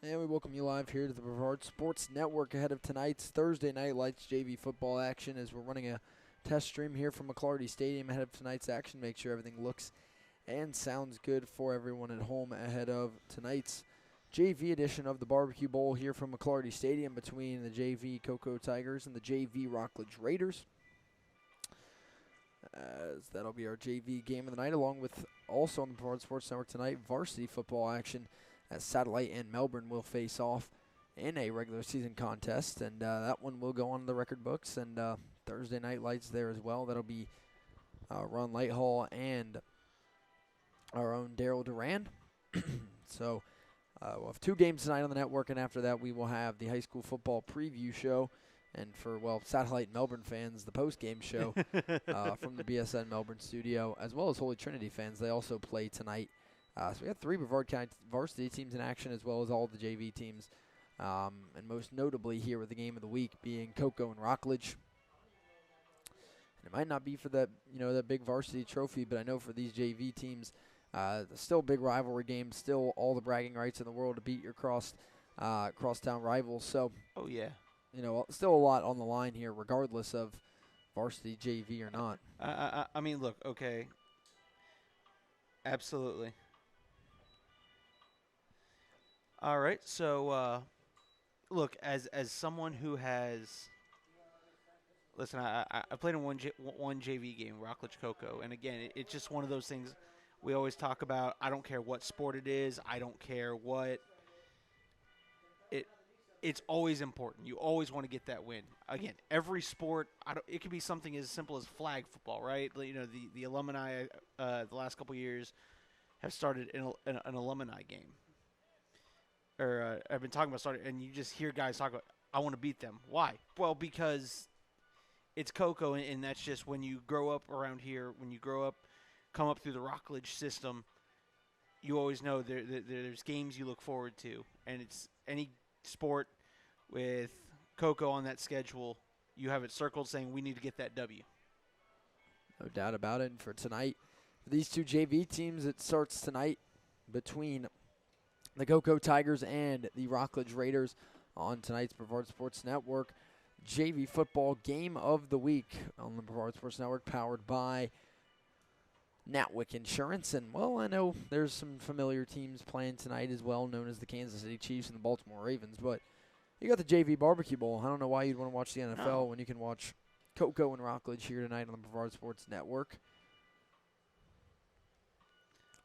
And we welcome you live here to the Brevard Sports Network ahead of tonight's Thursday Night Lights JV football action as we're running a test stream here from McClarty Stadium ahead of tonight's action. Make sure everything looks and sounds good for everyone at home ahead of tonight's JV edition of the Barbecue Bowl here from McClarty Stadium between the JV Cocoa Tigers and the JV Rockledge Raiders. As that'll be our JV game of the night, along with also on the Brevard Sports Network tonight, varsity football action as Satellite and Melbourne will face off in a regular season contest, and that one will go on the record books, and Thursday Night Lights there as well. That'll be Ron Lighthall and our own Daryl Duran. So we'll have two games tonight on the network, and after that we will have the high school football preview show, and for, Satellite Melbourne fans, the post-game show from the BSN Melbourne studio, as well as Holy Trinity fans. They also play tonight. So we got three Brevard County varsity teams in action, as well as all the JV teams, and most notably here with the game of the week being Cocoa and Rockledge. And it might not be for that, that big varsity trophy, but I know for these JV teams, still a big rivalry game, still all the bragging rights in the world to beat your crosstown rivals. So, oh yeah, still a lot on the line here, regardless of varsity JV or not. I mean, look, okay, absolutely. All right, so look, as someone who has, listen, I played in one JV game, Rockledge Cocoa, and again, it's just one of those things we always talk about. I don't care what sport it is. I don't care what it's always important. You always want to get that win. Again, every sport, it could be something as simple as flag football, right? The alumni the last couple years have started an alumni game. Or I've been talking about starting, and you just hear guys talk about, I want to beat them. Why? Well, because it's Cocoa, and that's just when you grow up around here, when you grow up, come up through the Rockledge system, you always know there's games you look forward to. And it's any sport with Cocoa on that schedule, you have it circled saying we need to get that W. No doubt about it. And for tonight, for these two JV teams, it starts tonight between the Cocoa Tigers and the Rockledge Raiders on tonight's Brevard Sports Network JV football game of the week on the Brevard Sports Network, powered by Natwick Insurance. And, I know there's some familiar teams playing tonight as well, known as the Kansas City Chiefs and the Baltimore Ravens. But you got the JV Barbecue Bowl. I don't know why you'd want to watch the NFL when you can watch Cocoa and Rockledge here tonight on the Brevard Sports Network.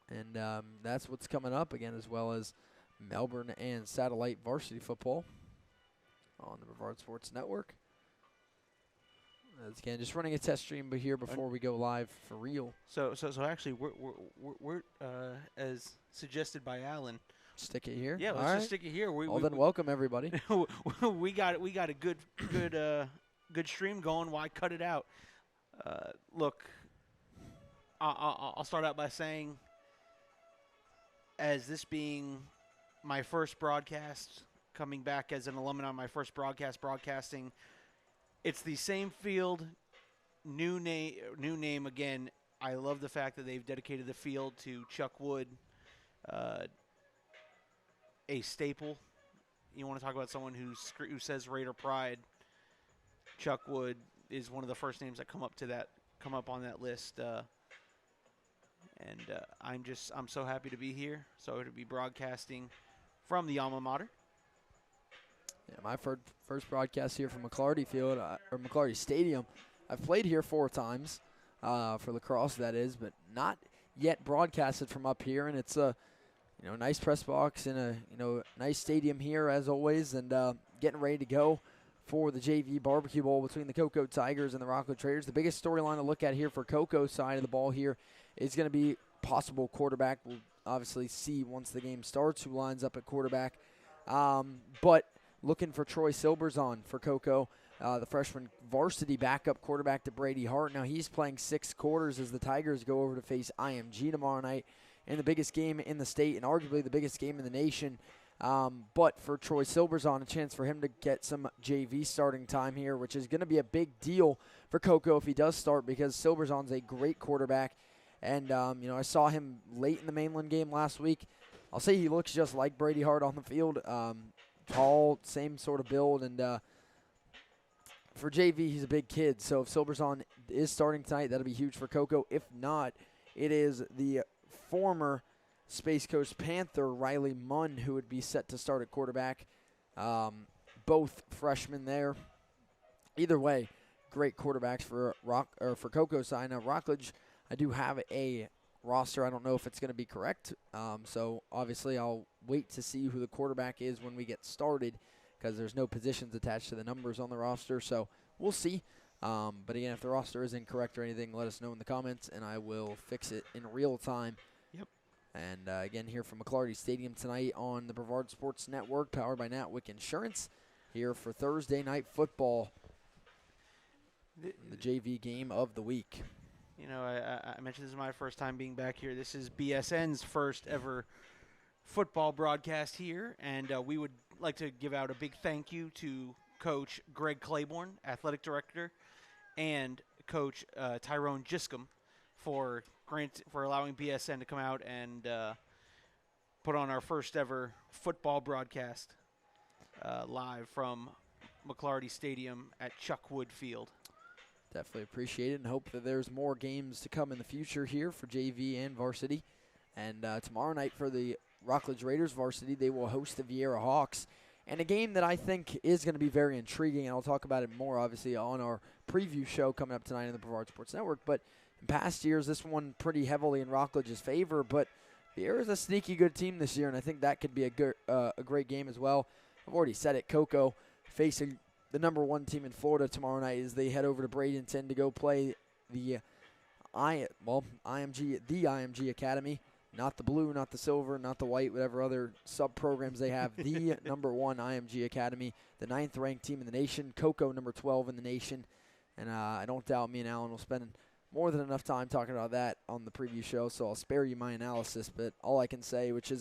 And that's what's coming up again, as well as Melbourne and Satellite varsity football on the Brevard Sports Network. Again, just running a test stream here before we go live for real. So actually, we're as suggested by Alan. Stick it here. Yeah, let's just stick it here. Then welcome everybody. we got a good stream going. Why cut it out? Look, I'll start out by saying, as this being my first broadcast, coming back as an alumni, my first broadcasting, it's the same field, new name again. I love the fact that they've dedicated the field to Chuck Wood, a staple. You want to talk about someone who says Raider pride? Chuck Wood is one of the first names that come up on that list. And I'm so happy to be here. So to be broadcasting from the alma mater. Yeah, my first broadcast here from McClarty Field or McClarty Stadium. I've played here 4 times for lacrosse, that is, but not yet broadcasted from up here. And it's a nice press box and a nice stadium here as always, and getting ready to go for the JV Barbecue Bowl between the Cocoa Tigers and the Rockledge Raiders. The biggest storyline to look at here for Cocoa side of the ball here is going to be possible quarterback. We'll obviously see once the game starts who lines up at quarterback. But looking for Troy Silverson for Cocoa, the freshman varsity backup quarterback to Brady Hart. Now he's playing 6 quarters as the Tigers go over to face IMG tomorrow night in the biggest game in the state and arguably the biggest game in the nation. But for Troy Silverson, a chance for him to get some JV starting time here, which is going to be a big deal for Cocoa if he does start, because Silverson's a great quarterback. And, I saw him late in the Mainland game last week. I'll say he looks just like Brady Hart on the field. Tall, same sort of build, and for JV, he's a big kid. So if Silverson is starting tonight, that'll be huge for Coco. If not, it is the former Space Coast Panther, Riley Munn, who would be set to start at quarterback. Both freshmen there. Either way, great quarterbacks for Coco's side. Now, Rockledge, I do have a roster. I don't know if it's going to be correct. So obviously, I'll wait to see who the quarterback is when we get started, because there's no positions attached to the numbers on the roster. So we'll see. But again, if the roster is incorrect or anything, let us know in the comments, and I will fix it in real time. Yep. And again, here from McClarty Stadium tonight on the Brevard Sports Network, powered by Natwick Insurance, here for Thursday night football, the JV game of the week. You know, I mentioned this is my first time being back here. This is BSN's first ever football broadcast here, and we would like to give out a big thank you to Coach Greg Claiborne, Athletic Director, and Coach Tyrone Giscombe for allowing BSN to come out and put on our first ever football broadcast live from McClarty Stadium at Chuckwood Field. Definitely appreciate it and hope that there's more games to come in the future here for JV and varsity. And tomorrow night for the Rockledge Raiders varsity, they will host the Viera Hawks. And a game that I think is going to be very intriguing, and I'll talk about it more, obviously, on our preview show coming up tonight on the Brevard Sports Network. But in past years, this one pretty heavily in Rockledge's favor. But Viera is a sneaky good team this year, and I think that could be a great game as well. I've already said it, Coco facing the number one team in Florida tomorrow night as they head over to Bradenton to go play the IMG Academy. Not the blue, not the silver, not the white, whatever other sub-programs they have. The number one IMG Academy, the 9th-ranked team in the nation. Coco, number 12 in the nation. And I don't doubt me and Alan will spend more than enough time talking about that on the preview show, so I'll spare you my analysis. But all I can say, which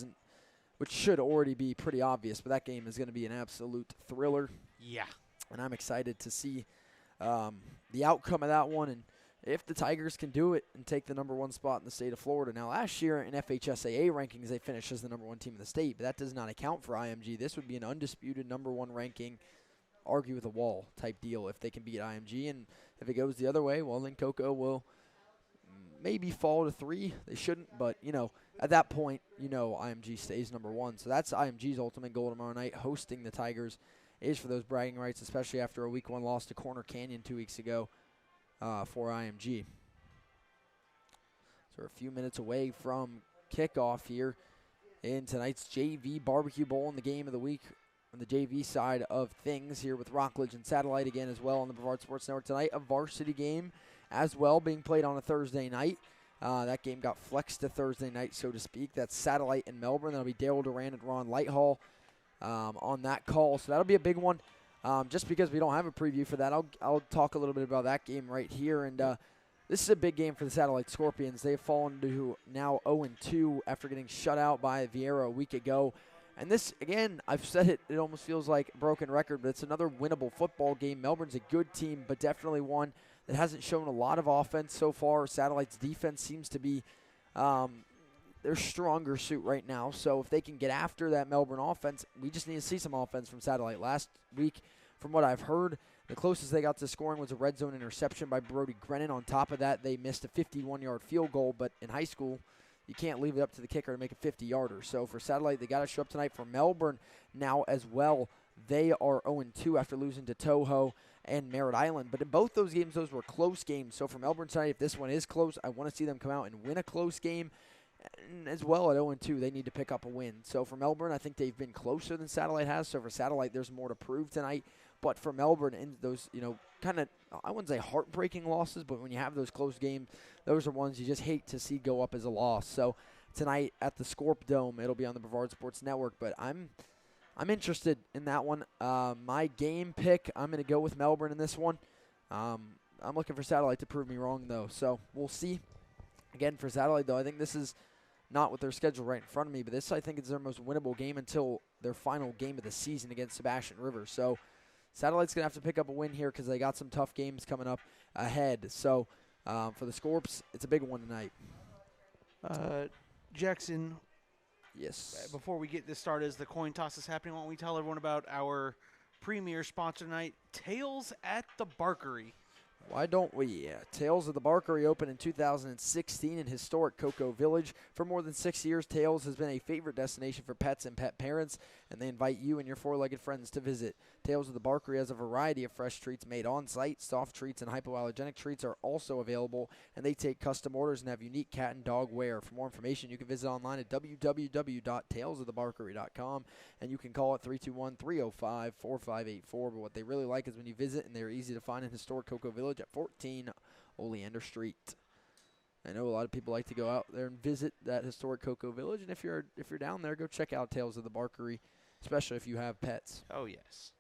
should already be pretty obvious, but that game is going to be an absolute thriller. Yeah. And I'm excited to see the outcome of that one, and if the Tigers can do it and take the number one spot in the state of Florida. Now, last year in FHSAA rankings, they finished as the number one team in the state, but that does not account for IMG. This would be an undisputed number one ranking, argue with a wall type deal if they can beat IMG. And if it goes the other way, well, then Coco will maybe fall to 3. They shouldn't, but, at that point, IMG stays number one. So that's IMG's ultimate goal tomorrow night, hosting the Tigers, is for those bragging rights, especially after a week 1 loss to Corner Canyon 2 weeks ago. For IMG. So we're a few minutes away from kickoff here in tonight's JV Barbecue Bowl in the game of the week on the JV side of things here with Rockledge and Satellite again as well on the Brevard Sports Network tonight. A varsity game as well being played on a Thursday night. That game got flexed to Thursday night, so to speak. That's Satellite in Melbourne. That'll be Daryl Duran and Ron Lighthall on that call. So that'll be a big one. Just because we don't have a preview for that, I'll talk a little bit about that game right here. And this is a big game for the Satellite Scorpions. They've fallen to now 0-2 after getting shut out by Viera a week ago. And this, again, I've said it almost feels like a broken record, but it's another winnable football game. Melbourne's a good team, but definitely one that hasn't shown a lot of offense so far. Satellite's defense seems to be their stronger suit right now. So if they can get after that Melbourne offense, we just need to see some offense from Satellite. Last week, from what I've heard, the closest they got to scoring was a red zone interception by Brody Grennan. On top of that, they missed a 51-yard field goal, but in high school, you can't leave it up to the kicker to make a 50-yarder. So for Satellite, they got to show up tonight. For Melbourne now as well, they are 0-2 after losing to Toho and Merritt Island. But in both those games, those were close games. So for Melbourne tonight, if this one is close, I want to see them come out and win a close game. And as well at 0-2, they need to pick up a win. So for Melbourne, I think they've been closer than Satellite has. So for Satellite, there's more to prove tonight. But for Melbourne, in those, kind of, I wouldn't say heartbreaking losses, but when you have those close games, those are ones you just hate to see go up as a loss. So tonight at the Scorp Dome, it'll be on the Brevard Sports Network. But I'm interested in that one. My game pick, I'm going to go with Melbourne in this one. I'm looking for Satellite to prove me wrong, though. So we'll see. Again, for Satellite, though, I think this is not with their schedule right in front of me, but this, I think, is their most winnable game until their final game of the season against Sebastian River. So Satellite's going to have to pick up a win here because they got some tough games coming up ahead. So for the Scorps, it's a big one tonight. Jackson, Yes. Before we get this started, as the coin toss is happening, why don't we tell everyone about our premier sponsor tonight, Tales at the Barkery. Why don't we? Yeah. Tales of the Barkery opened in 2016 in historic Cocoa Village. For more than 6 years, Tales has been a favorite destination for pets and pet parents, and they invite you and your four-legged friends to visit. Tales of the Barkery has a variety of fresh treats made on-site. Soft treats and hypoallergenic treats are also available, and they take custom orders and have unique cat and dog wear. For more information, you can visit online at www.talesofthebarkery.com, and you can call it 321-305-4584. But what they really like is when you visit, and they're easy to find in historic Cocoa Village at 14 Oleander Street. I know a lot of people like to go out there and visit that historic Cocoa Village, and if you're down there, go check out Tales of the Barkery, especially if you have pets. Oh, yes.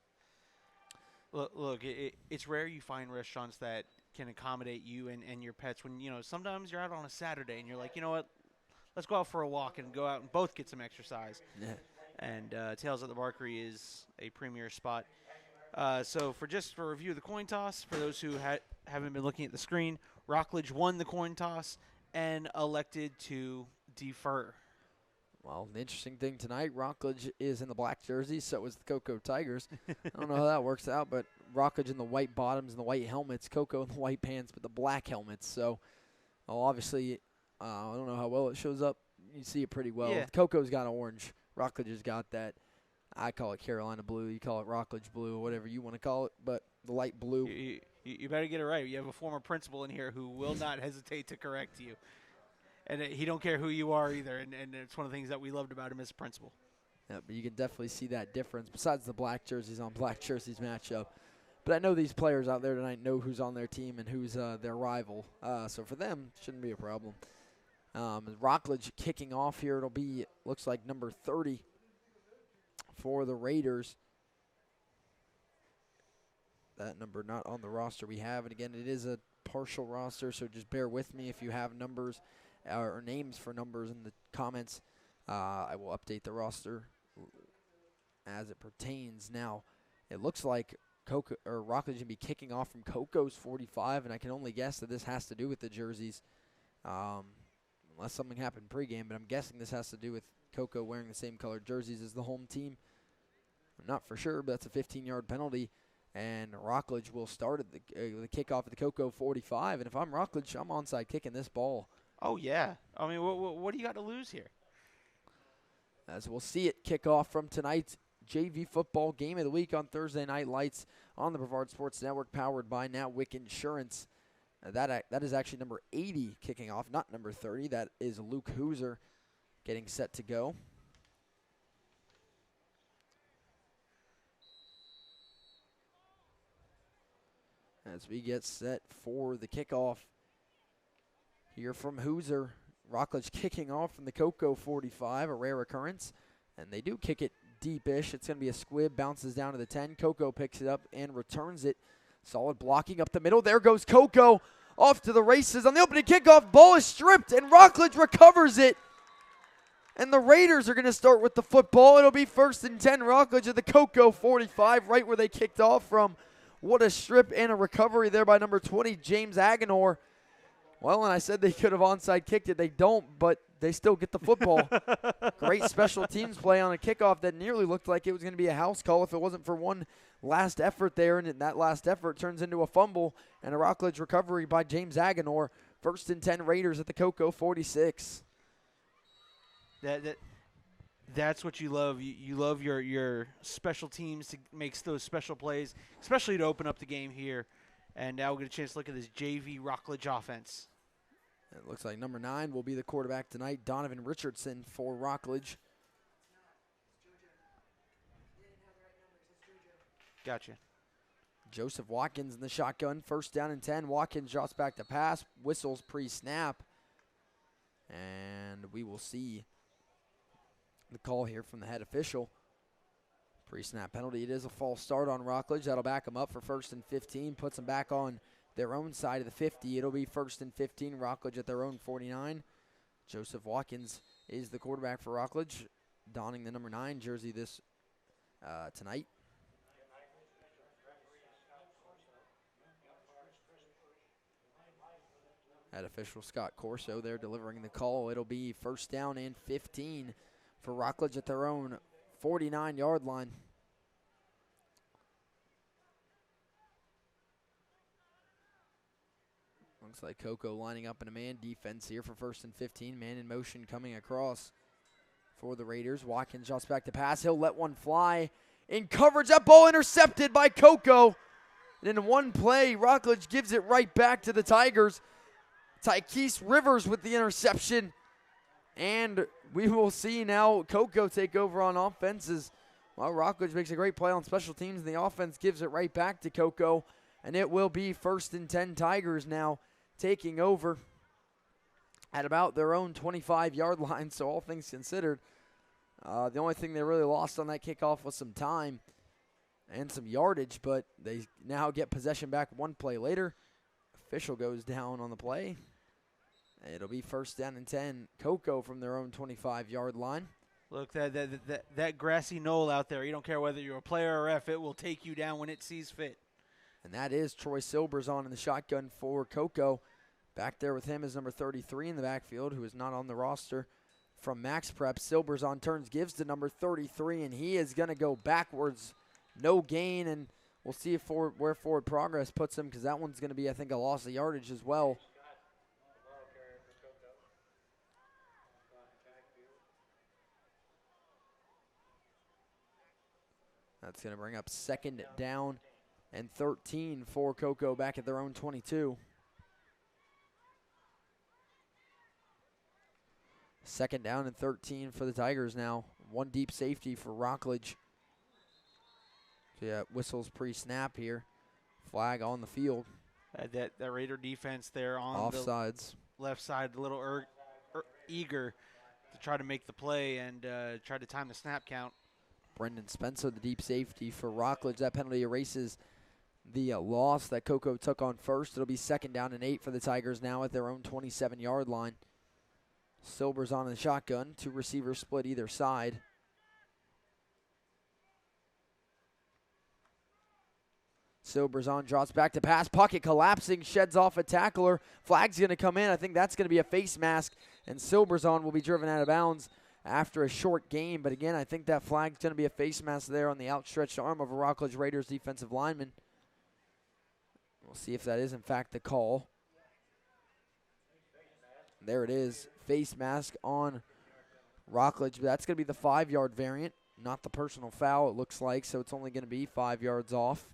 Look, it's rare you find restaurants that can accommodate you and your pets when, sometimes you're out on a Saturday and you're like, you know what, let's go out for a walk and go out and both get some exercise. Yeah. And Tales at the Barkery is a premier spot. So for review of the coin toss, for those who haven't been looking at the screen, Rockledge won the coin toss and elected to defer. Well, the interesting thing tonight, Rockledge is in the black jerseys, so is the Cocoa Tigers. I don't know how that works out, but Rockledge in the white bottoms and the white helmets, Cocoa in the white pants but the black helmets. So, obviously, I don't know how well it shows up. You see it pretty well. Yeah. Cocoa's got orange. Rockledge has got that. I call it Carolina blue. You call it Rockledge blue, whatever you want to call it, but the light blue. You better get it right. You have a former principal in here who will not hesitate to correct you. And he don't care who you are either, and it's one of the things that we loved about him as a principal. Yeah, but you can definitely see that difference, besides the black jerseys on black jerseys matchup. But I know these players out there tonight know who's on their team and who's their rival. So for them, shouldn't be a problem. Rockledge kicking off here. It'll be, looks like, number 30 for the Raiders. That number not on the roster we have. And, again, it is a partial roster, so just bear with me if you have numbers or names for numbers in the comments. I will update the roster as it pertains. Now, it looks like Rockledge going to be kicking off from Coco's 45, and I can only guess that this has to do with the jerseys, unless something happened pregame, but I'm guessing this has to do with Cocoa wearing the same colored jerseys as the home team. I'm not for sure, but that's a 15-yard penalty, and Rockledge will start at the kickoff at the Cocoa 45, and if I'm Rockledge, I'm onside kicking this ball. Oh, yeah. I mean, what do you got to lose here? As we'll see it kick off from tonight's JV football game of the week on Thursday Night Lights on the Brevard Sports Network, powered by Nowwick Insurance. That is actually number 80 kicking off, not number 30. That is Luke Hooser getting set to go. As we get set for the kickoff here from Hooser. Rockledge kicking off from the Cocoa 45, a rare occurrence. And they do kick it deep-ish. It's going to be a squib, bounces down to the 10. Cocoa picks it up and returns it. Solid blocking up the middle. There goes Cocoa off to the races. On the opening kickoff, ball is stripped, and Rockledge recovers it. And the Raiders are going to start with the football. It'll be 1st and 10, Rockledge at the Cocoa 45, right where they kicked off from. What a strip and a recovery there by number 20, James Aganor. Well, and I said they could have onside kicked it. They don't, but they still get the football. Great special teams play on a kickoff that nearly looked like it was going to be a house call if it wasn't for one last effort there, and that last effort turns into a fumble and a Rockledge recovery by James Aganor. 1st and 10 Raiders at the Cocoa 46. That's what you love. You love your special teams to make those special plays, especially to open up the game here. And now we'll get a chance to look at this JV Rockledge offense. It looks like number 9 will be the quarterback tonight, Donovan Richardson for Rockledge. Gotcha. Joseph Watkins in the shotgun. 1st down and 10. Watkins drops back to pass. Whistles pre-snap. And we will see the call here from the head official. Pre-snap penalty. It is a false start on Rockledge. That'll back them up for 1st and 15. Puts them back on their own side of the 50. It'll be 1st and 15. Rockledge at their own 49. Joseph Watkins is the quarterback for Rockledge, donning the number 9 jersey this tonight. Head official Scott Corso there delivering the call. It'll be 1st down and 15 for Rockledge at their own 49-yard line. Looks like Coco lining up in a man defense here for 1st and 15. Man in motion coming across for the Raiders. Watkins drops back to pass. He'll let one fly in coverage. That ball intercepted by Coco. And in one play, Rockledge gives it right back to the Tigers. Tykees Rivers with the interception. And we will see now Coco take over on offenses. Well, Rockledge makes a great play on special teams, and the offense gives it right back to Coco. And it will be 1st and 10 Tigers now taking over at about their own 25-yard line. So all things considered, the only thing they really lost on that kickoff was some time and some yardage, but they now get possession back one play later. Official goes down on the play. It'll be 1st down and 10. Coco from their own 25-yard line. Look, that grassy knoll out there, you don't care whether you're a player or ref, it will take you down when it sees fit. And that is Troy Silverson in the shotgun for Coco. Back there with him is number 33 in the backfield, who is not on the roster from Max Prep. Silverson turns, gives to number 33, and he is going to go backwards. No gain, and we'll see if where forward progress puts him, because that one's going to be, I think, a loss of yardage as well. That's going to bring up 2nd down and 13 for Coco back at their own 22. 2nd down and 13 for the Tigers now. One deep safety for Rockledge. So yeah, whistles pre-snap here. Flag on the field. That Raider defense there on offsides. The left side, a little eager to try to make the play and try to time the snap count. Brendan Spencer, the deep safety for Rockledge. That penalty erases the loss that Coco took on first. It'll be 2nd down and 8 for the Tigers now at their own 27-yard line. Silver's on the shotgun. 2 receivers split either side. Silverson drops back to pass. Pocket collapsing, sheds off a tackler. Flag's going to come in. I think that's going to be a face mask, and Silverson will be driven out of bounds after a short game. But again, I think that flag's going to be a face mask there on the outstretched arm of a Rockledge Raiders defensive lineman. We'll see if that is, in fact, the call. There it is. Face mask on Rockledge. That's going to be the 5-yard variant, not the personal foul, it looks like. So it's only going to be 5 yards off.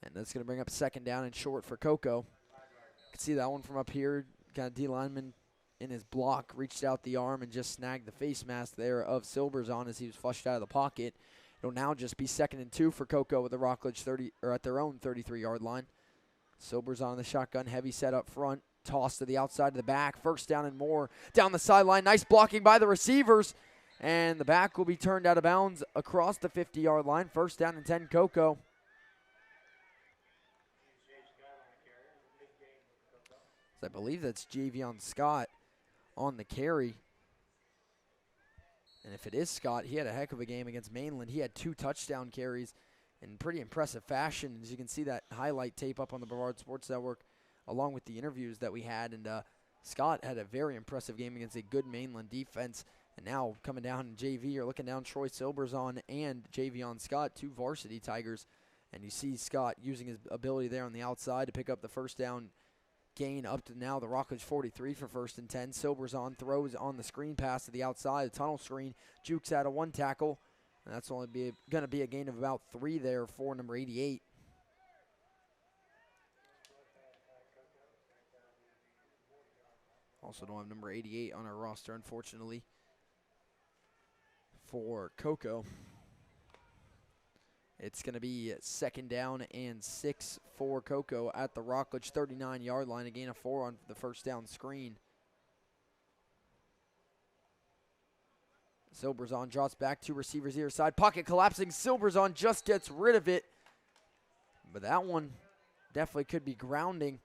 And that's going to bring up 2nd down and short for Coco. You can see that one from up here. Got a D lineman in his block, reached out the arm and just snagged the face mask there of Silverson as he was flushed out of the pocket. It'll now just be 2nd and 2 for Coco with the Rockledge 30 or at their own 33-yard line. Silverson on the shotgun, heavy set up front, toss to the outside of the back, 1st down and more down the sideline. Nice blocking by the receivers, and the back will be turned out of bounds across the 50-yard line. 1st down and 10, Coco. I believe that's Javion Scott on the carry. And if it is Scott, he had a heck of a game against Mainland. He had 2 touchdown carries in pretty impressive fashion. As you can see that highlight tape up on the Brevard Sports Network along with the interviews that we had. And Scott had a very impressive game against a good Mainland defense. And now coming down in JV, you're looking down Troy Silverson and Javion Scott, 2 varsity Tigers. And you see Scott using his ability there on the outside to pick up the 1st down gain up to now the Rockledge 43 for 1st and 10. Silverson throws on the screen pass to the outside, the tunnel screen, jukes out of 1 tackle. And that's only going to be a gain of about 3 there for number 88. Also don't have number 88 on our roster, unfortunately, for Coco. It's going to be 2nd down and 6 for Coco at the Rockledge 39-yard line. A gain of 4 on the 1st down screen. Silverson drops back, 2 receivers either side. Pocket collapsing. Silverson just gets rid of it. But that one definitely could be grounding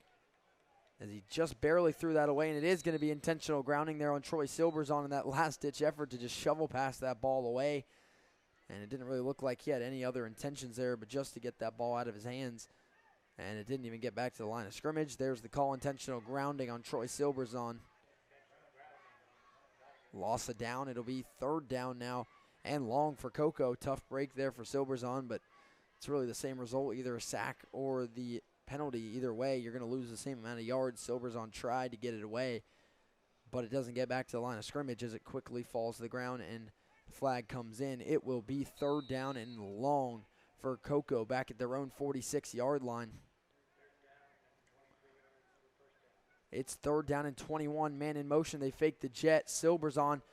as he just barely threw that away. And it is going to be intentional grounding there on Troy Silverson in that last-ditch effort to just shovel past that ball away. And it didn't really look like he had any other intentions there, but just to get that ball out of his hands. And it didn't even get back to the line of scrimmage. There's the call, intentional grounding on Troy Silverson. Loss of down. It'll be 3rd down now and long for Cocoa. Tough break there for Silverson, but it's really the same result, either a sack or the penalty. Either way, you're going to lose the same amount of yards. Silverson tried to get it away, but it doesn't get back to the line of scrimmage as it quickly falls to the ground and the flag comes in. It will be 3rd down and long for Cocoa back at their own 46-yard line. It's 3rd down and 21. Man in motion. They fake the jet. Silverson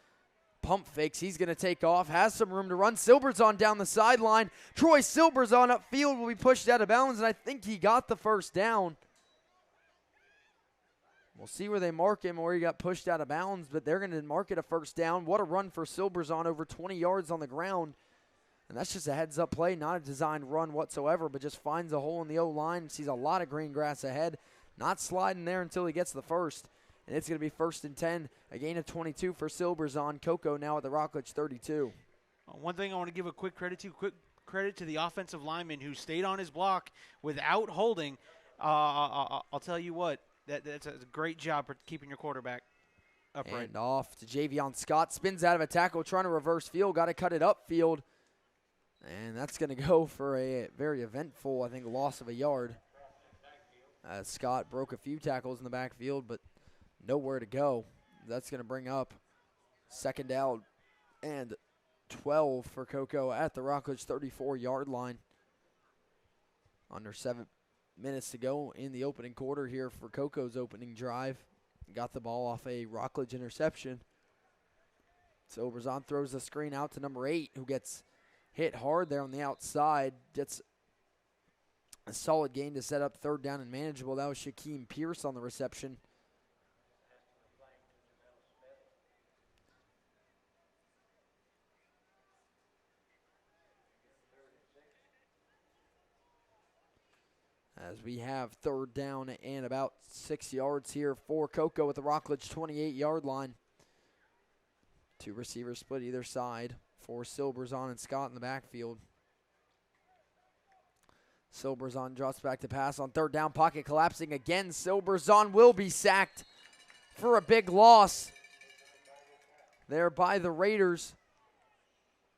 pump fakes. He's going to take off. Has some room to run. Silverson down the sideline. Troy Silverson upfield will be pushed out of bounds, and I think he got the 1st down. We'll see where they mark him or he got pushed out of bounds, but they're going to mark it a 1st down. What a run for Silverson, over 20 yards on the ground. And that's just a heads-up play, not a designed run whatsoever, but just finds a hole in the O-line, sees a lot of green grass ahead. Not sliding there until he gets the 1st. And it's going to be 1st and 10, a gain of 22 for Silverson. Cocoa now at the Rockledge 32. One thing I want to give a quick credit to the offensive lineman who stayed on his block without holding. I'll tell you what, that's a great job for keeping your quarterback upright. And off to Javion Scott. Spins out of a tackle, trying to reverse field. Got to cut it upfield. And that's going to go for a very eventful, I think, loss of a yard. Scott broke a few tackles in the backfield, but nowhere to go. That's going to bring up 2nd down and 12 for Cocoa at the Rockledge 34-yard line. Under 7 minutes to go in the opening quarter here for Cocoa's opening drive. Got the ball off a Rockledge interception. Silverson throws the screen out to number 8, who gets hit hard there on the outside. Gets a solid gain to set up 3rd down and manageable. That was Shaquem Pierce on the reception. As we have 3rd down and about 6 yards here for Cocoa at the Rockledge 28-yard line. 2 receivers split either side for Silverson and Scott in the backfield. Silverson drops back to pass on 3rd down. Pocket collapsing again. Silverson will be sacked for a big loss there by the Raiders.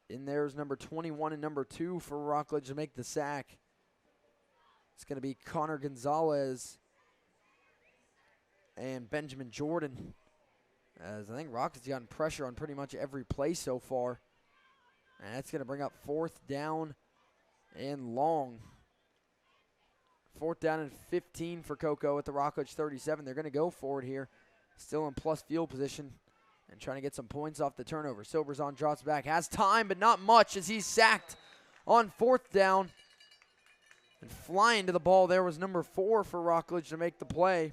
In there's number 21 and number 2 for Rockledge to make the sack. It's going to be Connor Gonzalez and Benjamin Jordan. As I think Rockledge has gotten pressure on pretty much every play so far. And that's going to bring up 4th down and long. 4th down and 15 for Cocoa at the Rockledge 37. They're going to go for it here. Still in plus field position and trying to get some points off the turnover. Silverson drops back. Has time, but not much as he's sacked on 4th down. And flying to the ball there was number 4 for Rockledge to make the play.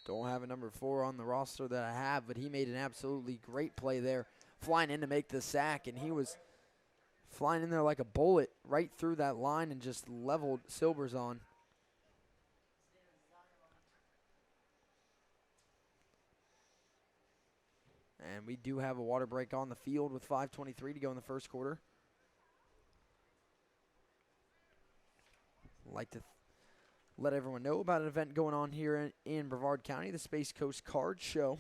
Don't have a number 4 on the roster that I have, but he made an absolutely great play there. Flying in to make the sack, and he was flying in there like a bullet right through that line and just leveled Silverson. And we do have a water break on the field with 5:23 to go in the first quarter. I'd like to let everyone know about an event going on here in Brevard County, the Space Coast Card Show.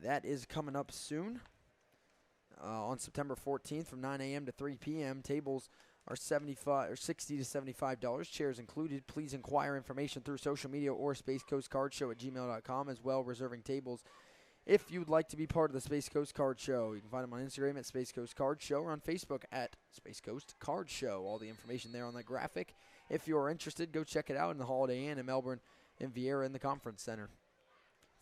That is coming up soon on September 14th from 9 a.m. to 3 p.m. Tables are $60 to $75. Chairs included. Please inquire information through social media or spacecoastcardshow@gmail.com, as well reserving tables if you'd like to be part of the Space Coast Card Show. You can find them on Instagram at Space Coast Card Show or on Facebook at Space Coast Card Show. All the information there on that graphic. If you're interested, go check it out in the Holiday Inn in Melbourne and Viera in the Conference Center.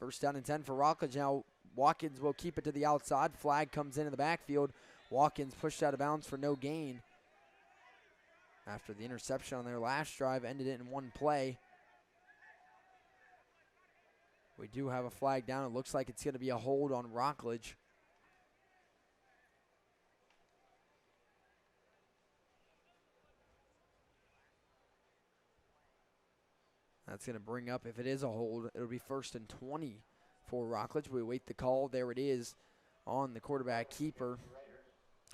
1st down and 10 for Rockledge. Now Watkins will keep it to the outside. Flag comes into the backfield. Watkins pushed out of bounds for no gain. After the interception on their last drive, ended it in one play. We do have a flag down. It looks like it's going to be a hold on Rockledge. That's going to bring up, if it is a hold, it'll be 1st and 20 for Rockledge. We await the call. There it is on the quarterback keeper.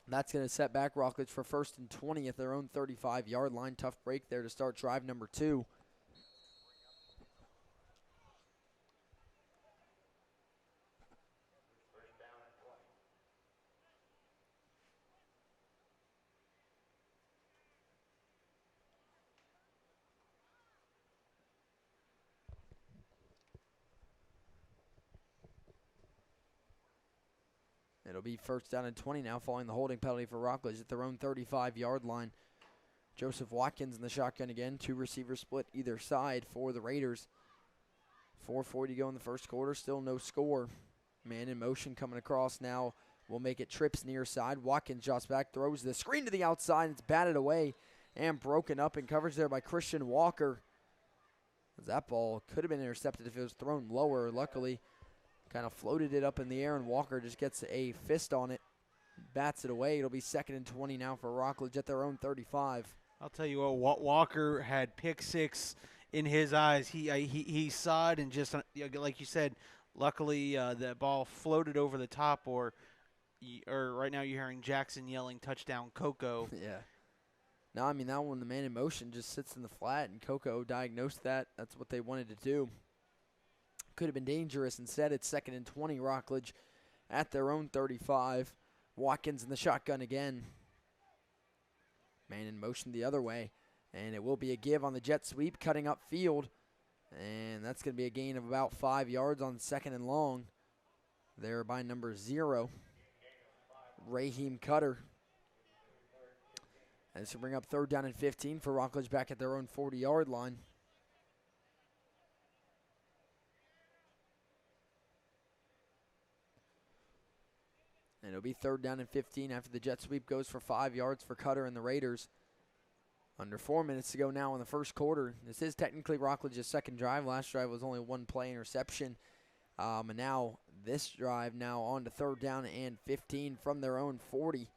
That's going to set back Rockledge for 1st and 20 at their own 35-yard line. Tough break there to start drive number 2. It'll be first down and 20 now following the holding penalty for Rockledge at their own 35-yard line. Joseph Watkins in the shotgun again. 2 receivers split either side for the Raiders. 4:40 to go in the first quarter. Still no score. Man in motion coming across now. Will make it trips near side. Watkins drops back, throws the screen to the outside. It's batted away and broken up in coverage there by Christian Walker. That ball could have been intercepted if it was thrown lower. Luckily, kind of floated it up in the air, and Walker just gets a fist on it. Bats it away. It'll be 2nd and 20 now for Rockledge at their own 35. I'll tell you what, Walker had pick 6 in his eyes. He saw it and just, like you said, luckily that ball floated over the top, or right now you're hearing Jackson yelling touchdown Coco. Yeah. No, I mean, that one, the man in motion just sits in the flat, and Coco diagnosed that. That's what they wanted to do. Could have been dangerous. Instead, it's 2nd and 20, Rockledge at their own 35. Watkins in the shotgun again. Man in motion the other way. And it will be a give on the jet sweep, cutting up field. And that's going to be a gain of about 5 yards on 2nd and long. There by number 0, Raheem Cutter. And this will bring up 3rd down and 15 for Rockledge back at their own 40-yard line. And it'll be 3rd down and 15 after the jet sweep goes for 5 yards for Cutter and the Raiders. Under 4 minutes to go now in the first quarter. This is technically Rockledge's second drive. Last drive was only 1 play interception. And now this drive now on to 3rd down and 15 from their own 40.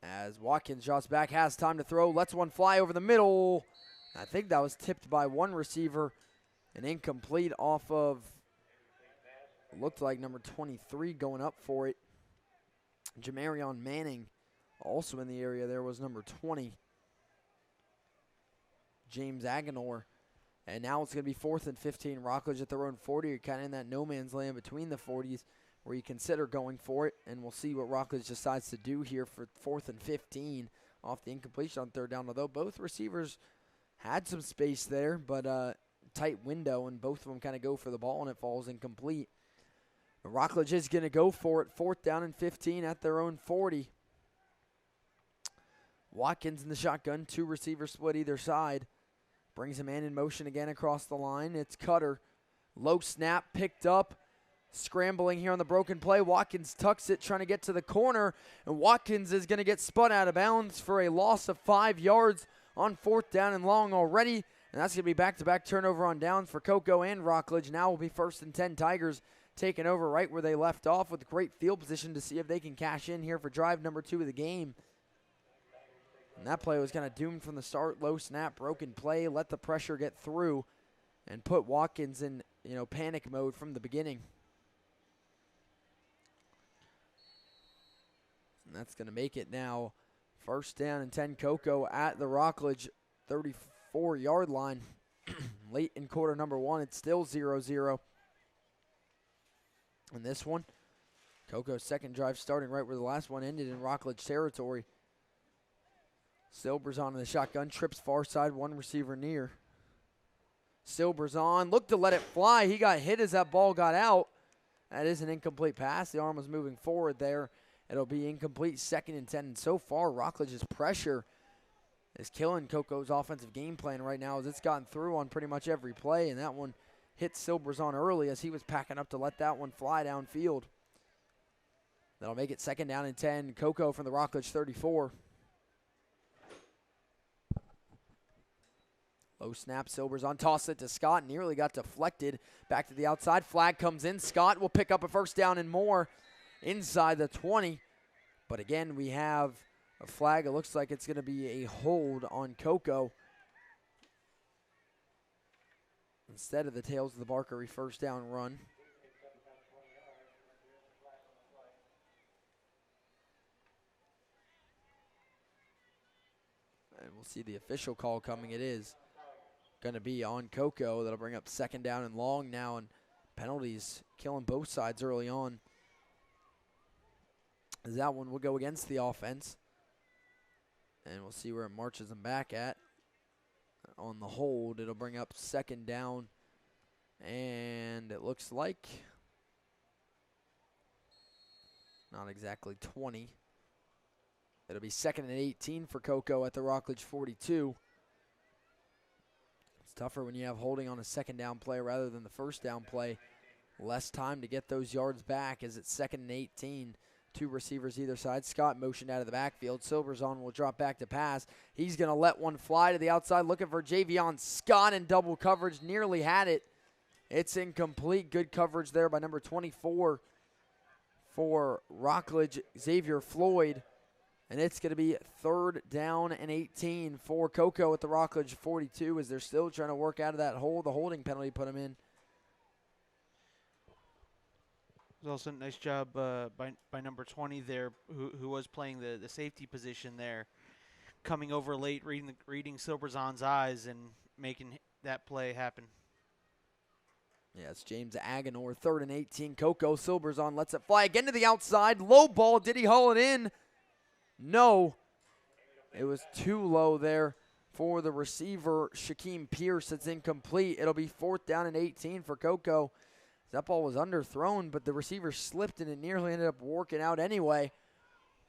As Watkins drops back, has time to throw, lets one fly over the middle. I think that was tipped by one receiver. An incomplete off of, looked like number 23 going up for it. Jamarion Manning also in the area there was number 20. James Aganor. And now it's going to be 4th and 15. Rockledge at their own 40. You're kind of in that no man's land between the 40s where you consider going for it. And we'll see what Rockledge decides to do here for 4th and 15 off the incompletion on 3rd down. Although both receivers had some space there, but tight window, and both of them kind of go for the ball, and it falls incomplete. But Rockledge is going to go for it. 4th down and 15 at their own 40. Watkins in the shotgun. 2 receivers split either side. Brings a man in motion again across the line. It's Cutter. Low snap, picked up. Scrambling here on the broken play. Watkins tucks it, trying to get to the corner. And Watkins is going to get spun out of bounds for a loss of 5 yards on 4th down and long already. And that's going to be back-to-back turnover on downs for Coco and Rockledge. Now will be 1st and 10 Tigers taking over right where they left off with great field position to see if they can cash in here for drive number 2 of the game. And that play was kind of doomed from the start. Low snap, broken play, let the pressure get through and put Watkins in, panic mode from the beginning. And that's going to make it now 1st down and 10 Coco at the Rockledge 34-yard line. Late in quarter number 1, it's still 0-0. And this one, Coco's second drive starting right where the last one ended in Rockledge territory. Silverson in the shotgun, trips far side, 1 receiver near. Silverson looked to let it fly. He got hit as that ball got out. That is an incomplete pass. The arm was moving forward there. It'll be incomplete, 2nd and 10. And so far, Rockledge's pressure is killing Coco's offensive game plan right now as it's gotten through on pretty much every play. And that one hit Silverson early as he was packing up to let that one fly downfield. That'll make it 2nd down and 10. Coco from the Rockledge 34. Low snap, Silverson toss it to Scott. Nearly got deflected. Back to the outside. Flag comes in. Scott will pick up a 1st down and more inside the 20. But again, we have a flag. It looks like it's going to be a hold on Coco. Instead of the tails of the Barkery 1st down run. And we'll see the official call coming. It is going to be on Coco. That'll bring up 2nd down and long now, and penalties killing both sides early on. As that one will go against the offense. And we'll see where it marches them back at. On the hold, it'll bring up 2nd down. And it looks like Not exactly 20. It'll be 2nd and 18 for Cocoa at the Rockledge 42. It's tougher when you have holding on a 2nd down play rather than the 1st down play. Less time to get those yards back as it's 2nd and 18. 2 receivers either side. Scott motioned out of the backfield. Silverson will drop back to pass. He's going to let one fly to the outside, looking for Javion Scott in double coverage. Nearly had it. It's incomplete. Good coverage there by number 24 for Rockledge, Xavier Floyd. And it's going to be 3rd down and 18 for Cocoa at the Rockledge 42 as they're still trying to work out of that hole. The holding penalty put them in. It was also a nice job by number 20 there, who was playing the safety position there, coming over late, reading Silverson's eyes and making that play happen. Yeah, it's James Aganor, 3rd and 18. Cocoa, Silverson lets it fly again to the outside. Low ball. Did he haul it in? No. It was too low there for the receiver, Shaquem Pierce. It's incomplete. It'll be 4th down and 18 for Cocoa. That ball was underthrown, but the receiver slipped and it nearly ended up working out anyway.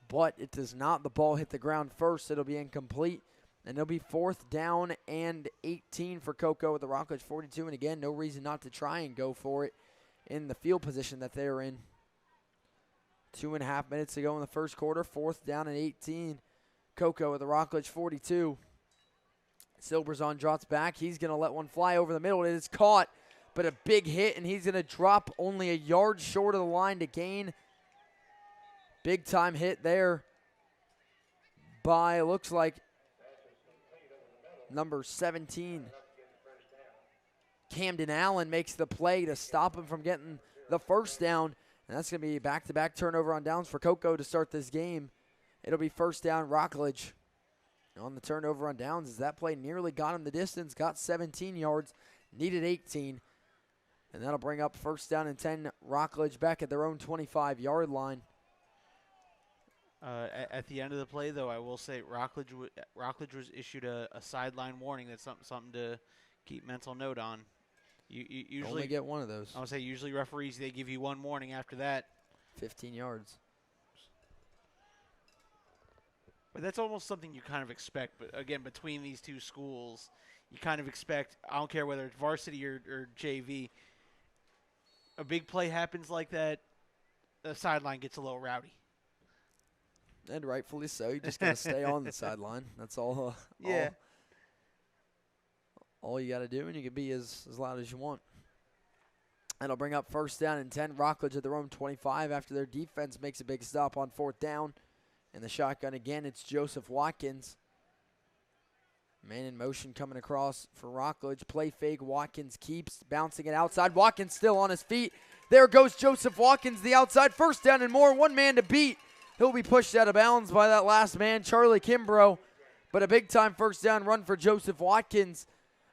But it does not. The ball hit the ground first. It'll be incomplete. And it'll be 4th down and 18 for Cocoa at the Rockledge 42. And again, no reason not to try and go for it in the field position that they're in. 2.5 minutes to go in the first quarter. 4th down and 18. Cocoa at the Rockledge 42. Silverson drops back. He's going to let one fly over the middle. It is caught, but a big hit, and he's going to drop only a yard short of the line to gain. Big time hit there by, looks like, number 17. Camden Allen makes the play to stop him from getting the 1st down. And that's going to be back-to-back turnover on downs for Cocoa to start this game. It'll be 1st down Rockledge on the turnover on downs as that play nearly got him the distance, got 17 yards, needed 18. And that'll bring up 1st down and 10 Rockledge back at their own 25-yard line. At the end of the play, though, I will say Rockledge was issued a sideline warning. That's something to keep mental note on. You usually only get one of those. I would say usually referees, they give you one warning after that. 15 yards. But that's almost something you kind of expect. But again, between these two schools, you kind of expect, I don't care whether it's varsity or JV, a big play happens like that, the sideline gets a little rowdy. And rightfully so. You just got to stay on the sideline. That's all. Yeah. All you got to do, and you can be as loud as you want. That'll bring up 1st down and 10. Rockledge at their own 25 after their defense makes a big stop on 4th down. And the shotgun again, it's Joseph Watkins. Man in motion coming across for Rockledge. Play fake. Watkins keeps bouncing it outside. Watkins still on his feet. There goes Joseph Watkins, the outside. 1st down and more. One man to beat. He'll be pushed out of bounds by that last man, Charlie Kimbrough. But a big-time 1st down run for Joseph Watkins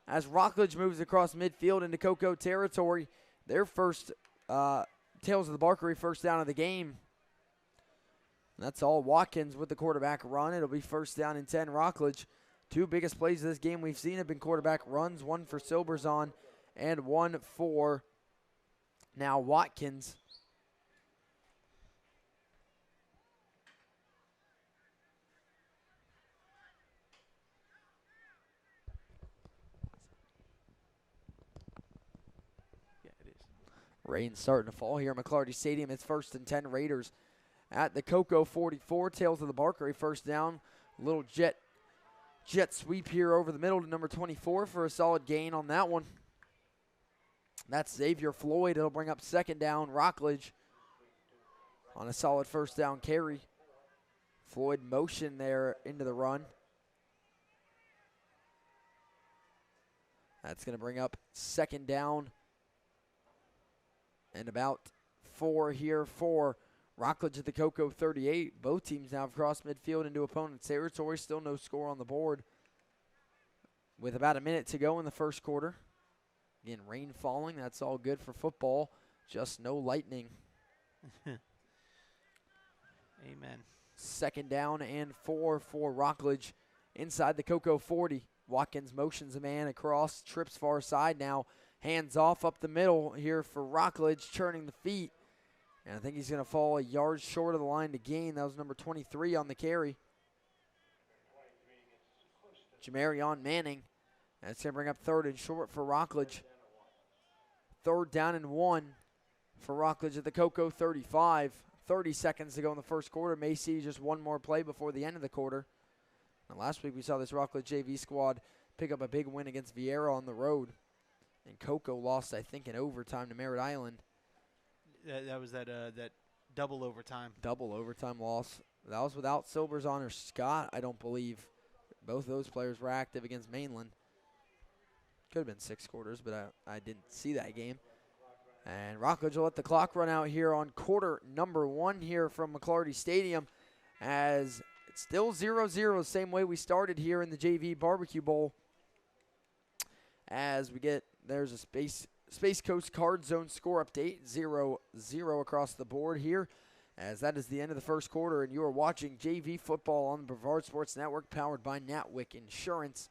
as Rockledge moves across midfield into Cocoa territory. Their first Tales of the Barkery 1st down of the game. And that's all. Watkins with the quarterback run. It'll be 1st down and 10 Rockledge. 2 biggest plays of this game we've seen have been quarterback runs, one for Silverson and one for now Watkins. Rain's starting to fall here at McClarty Stadium. It's 1st and 10 Raiders at the Cocoa 44. Tales of the Barkery 1st down. Little jet sweep here over the middle to number 24 for a solid gain on that one. That's Xavier Floyd. It'll bring up 2nd down Rockledge on a solid 1st down carry. Floyd motion there into the run. That's going to bring up 2nd down. And about 4 here for Rockledge at the Cocoa 38. Both teams now have crossed midfield into opponent's territory. Still no score on the board with about a minute to go in the first quarter. Again, rain falling. That's all good for football. Just no lightning. Amen. 2nd down and 4 for Rockledge inside the Cocoa 40. Watkins motions a man across, trips far side now. Hands off up the middle here for Rockledge, turning the feet. And I think he's going to fall a yard short of the line to gain. That was number 23 on the carry. Jamarion Manning. That's going to bring up 3rd and short for Rockledge. 3rd down and 1 for Rockledge at the Cocoa 35. 30 seconds to go in the first quarter. May see just one more play before the end of the quarter. And last week we saw this Rockledge JV squad pick up a big win against Viera on the road. And Cocoa lost, I think, in overtime to Merritt Island. That was that double overtime. Double overtime loss. That was without Silverson or Scott, I don't believe. Both of those players were active against Mainland. Could have been 6 quarters, but I didn't see that game. And Rockledge will let the clock run out here on quarter number 1 here from McClarty Stadium, as it's still 0-0, same way we started here in the JV Barbecue Bowl. As we get, there's a Space Coast Card Zone score update, 0-0 across the board here, as that is the end of the first quarter, and you are watching JV football on the Brevard Sports Network, powered by Natwick Insurance.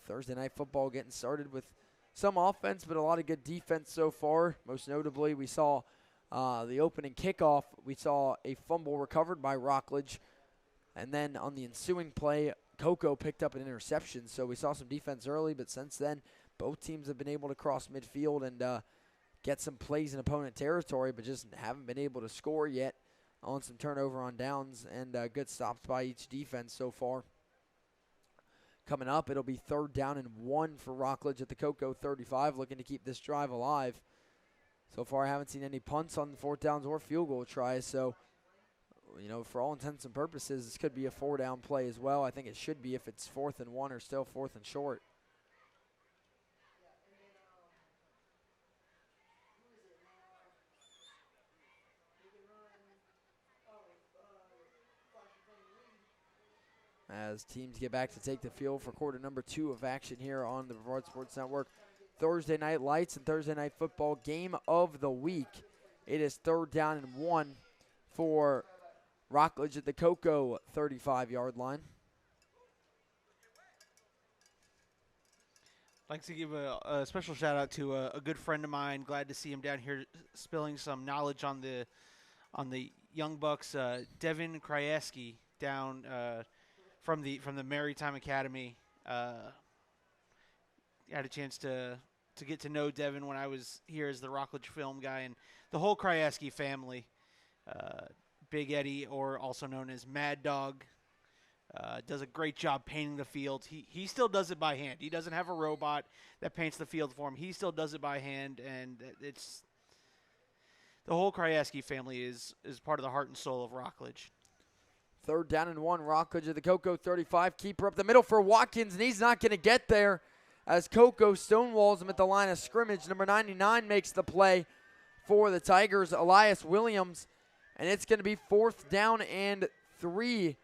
Thursday night football getting started with some offense, but a lot of good defense so far. Most notably, we saw the opening kickoff. We saw a fumble recovered by Rockledge, and then on the ensuing play, Cocoa picked up an interception. So we saw some defense early, but since then, both teams have been able to cross midfield and get some plays in opponent territory, but just haven't been able to score yet on some turnover on downs and good stops by each defense so far. Coming up, it'll be 3rd down and 1 for Rockledge at the Cocoa 35, looking to keep this drive alive. So far, I haven't seen any punts on 4th downs or field goal tries, so, you know, for all intents and purposes, this could be a 4-down play as well. I think it should be if it's 4th and 1 or still 4th and short. As teams get back to take the field for quarter number 2 of action here on the Brevard Sports Network. Thursday night lights and Thursday night football game of the week. It is 3rd down and 1 for Rockledge at the Cocoa 35-yard line. I'd like to give a special shout out to a good friend of mine. Glad to see him down here spilling some knowledge on the Young Bucks. Devin Krajewski down from the Maritime Academy. Had a chance to get to know Devin when I was here as the Rockledge film guy, and the whole Krajewski family. Big Eddie, or also known as Mad Dog, does a great job painting the field. He still does it by hand. He doesn't have a robot that paints the field for him. He still does it by hand, and it's the whole Krajewski family is part of the heart and soul of Rockledge. 3rd down and 1, Rockledge at the Cocoa 35. Keeper up the middle for Watkins, and he's not going to get there as Cocoa stonewalls him at the line of scrimmage. Number 99 makes the play for the Tigers, Elias Williams, and it's going to be 4th down and 3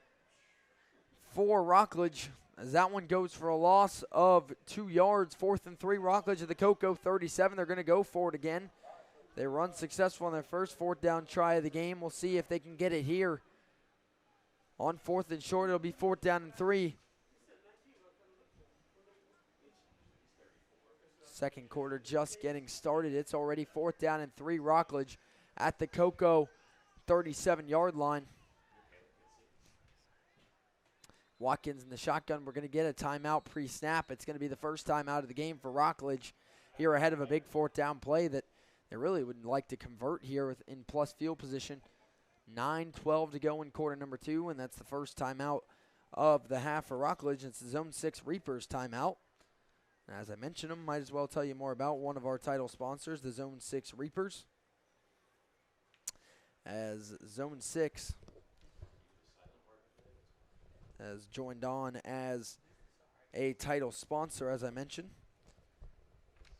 for Rockledge, as that one goes for a loss of 2 yards. 4th and 3, Rockledge at the Cocoa 37. They're going to go for it again. They were unsuccessful on their first 4th down try of the game. We'll see if they can get it here. On 4th and short, it'll be 4th down and 3. Second quarter just getting started. It's already 4th down and 3, Rockledge at the Cocoa 37-yard line. Watkins in the shotgun. We're going to get a timeout pre-snap. It's going to be the first time out of the game for Rockledge here ahead of a big 4th down play that they really would like to convert here in plus field position. 9:12 to go in quarter number 2, and that's the first timeout of the half for Rockledge. It's the Zone 6 Reapers timeout. As I mentioned them, might as well tell you more about one of our title sponsors, the Zone 6 Reapers. As Zone 6 has joined on as a title sponsor, as I mentioned.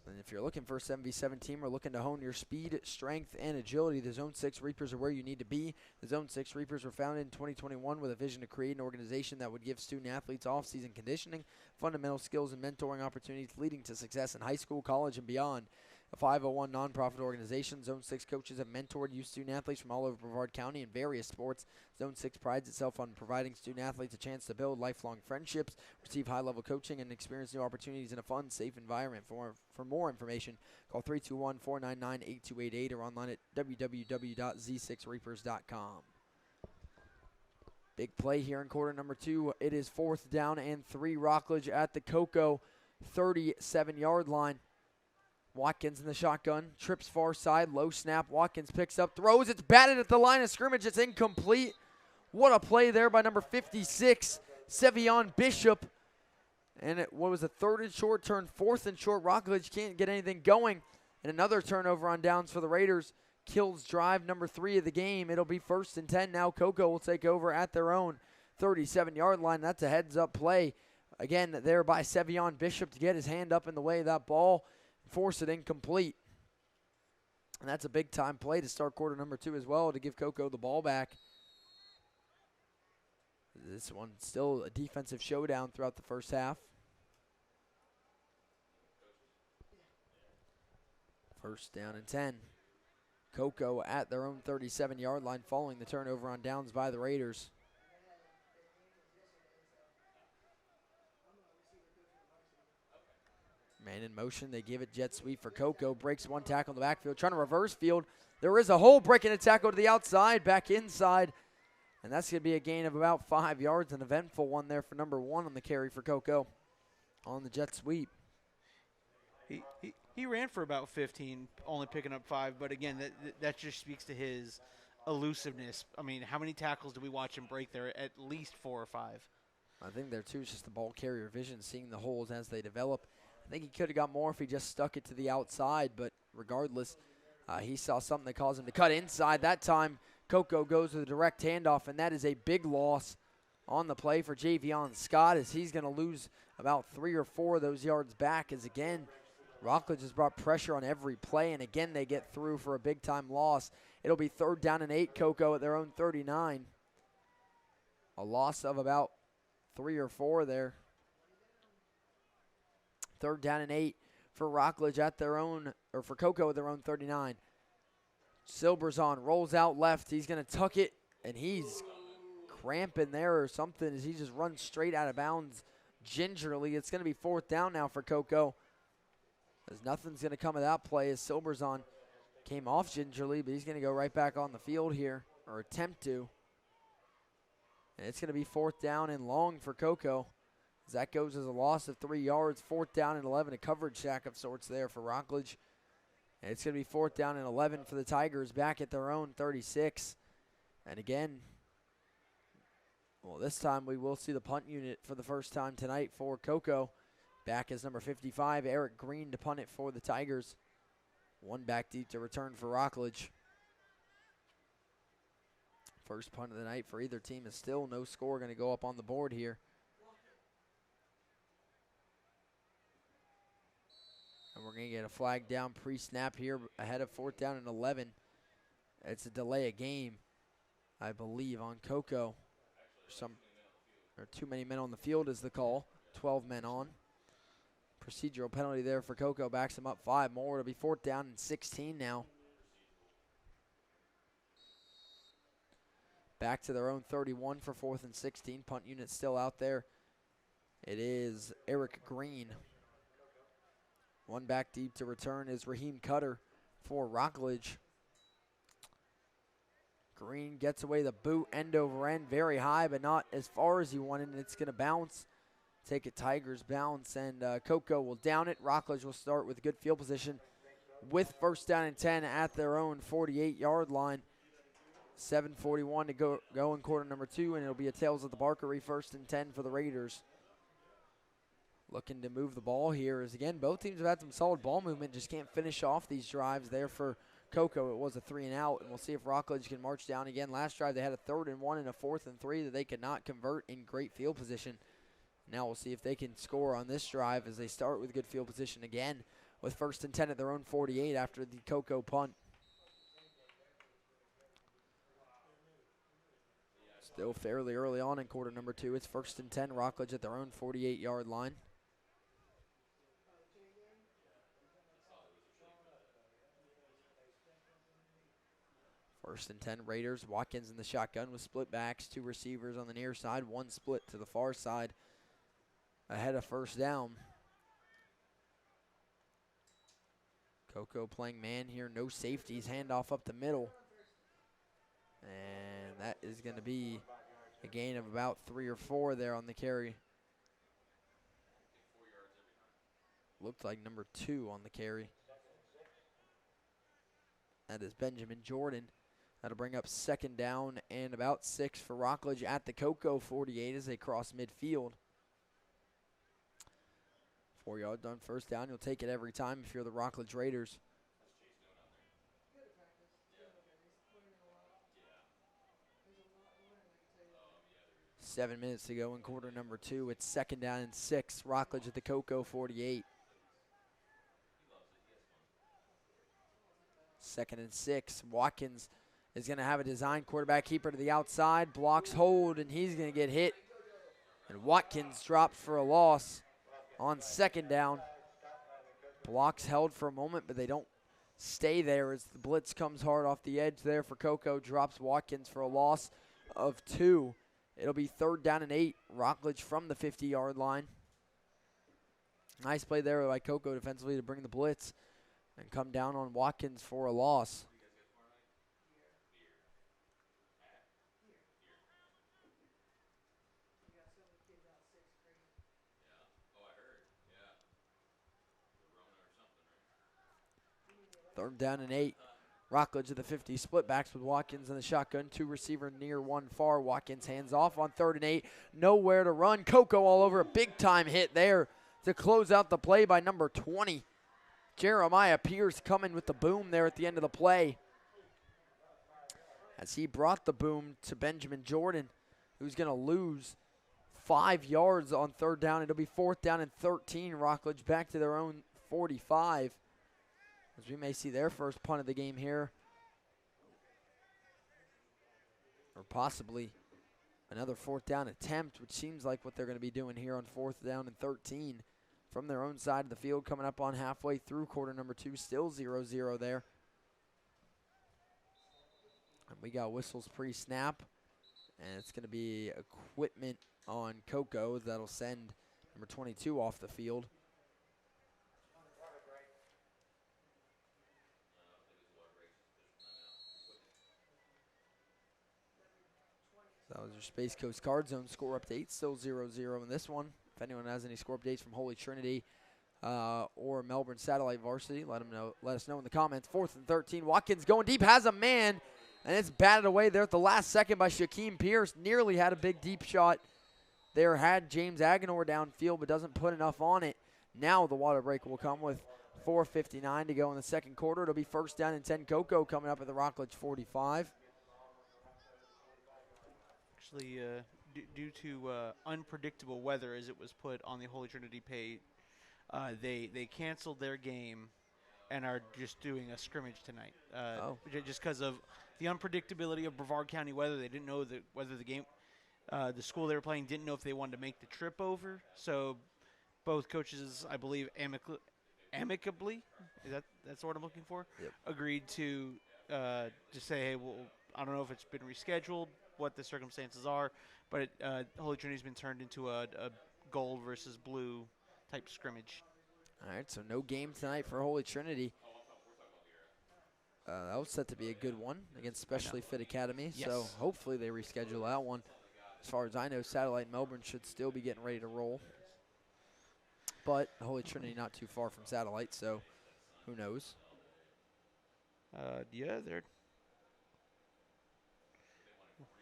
And if you're looking for a 7v7 team or looking to hone your speed, strength, and agility, the Zone 6 Reapers are where you need to be. The Zone 6 Reapers were founded in 2021 with a vision to create an organization that would give student-athletes off-season conditioning, fundamental skills, and mentoring opportunities leading to success in high school, college, and beyond. a 501 nonprofit organization. Zone 6 coaches have mentored youth student-athletes from all over Brevard County in various sports. Zone 6 prides itself on providing student-athletes a chance to build lifelong friendships, receive high-level coaching, and experience new opportunities in a fun, safe environment. For more information, call 321-499-8288 or online at www.z6reapers.com. Big play here in quarter number 2. It is 4th down and 3. Rockledge at the Cocoa 37-yard line. Watkins in the shotgun, trips far side, low snap. Watkins picks up, throws. It's batted at the line of scrimmage. It's incomplete. What a play there by number 56, Sevion Bishop. And it was a 3rd and short, turn 4th and short. Rockledge can't get anything going. And another turnover on downs for the Raiders. Kills drive number 3 of the game. It'll be 1st and 10. Now Cocoa will take over at their own 37-yard line. That's a heads-up play. Again, there by Sevion Bishop to get his hand up in the way of that ball and force it incomplete. And that's a big-time play to start quarter number 2 as well to give Cocoa the ball back. This one still a defensive showdown throughout the first half. 1st down and 10. Cocoa at their own 37-yard line following the turnover on downs by the Raiders. Man in motion, they give it jet sweep for Cocoa. Breaks one tackle in the backfield, trying to reverse field. There is a hole, breaking a tackle to the outside, back inside. And that's going to be a gain of about 5 yards, an eventful one there for number 1 on the carry for Cocoa on the jet sweep. He ran for about 15, only picking up 5. But, again, that just speaks to his elusiveness. I mean, how many tackles do we watch him break there? At least 4 or 5. I think there, too, is just the ball carrier vision, seeing the holes as they develop. I think he could have got more if he just stuck it to the outside. But regardless, he saw something that caused him to cut inside. That time, Cocoa goes with a direct handoff, and that is a big loss on the play for Javion Scott, as he's going to lose about 3 or 4 of those yards back, as, again, Rockledge has brought pressure on every play, and again they get through for a big-time loss. It'll be 3rd down and 8, Cocoa at their own 39. A loss of about 3 or 4 there. 3rd down and 8 for Rockledge at their own, or for Cocoa at their own 39. Silverson rolls out left. He's going to tuck it, and he's cramping there or something as he just runs straight out of bounds gingerly. It's going to be 4th down now for Cocoa, as nothing's going to come of that play as Silverson came off gingerly, but he's going to go right back on the field here, or attempt to. And it's going to be 4th down and long for Cocoa, as that goes as a loss of 3 yards. 4th down and 11, a coverage sack of sorts there for Rockledge. And it's going to be 4th down and 11 for the Tigers back at their own 36. And again, well, this time we will see the punt unit for the first time tonight for Cocoa. Back as number 55, Eric Green, to punt it for the Tigers. 1 back deep to return for Rockledge. First punt of the night for either team is still no score going to go up on the board here. And we're going to get a flag down pre-snap here ahead of 4th down and 11. It's a delay of game, I believe, on Cocoa. There are too many men on the field is the call. 12 men on. Procedural penalty there for Cocoa. Backs him up 5 more. It'll be 4th down and 16 now. Back to their own 31 for 4th and 16. Punt unit still out there. It is Eric Green. 1 back deep to return is Raheem Cutter for Rockledge. Green gets away the boot end over end, very high, but not as far as he wanted, and it's going to bounce. Take a Tigers bounce, and Cocoa will down it. Rockledge will start with good field position with 1st down and 10 at their own 48-yard line. 7:41 to go in quarter number 2, and it'll be a tails at the Barkery 1st and 10 for the Raiders. Looking to move the ball here, as again, both teams have had some solid ball movement, just can't finish off these drives there for Cocoa. It was a 3 and out, and we'll see if Rockledge can march down again. Last drive they had a 3rd and 1 and a 4th and 3 that they could not convert in great field position. Now we'll see if they can score on this drive as they start with good field position again with 1st and 10 at their own 48 after the Cocoa punt. Still fairly early on in quarter number 2. It's 1st and 10, Rockledge at their own 48-yard line. First and 10 Raiders. Watkins in the shotgun with split backs. 2 receivers on the near side. 1 split to the far side. Ahead of first down. Coco playing man here. No safeties. Handoff up the middle. And that is going to be a gain of about 3 or 4 there on the carry. Looked like number 2 on the carry. That is Benjamin Jordan. That'll bring up second down and about 6 for Rockledge at the Coco 48 as they cross midfield. 4 yards on first down. You'll take it every time if you're the Rockledge Raiders. 7 minutes to go in quarter number 2. It's second down and 6. Rockledge at the Coco 48. Second and 6. Watkins is going to have a design quarterback keeper to the outside. Blocks hold, and he's going to get hit. And Watkins dropped for a loss on second down. Blocks held for a moment, but they don't stay there as the blitz comes hard off the edge there for Coco. Drops Watkins for a loss of 2. It'll be third down and 8. Rockledge from the 50-yard line. Nice play there by Coco defensively to bring the blitz and come down on Watkins for a loss. Third down and 8. Rockledge at the 50. Split backs with Watkins in the shotgun. 2 receiver near, 1 far. Watkins hands off on third and 8. Nowhere to run. Coco all over. A big-time hit there to close out the play by number 20. Jeremiah Pierce coming with the boom there at the end of the play. As he brought the boom to Benjamin Jordan, who's going to lose 5 yards on third down. It'll be fourth down and 13. Rockledge back to their own 45. As we may see their first punt of the game here. Or possibly another fourth down attempt, which seems like what they're going to be doing here on fourth down and 13 from their own side of the field, coming up on halfway through quarter number 2. Still 0-0 there. And we got whistles pre-snap. And it's going to be equipment on Coco that'll send number 22 off the field. That was your Space Coast Card Zone score update. Still 0-0 in this one. If anyone has any score updates from Holy Trinity or Melbourne Satellite Varsity, let us know in the comments. Fourth and 13. Watkins going deep, has a man, and it's batted away there at the last second by Shaquem Pierce. Nearly had a big deep shot there. Had James Aganor downfield, but doesn't put enough on it. Now the water break will come with 4:59 to go in the second quarter. It'll be first down and 10 Coco coming up at the Rockledge 45. Actually, due to unpredictable weather, as it was put on the Holy Trinity page, they canceled their game and are just doing a scrimmage tonight. Just because of the unpredictability of Brevard County weather. They didn't know whether the game, the school they were playing didn't know if they wanted to make the trip over. So both coaches, I believe, amicably, that's the word I'm looking for, yep, agreed to just say, hey, well, I don't know if it's been rescheduled, what the circumstances are, but Holy Trinity's been turned into a gold versus blue type scrimmage. All right, so no game tonight for Holy Trinity. That was set to be a good one against Specially Fit Academy, yes, so hopefully they reschedule that one. As far as I know, Satellite Melbourne should still be getting ready to roll. But Holy Trinity not too far from Satellite, so who knows? Yeah, they're...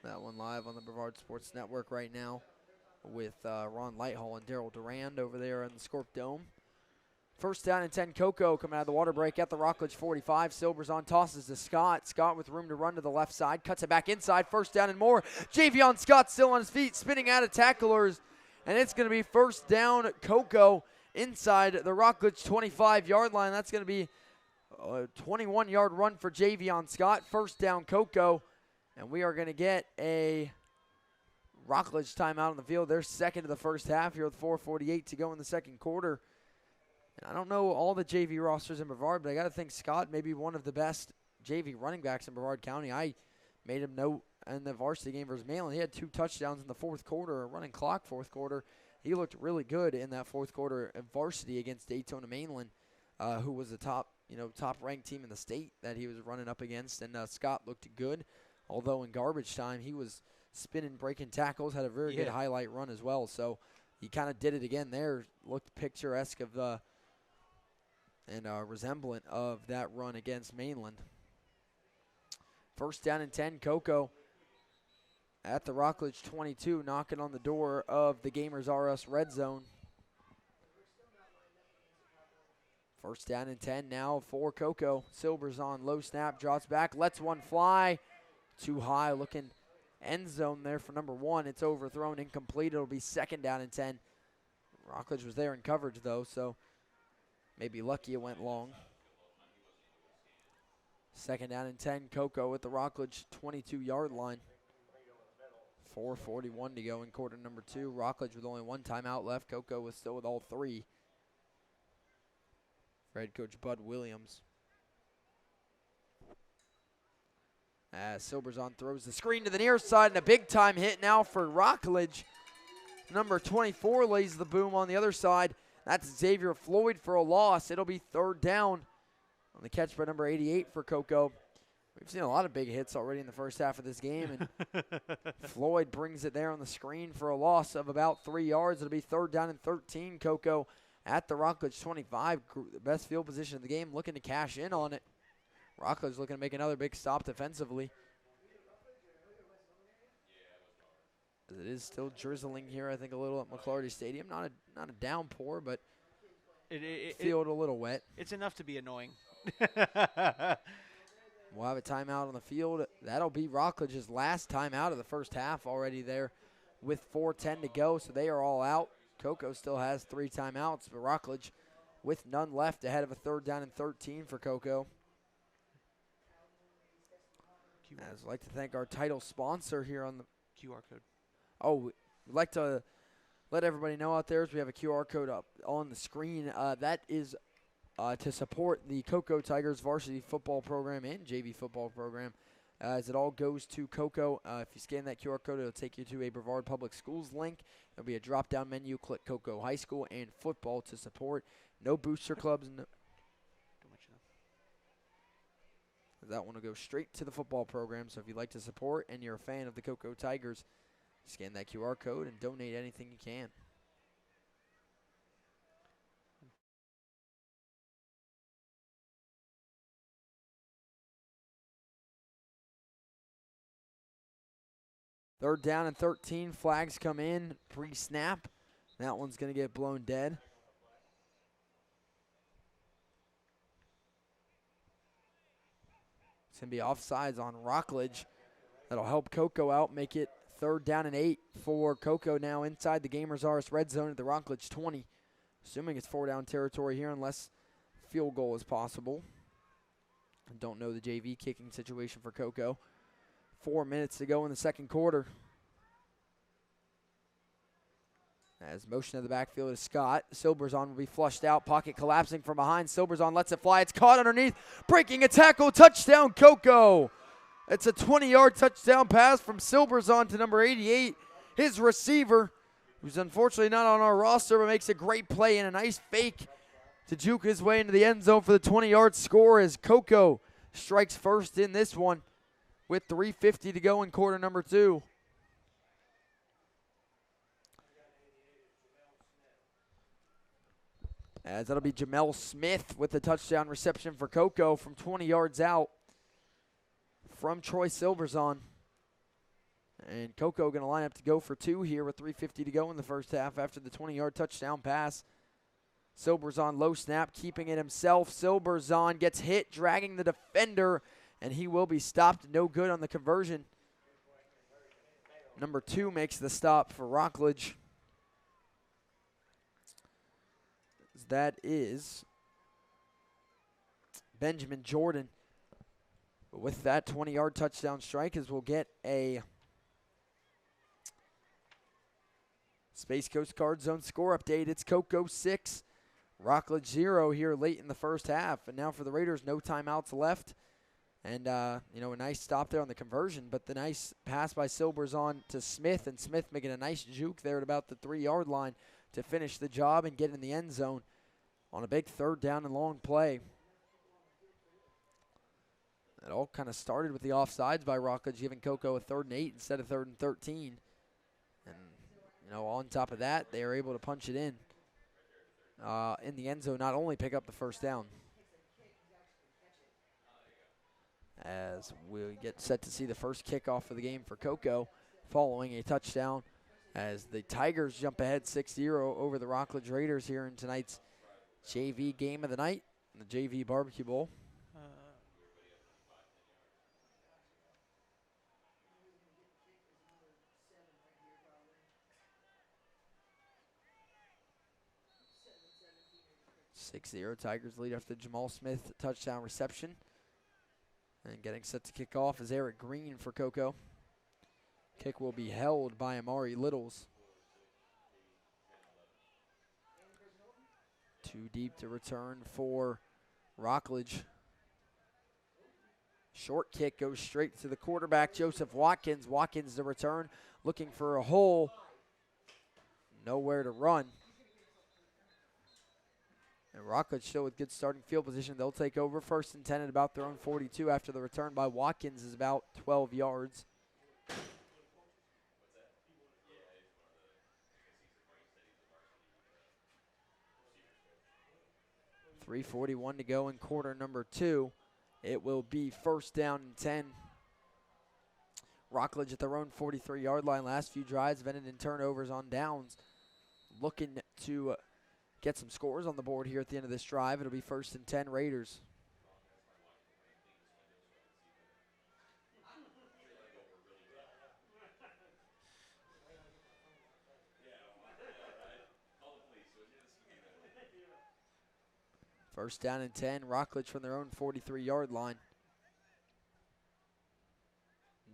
That one live on the Brevard Sports Network right now with Ron Lighthall and Daryl Durand over there in the Scorp Dome. First down and 10 Coco coming out of the water break at the Rockledge 45. Silverson tosses to Scott. Scott with room to run to the left side. Cuts it back inside. First down and more. Javion Scott still on his feet, spinning out of tacklers. And it's going to be first down Coco inside the Rockledge 25-yard line. That's going to be a 21-yard run for Javion Scott. First down Coco. And we are going to get a Rockledge timeout on the field. They're second of the first half here with 4:48 to go in the second quarter. And I don't know all the JV rosters in Brevard, but I got to think Scott may be one of the best JV running backs in Brevard County. I made him note in the varsity game versus Mainland. He had 2 touchdowns in the fourth quarter, a running clock fourth quarter. He looked really good in that fourth quarter of varsity against Daytona Mainland, who was the top-ranked team in the state that he was running up against. And Scott looked good, although in garbage time he was spinning, breaking tackles, had a very good highlight run as well. So he kind of did it again there. Looked picturesque of the and resemblant of that run against Mainland. First down and 10, Cocoa at the Rockledge 22, knocking on the door of the Gamers R Us red zone. First down and 10 now for Cocoa. Silverson, low snap, drops back, lets one fly. Too high, looking end zone there for number 1. It's overthrown, incomplete. It'll be second down and 10. Rockledge was there in coverage, though, so maybe lucky it went long. Second down and 10, Cocoa at the Rockledge 22-yard line. 4:41 to go in quarter number 2. Rockledge with only 1 timeout left. Cocoa was still with all 3. For head coach Bud Williams. As Silverson throws the screen to the near side, and a big-time hit now for Rockledge. Number 24 lays the boom on the other side. That's Xavier Floyd for a loss. It'll be third down on the catch by number 88 for Cocoa. We've seen a lot of big hits already in the first half of this game, and Floyd brings it there on the screen for a loss of about 3 yards. It'll be third down and 13. Cocoa at the Rockledge 25, the best field position of the game, looking to cash in on it. Rockledge looking to make another big stop defensively. It is still drizzling here, I think, a little at McClarty Stadium. Not a downpour, but field a little wet. It's enough to be annoying. We'll have a timeout on the field. That'll be Rockledge's last timeout of the first half already there with 4:10 to go, so they are all out. Cocoa still has 3 timeouts, but Rockledge with none left ahead of a third down and 13 for Cocoa. I'd like to thank our title sponsor here on the QR code. Oh, we'd like to let everybody know out there as we have a QR code up on the screen. That is to support the Cocoa Tigers varsity football program and JV football program, as it all goes to Cocoa. If you scan that QR code, it'll take you to a Brevard Public Schools link. There'll be a drop-down menu. Click Cocoa High School and football to support. No booster clubs. No. That one will go straight to the football program. So if you'd like to support and you're a fan of the Cocoa Tigers, scan that QR code and donate anything you can. Third down and 13. Flags come in pre-snap. That one's going to get blown dead. It's going to be offsides on Rockledge. That'll help Cocoa out, make it third down and 8 for Cocoa now inside the Gamers R Us red zone at the Rockledge 20. Assuming it's 4-down territory here unless field goal is possible. I don't know the JV kicking situation for Cocoa. 4 minutes to go in the second quarter. As motion of the backfield is Scott. Silverson will be flushed out. Pocket collapsing from behind. Silverson lets it fly. It's caught underneath. Breaking a tackle. Touchdown, Cocoa. It's a 20-yard touchdown pass from Silverson to number 88. His receiver, who's unfortunately not on our roster, but makes a great play and a nice fake to juke his way into the end zone for the 20-yard score as Cocoa strikes first in this one with 3:50 to go in quarter number 2. As that'll be Jamel Smith with the touchdown reception for Cocoa from 20 yards out from Troy Silverson. And Cocoa going to line up to go for 2 here with 3:50 to go in the first half after the 20-yard touchdown pass. Silverson low snap, keeping it himself. Silverson gets hit, dragging the defender, and he will be stopped. No good on the conversion. Number 2 makes the stop for Rockledge. That is Benjamin Jordan. With that 20-yard touchdown strike, as we'll get a Space Coast Card Zone score update. It's Cocoa 6, Rockledge 0 here late in the first half. And now for the Raiders, no timeouts left And, a nice stop there on the conversion, but the nice pass by Silbers on to Smith, and Smith making a nice juke there at about the 3-yard line to finish the job and get in the end zone on a big 3rd down and long play. It all kind of started with the offsides by Rockledge, giving Cocoa a 3rd and 8 instead of 3rd and 13. And, on top of that, they are able to punch it in the end zone, not only pick up the 1st down. As we get set to see the first kickoff of the game for Cocoa, following a touchdown, as the Tigers jump ahead 6-0 over the Rockledge Raiders here in tonight's JV game of the night, the JV Barbecue Bowl. 6-0, Tigers lead after the Jamal Smith touchdown reception. And getting set to kick off is Eric Green for Cocoa. Kick will be held by Amari Littles. Too deep to return for Rockledge. Short kick goes straight to the quarterback, Joseph Watkins. Watkins to return, looking for a hole. Nowhere to run. And Rockledge still with good starting field position. They'll take over 1st and 10 at about their own 42 after the return by Watkins is about 12 yards. .341 to go in quarter number 2. It will be 1st down and 10. Rockledge at their own 43-yard line. Last few drives have ended in turnovers on downs. Looking to get some scores on the board here at the end of this drive. It'll be 1st and 10 Raiders. First down and 10, Rockledge from their own 43-yard line.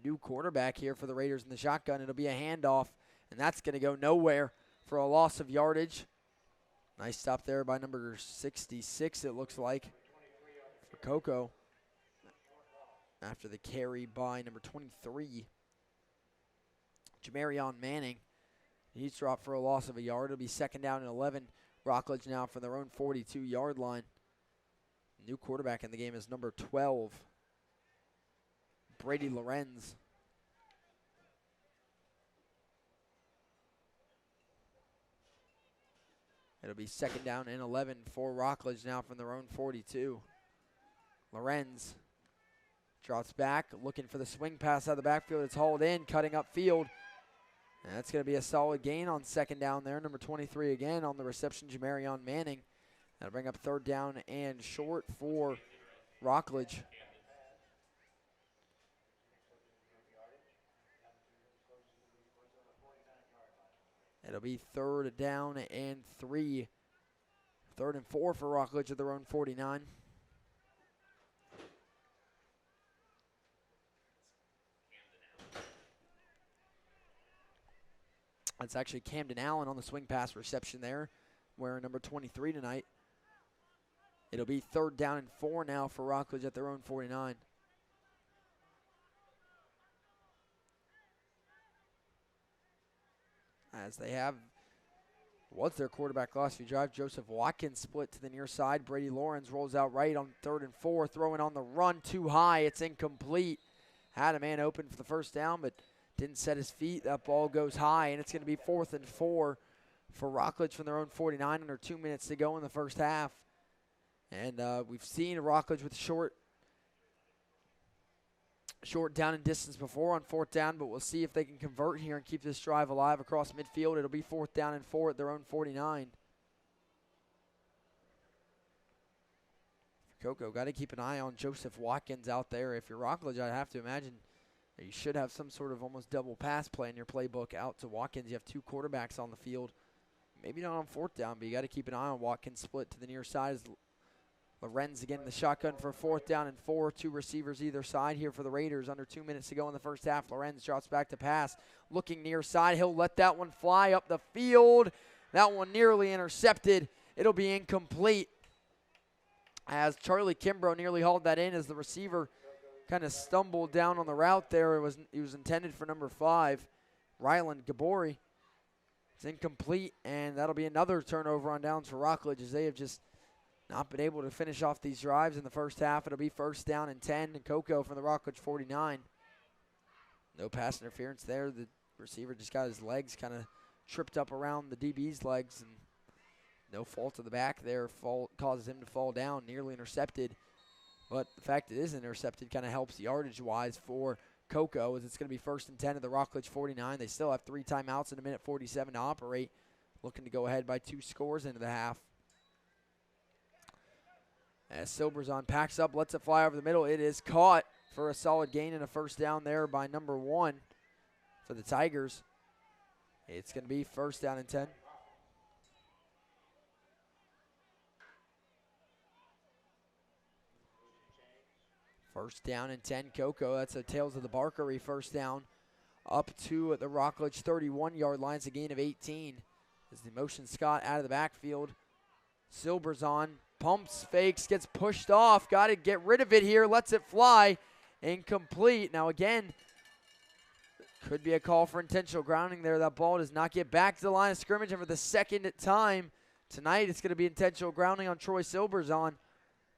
New quarterback here for the Raiders in the shotgun. It'll be a handoff, and that's going to go nowhere for a loss of yardage. Nice stop there by number 66, it looks like, for Cocoa. After the carry by number 23, Jamarion Manning. He's dropped for a loss of a yard. It'll be 2nd down and 11. Rockledge now from their own 42-yard line. New quarterback in the game is number 12, Brady Lorenz. It'll be 2nd down and 11 for Rockledge now from their own 42. Lorenz drops back, looking for the swing pass out of the backfield. It's hauled in, cutting up field. And that's going to be a solid gain on 2nd down there. Number 23 again on the reception, Jamarion Manning. That'll bring up 3rd down and short for Rockledge. It'll be 3rd down and 3. 3rd and 4 for Rockledge at their own 49. That's actually Camden Allen on the swing pass reception there, wearing number 23 tonight. It'll be 3rd down and 4 now for Rockledge at their own 49. As they have, was their quarterback last few drives, Joseph Watkins split to the near side. Brady Lawrence rolls out right on 3rd and 4, throwing on the run too high. It's incomplete. Had a man open for the 1st down, but didn't set his feet. That ball goes high, and it's going to be 4th and 4 for Rockledge from their own 49 under 2 minutes to go in the first half. And we've seen Rockledge with short down and distance before on 4th down, but we'll see if they can convert here and keep this drive alive across midfield. It'll be 4th down and 4 at their own 49. Cocoa, got to keep an eye on Joseph Watkins out there. If you're Rockledge, I'd have to imagine you should have some sort of almost double pass play in your playbook out to Watkins. You have 2 quarterbacks on the field. Maybe not on 4th down, but you got to keep an eye on Watkins split to the near side. As Lorenz again in the shotgun for 4th down and 4. 2 receivers either side here for the Raiders. Under 2 minutes to go in the first half. Lorenz drops back to pass. Looking near side. He'll let that one fly up the field. That one nearly intercepted. It'll be incomplete, as Charlie Kimbrough nearly hauled that in as the receiver kind of stumbled down on the route there. He was intended for number 5, Ryland Gabori. It's incomplete, and that'll be another turnover on downs for Rockledge, as they have just not been able to finish off these drives in the first half. It'll be first down and 10, and Coco from the Rockledge 49. No pass interference there. The receiver just got his legs kind of tripped up around the DB's legs, and no fault of the back there causes him to fall down, nearly intercepted. But the fact it is intercepted kind of helps yardage-wise for Coco, as it's going to be first and 10 at the Rockledge 49. They still have 3 timeouts and a minute 47 to operate, looking to go ahead by 2 scores into the half. As Silverson packs up, lets it fly over the middle. It is caught for a solid gain and a first down there by number 1 for the Tigers. It's going to be first down and 10. First down and 10, Coco. That's a Tales of the Barkery first down up to the Rockledge 31-yard line. It's a gain of 18 as the motion Scott out of the backfield. Silverson pumps, fakes, gets pushed off. Got to get rid of it here. Lets it fly. Incomplete. Now again, could be a call for intentional grounding there. That ball does not get back to the line of scrimmage. And for the second time tonight, it's going to be intentional grounding on Troy Silverson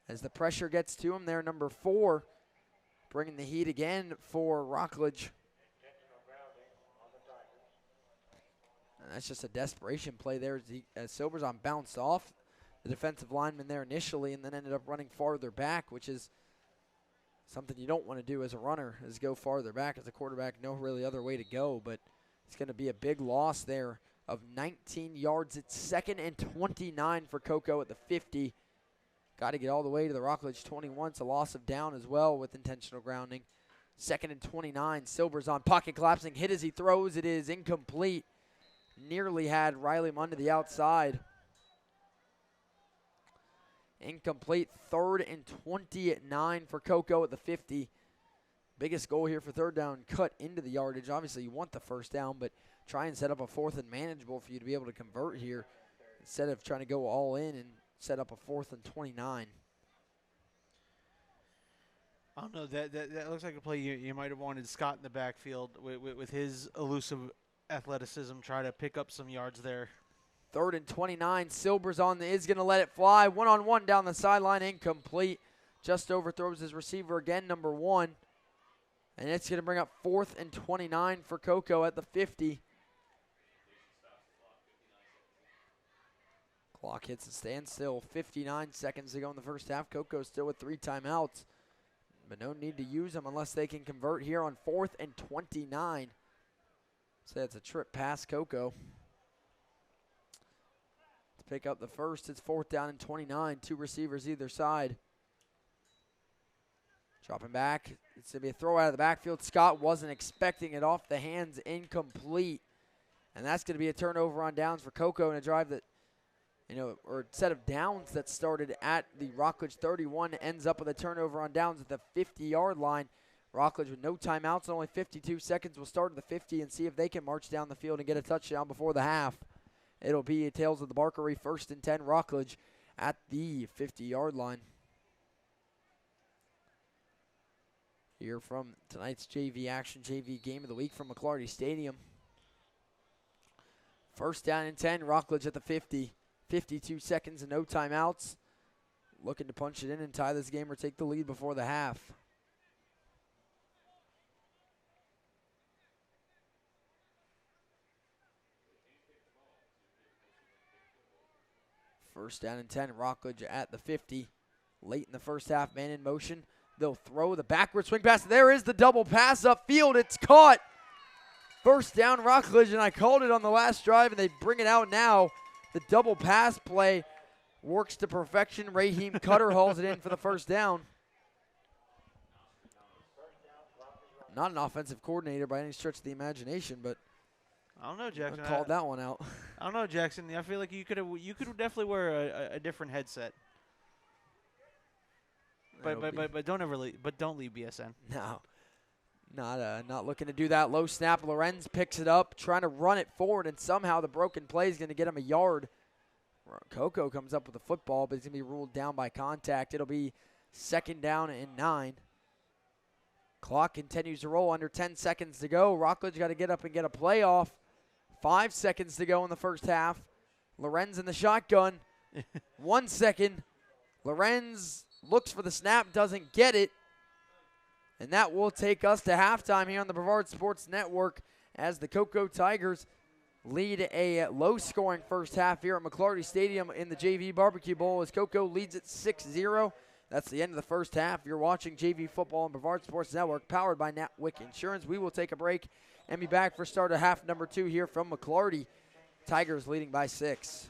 as the pressure gets to him there. Number 4 bringing the heat again for Rockledge. And that's just a desperation play there as Silverson bounced off the defensive lineman there initially and then ended up running farther back, which is something you don't want to do as a runner, is go farther back. As a quarterback, no really other way to go, but it's going to be a big loss there of 19 yards. It's second and 29 for Coco at the 50. Got to get all the way to the Rockledge 21. It's a loss of down as well with intentional grounding. Second and 29. Silverson pocket collapsing, hit as he throws. It is incomplete. Nearly had Riley Munn to the outside. Incomplete. Third and 29 for Coco at the 50. Biggest goal here for third down, cut into the yardage. Obviously, you want the first down, but try and set up a fourth and manageable for you to be able to convert here instead of trying to go all in and set up a fourth and 29. I don't know. That looks like a play you might have wanted Scott in the backfield with his elusive athleticism, try to pick up some yards there. Third and 29. Silverson is going to let it fly. One-on-one down the sideline, incomplete. Just overthrows his receiver again, number 1. And it's going to bring up fourth and 29 for Coco at the 50. Clock hits a standstill. 59 seconds to go in the first half. Coco still with 3 timeouts, but no need to use them unless they can convert here on fourth and 29. So that's a trip past Coco. To pick up the first, it's fourth down and 29. 2 receivers either side. Dropping back. It's going to be a throw out of the backfield. Scott wasn't expecting it, off the hands, incomplete. And that's going to be a turnover on downs for Coco in a drive that, or a set of downs that started at the Rockledge 31 ends up with a turnover on downs at the 50-yard line. Rockledge with no timeouts and only 52 seconds will start at the 50 and see if they can march down the field and get a touchdown before the half. It'll be a Tales of the Barkery, first and 10, Rockledge at the 50-yard line. Here from tonight's JV action, JV game of the week from McClarty Stadium. First down and 10, Rockledge at the 50. 52 seconds and no timeouts. Looking to punch it in and tie this game or take the lead before the half. First down and 10, Rockledge at the 50. Late in the first half, man in motion. They'll throw the backward swing pass. There is the double pass upfield. It's caught. First down, Rockledge, and I called it on the last drive, and they bring it out now. The double pass play works to perfection. Raheem Cutter hauls it in for the first down. Not an offensive coordinator by any stretch of the imagination, but I don't know, Jackson. Called that one out. I don't know, Jackson. I feel like you could definitely wear a different headset. But don't leave BSN. No. Not looking to do that. Low snap. Lorenz picks it up, trying to run it forward, and somehow the broken play is going to get him a yard. Coco comes up with the football, but he's going to be ruled down by contact. It'll be second down and 9. Clock continues to roll, under 10 seconds to go. Rockledge got to get up and get a play off. 5 seconds to go in the first half. Lorenz in the shotgun. 1 second. Lorenz looks for the snap, doesn't get it. And that will take us to halftime here on the Brevard Sports Network as the Cocoa Tigers lead a low-scoring first half here at McClarty Stadium in the JV Barbecue Bowl as Cocoa leads it 6-0. That's the end of the first half. You're watching JV Football on Brevard Sports Network, powered by Natwick Insurance. We will take a break and be back for start of half number 2 here from McClarty. Tigers leading by 6.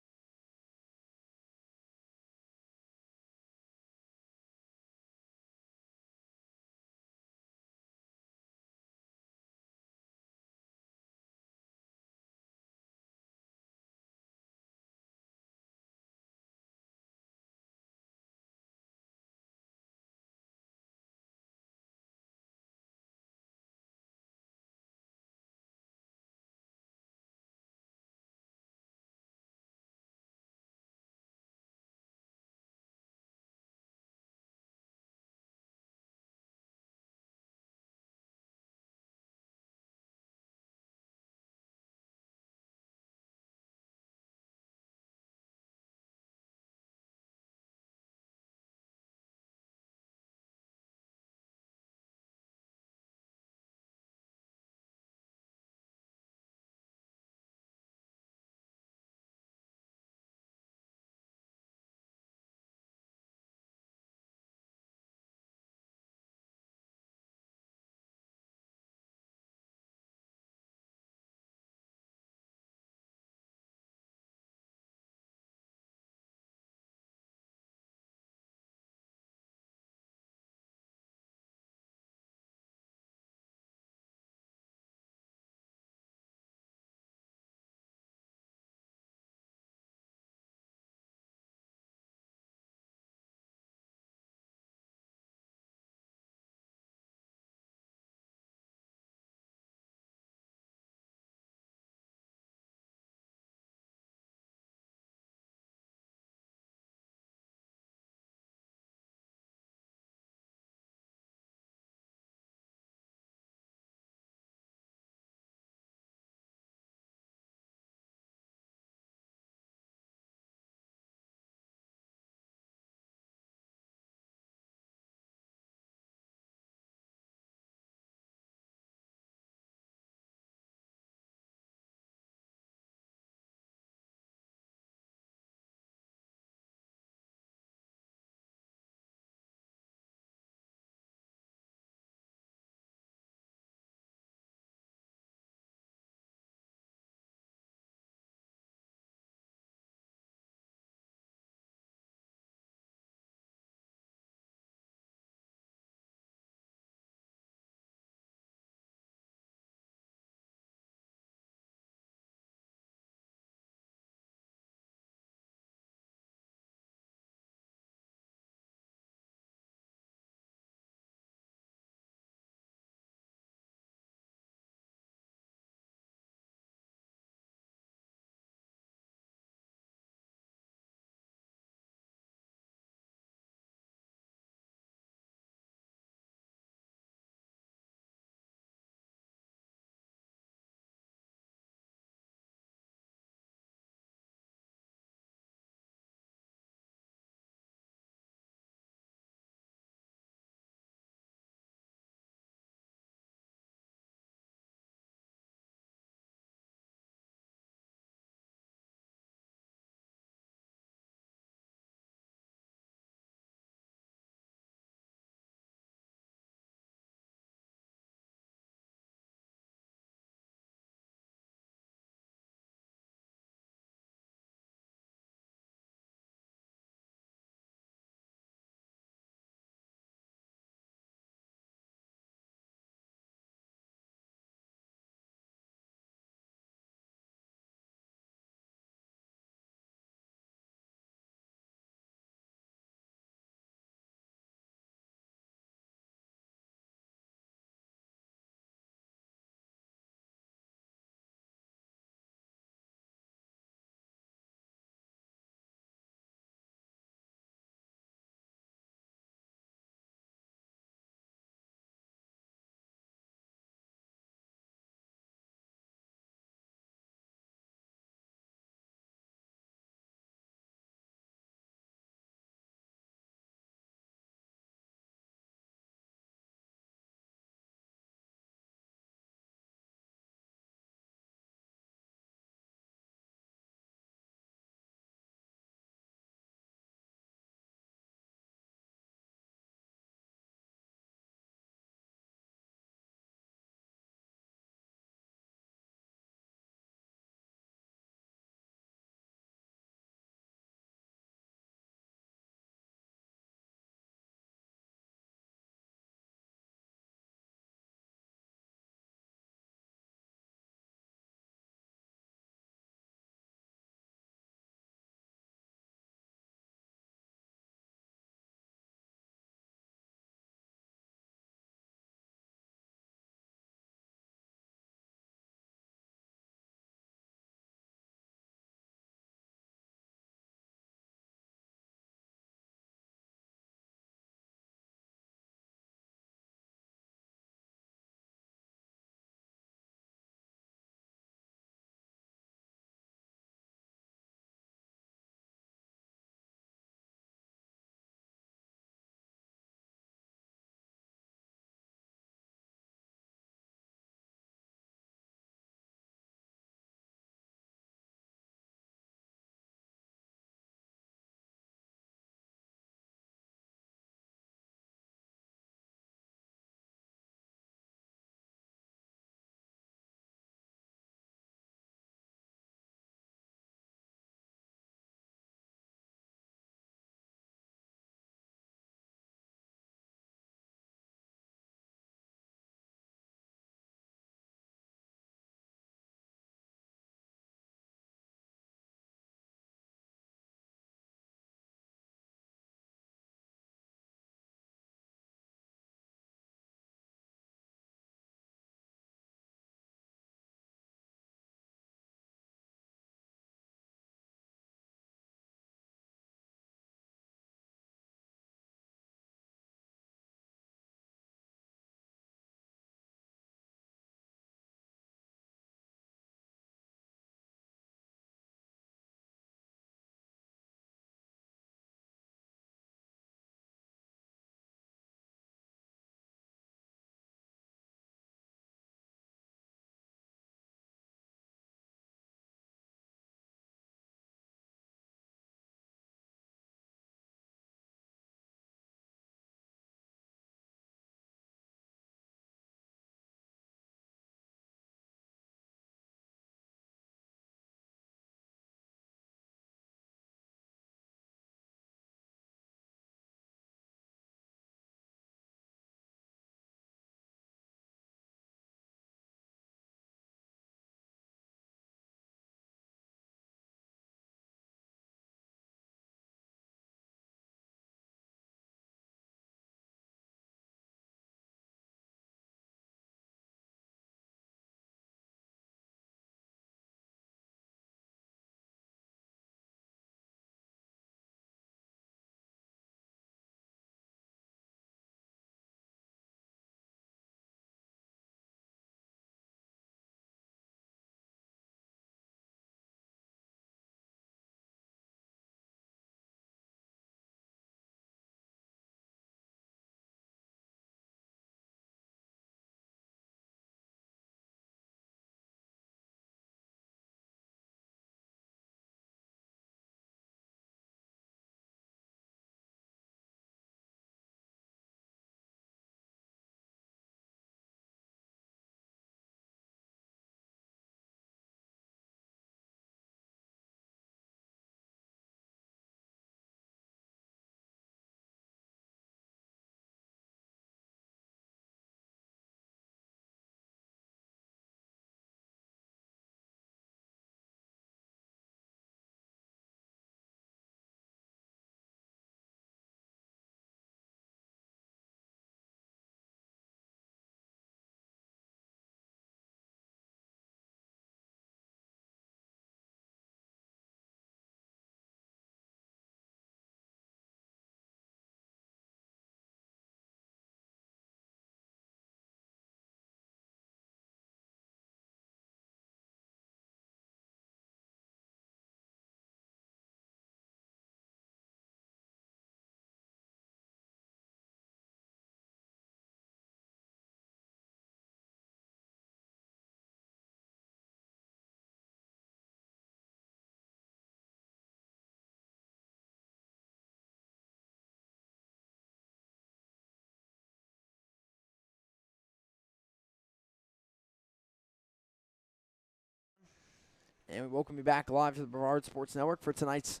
And we welcome you back live to the Brevard Sports Network for tonight's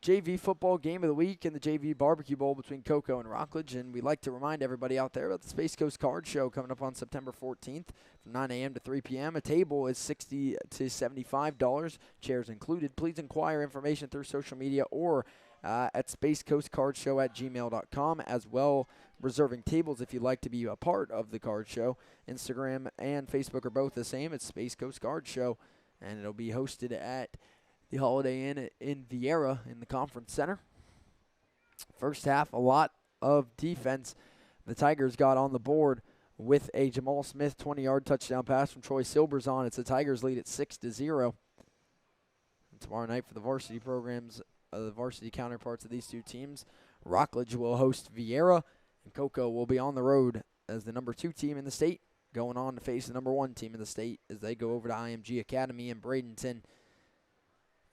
JV football game of the week and the JV Barbecue Bowl between Cocoa and Rockledge. And we'd like to remind everybody out there about the Space Coast Card Show coming up on September 14th from 9 a.m. to 3 p.m. A table is $60 to $75, chairs included. Please inquire information through social media or at spacecoastcardshow@gmail.com, as well reserving tables if you'd like to be a part of the card show. Instagram and Facebook are both the same. It's Space Coast Card Show, and it'll be hosted at the Holiday Inn in Viera in the Conference Center. First half, a lot of defense. The Tigers got on the board with a Jamal Smith 20-yard touchdown pass from Troy Silverson. It's the Tigers lead at 6-0. And tomorrow night for the varsity programs, the varsity counterparts of these two teams, Rockledge will host Viera, and Cocoa will be on the road as the number 2 team in the state, going on to face the number 1 team in the state as they go over to IMG Academy in Bradenton.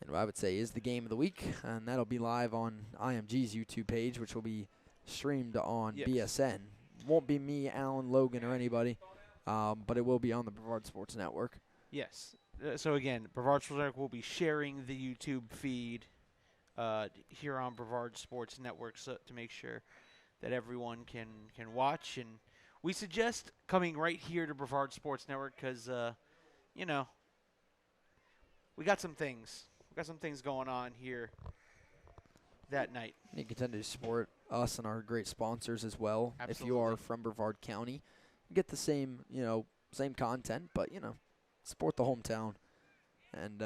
And what I would say is the game of the week, and that'll be live on IMG's YouTube page, which will be streamed on BSN. Won't be me, Alan, Logan, or anybody, but it will be on the Brevard Sports Network. Yes. So again, Brevard Sports Network will be sharing the YouTube feed here on Brevard Sports Network to make sure that everyone can watch. And we suggest coming right here to Brevard Sports Network because, we got some things. We got some things going on here that night. You can continue to support us and our great sponsors as well. Absolutely. If you are from Brevard County, you get the same, same content, but, support the hometown and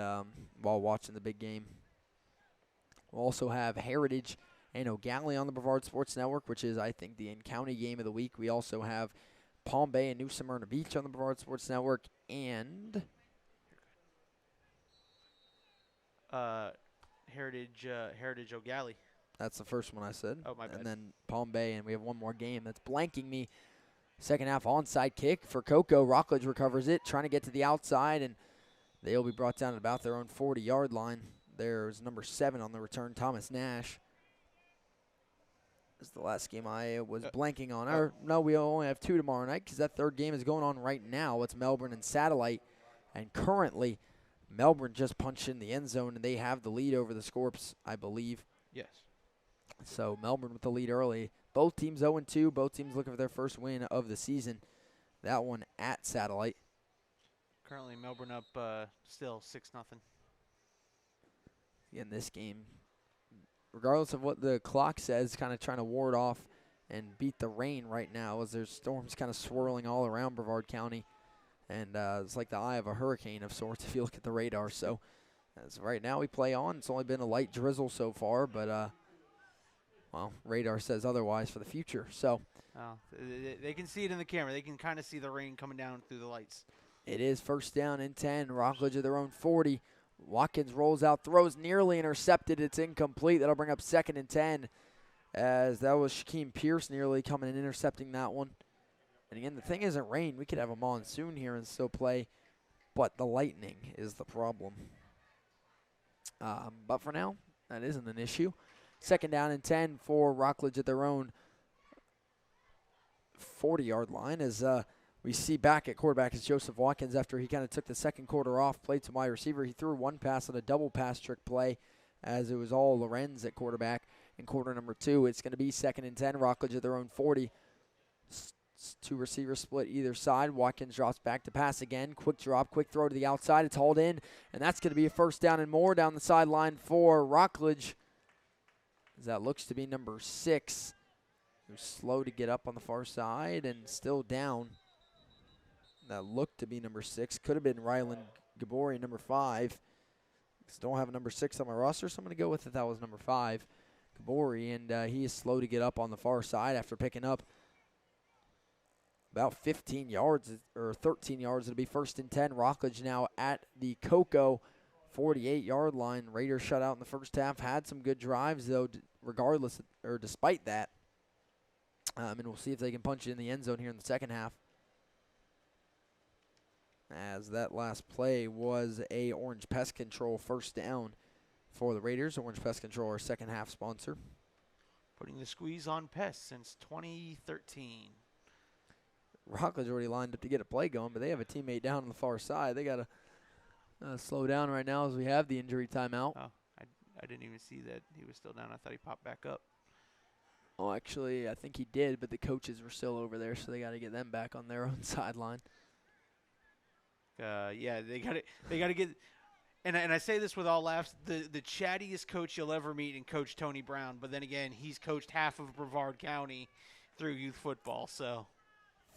while watching the big game. We'll also have Heritage and O'Galley on the Brevard Sports Network, which is, I think, the in-county game of the week. We also have Palm Bay and New Smyrna Beach on the Brevard Sports Network, and Heritage O'Galley. That's the first one I said. Oh, my bad. And then Palm Bay, and we have one more game that's blanking me. Second half onside kick for Cocoa. Rockledge recovers it, trying to get to the outside, and they'll be brought down at about their own 40-yard line. There's number 7 on the return, Thomas Nash. This is the last game I was blanking on. No, we only have 2 tomorrow night because that third game is going on right now. It's Melbourne and Satellite, and currently Melbourne just punched in the end zone, and they have the lead over the Scorps, I believe. Yes. So Melbourne with the lead early. Both teams 0-2. Both teams looking for their first win of the season. That one at Satellite. Currently Melbourne up still 6-0. In this game, regardless of what the clock says, kind of trying to ward off and beat the rain right now as there's storms kind of swirling all around Brevard County. And it's like the eye of a hurricane of sorts if you look at the radar. So as right now we play on. It's only been a light drizzle so far, but, radar says otherwise for the future. So they can see it in the camera. They can kind of see the rain coming down through the lights. It is first down and 10. Rockledge at their own 40. Watkins rolls out, throws nearly intercepted. It's incomplete. That'll bring up 2nd and 10 as that was Shaquem Pierce nearly coming and intercepting that one. And again, the thing isn't rain. We could have a monsoon here and still play, but the lightning is the problem. But for now, that isn't an issue. 2nd down and 10 for Rockledge at their own 40-yard line as we see back at quarterback is Joseph Watkins after he kind of took the second quarter off, played to wide receiver. He threw one pass on a double pass trick play as it was all Lorenz at quarterback in quarter number 2. It's going to be 2nd and 10, Rockledge at their own 40. 2 receivers split either side. Watkins drops back to pass again. Quick drop, quick throw to the outside. It's hauled in, and that's going to be a first down and more down the sideline for Rockledge. As that looks to be number 6. Who's slow to get up on the far side and still down. That looked to be number 6. Could have been Ryland Gabori, number 5. Don't have a number 6 on my roster, so I'm going to go with it. That was number 5, Gabori, and he is slow to get up on the far side after picking up about 15 yards or 13 yards. It'll be 1st and 10. Rockledge now at the Cocoa 48-yard line. Raiders shut out in the first half. Had some good drives, though, regardless or despite that. And we'll see if they can punch it in the end zone here in the second half. As that last play was a Orange Pest Control first down for the Raiders. Orange Pest Control, our second half sponsor. Putting the squeeze on pests since 2013. Rockledge already lined up to get a play going, but they have a teammate down on the far side. They got slow down right now as we have the injury timeout. Oh, I didn't even see that he was still down. I thought he popped back up. Oh, actually, I think he did, but the coaches were still over there, so they got to get them back on their own sideline. Yeah, they got to get. And I say this with all laughs, the chattiest coach you'll ever meet in Coach Tony Brown. But then again, he's coached half of Brevard County through youth football. So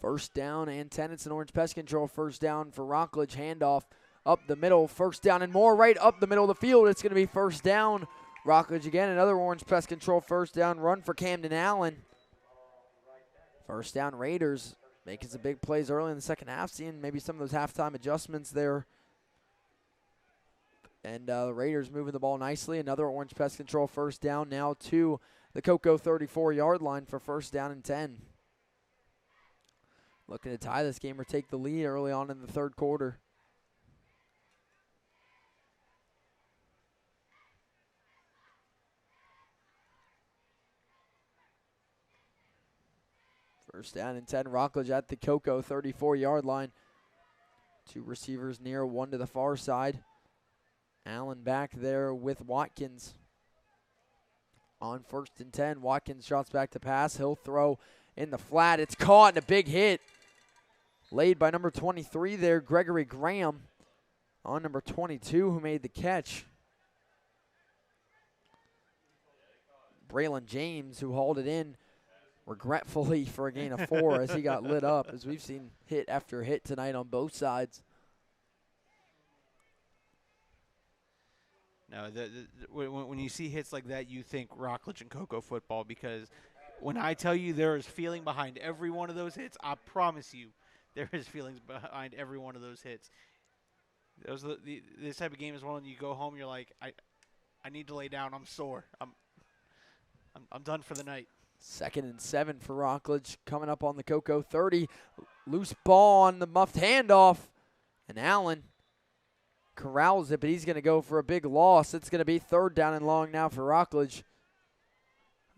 first down and 10. It's an Orange Pest Control first down for Rockledge. Handoff up the middle. First down and more right up the middle of the field. It's going to be first down. Rockledge again. Another Orange Pest Control first down run for Camden Allen. First down Raiders making some big plays early in the second half. Seeing maybe some of those halftime adjustments there. And the Raiders moving the ball nicely. Another Orange Pest Control first down now to the Cocoa 34-yard line for first down and 10. Looking to tie this game or take the lead early on in the third quarter. First down and 10. Rockledge at the Cocoa 34-yard line. Two receivers near, one to the far side. Allen back there with Watkins. On first and 10, Watkins shots back to pass. He'll throw in the flat. It's caught and a big hit. Laid by number 23 there, Gregory Graham. On number 22 who made the catch. Braylon James who hauled it in regretfully for a gain of 4 as he got lit up, as we've seen hit after hit tonight on both sides. No, when you see hits like that, you think Rockledge and Cocoa football, because when I tell you there is feeling behind every one of those hits, I promise you there is feelings behind every one of those hits. This type of game is one when you go home, you're like, I need to lay down. I'm sore. I'm done for the night. 2nd and 7 for Rockledge coming up on the Cocoa 30. Loose ball on the muffed handoff, and Allen corrals it, but he's going to go for a big loss. It's going to be 3rd down and long now for Rockledge.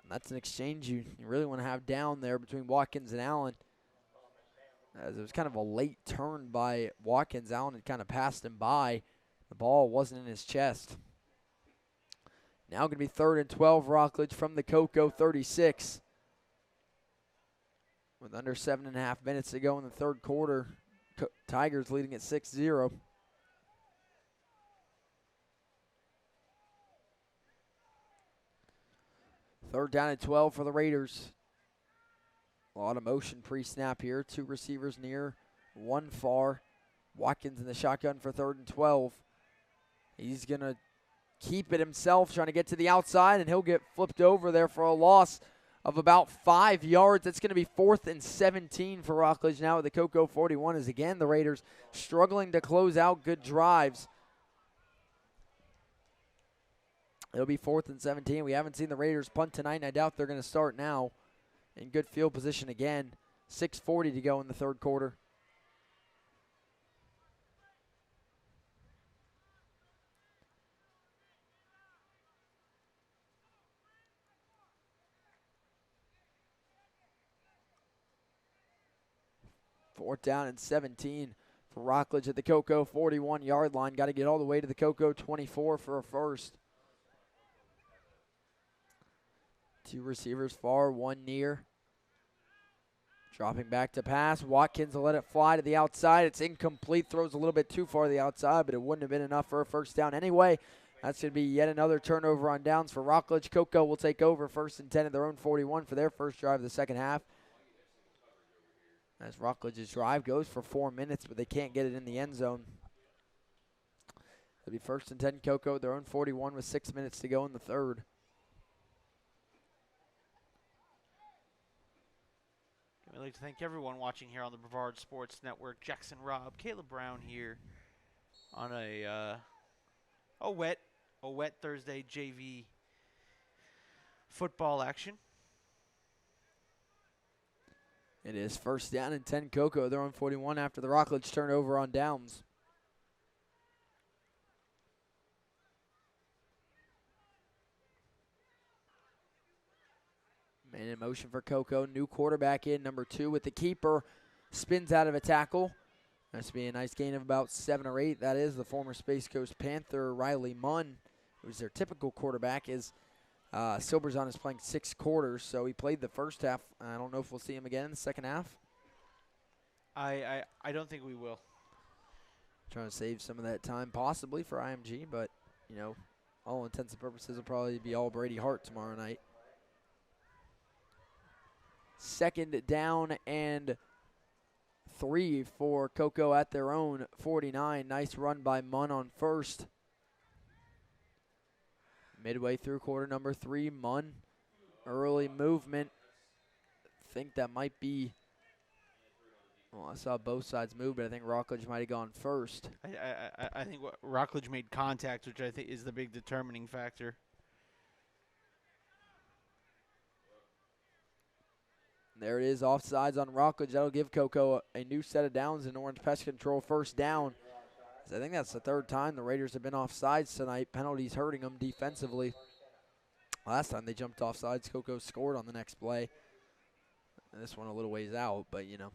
And that's an exchange you really want to have down there between Watkins and Allen. As it was kind of a late turn by Watkins. Allen had kind of passed him by. The ball wasn't in his chest. Now going to be 3rd and 12, Rockledge from the Cocoa 36. With under 7.5 minutes to go in the third quarter, Tigers leading at 6-0. Third down and 12 for the Raiders. A lot of motion pre-snap here. Two receivers near, one far. Watkins in the shotgun for 3rd and 12. He's going to keep it himself, trying to get to the outside, and he'll get flipped over there for a loss of about 5 yards. That's going to be 4th and 17 for Rockledge now at the Cocoa 41, as again the Raiders struggling to close out good drives. It'll be 4th and 17. We haven't seen the Raiders punt tonight, and I doubt they're going to start now. In good field position again. 6:40 to go in the third quarter. Fourth down and 17 for Rockledge at the Cocoa 41-yard line. Got to get all the way to the Cocoa 24 for a first. Two receivers far, one near. Dropping back to pass. Watkins will let it fly to the outside. It's incomplete. Throws a little bit too far to the outside, but it wouldn't have been enough for a first down anyway. That's going to be yet another turnover on downs for Rockledge. Cocoa will take over 1st and 10 at their own 41 for their first drive of the second half. As Rockledge's drive goes for 4 minutes, but they can't get it in the end zone. It'll be 1st and 10 Cocoa at their own 41 with 6 minutes to go in the third. I'd like to thank everyone watching here on the Brevard Sports Network. Jackson Robb, Caleb Brown here on a wet Thursday JV football action. It is 1st down and 10 Cocoa. They're on 41 after the Rockledge turnover on downs. Man in motion for Cocoa. New quarterback in, number 2 with the keeper. Spins out of a tackle. That's be a nice gain of about 7 or 8. That is the former Space Coast Panther Riley Munn, who's their typical quarterback. Silverson is playing 6 quarters, so he played the first half. I don't know if we'll see him again in the second half. I don't think we will. Trying to save some of that time possibly for IMG, but, you know, all intents and purposes will probably be all Brady Hart tomorrow night. Second down and 3 for Cocoa at their own 49. Nice run by Munn on first. Midway through quarter number 3, Munn, early movement. Think that might be, well, I saw both sides move, but I think Rockledge might have gone first. I think Rockledge made contact, which I think is the big determining factor. There it is, offsides on Rockledge. That'll give Cocoa a new set of downs in Orange Pest Control, first down. I think that's the 3rd time the Raiders have been offsides tonight. Penalties hurting them defensively. Last time they jumped offsides, Cocoa scored on the next play. And this one a little ways out, but, you know,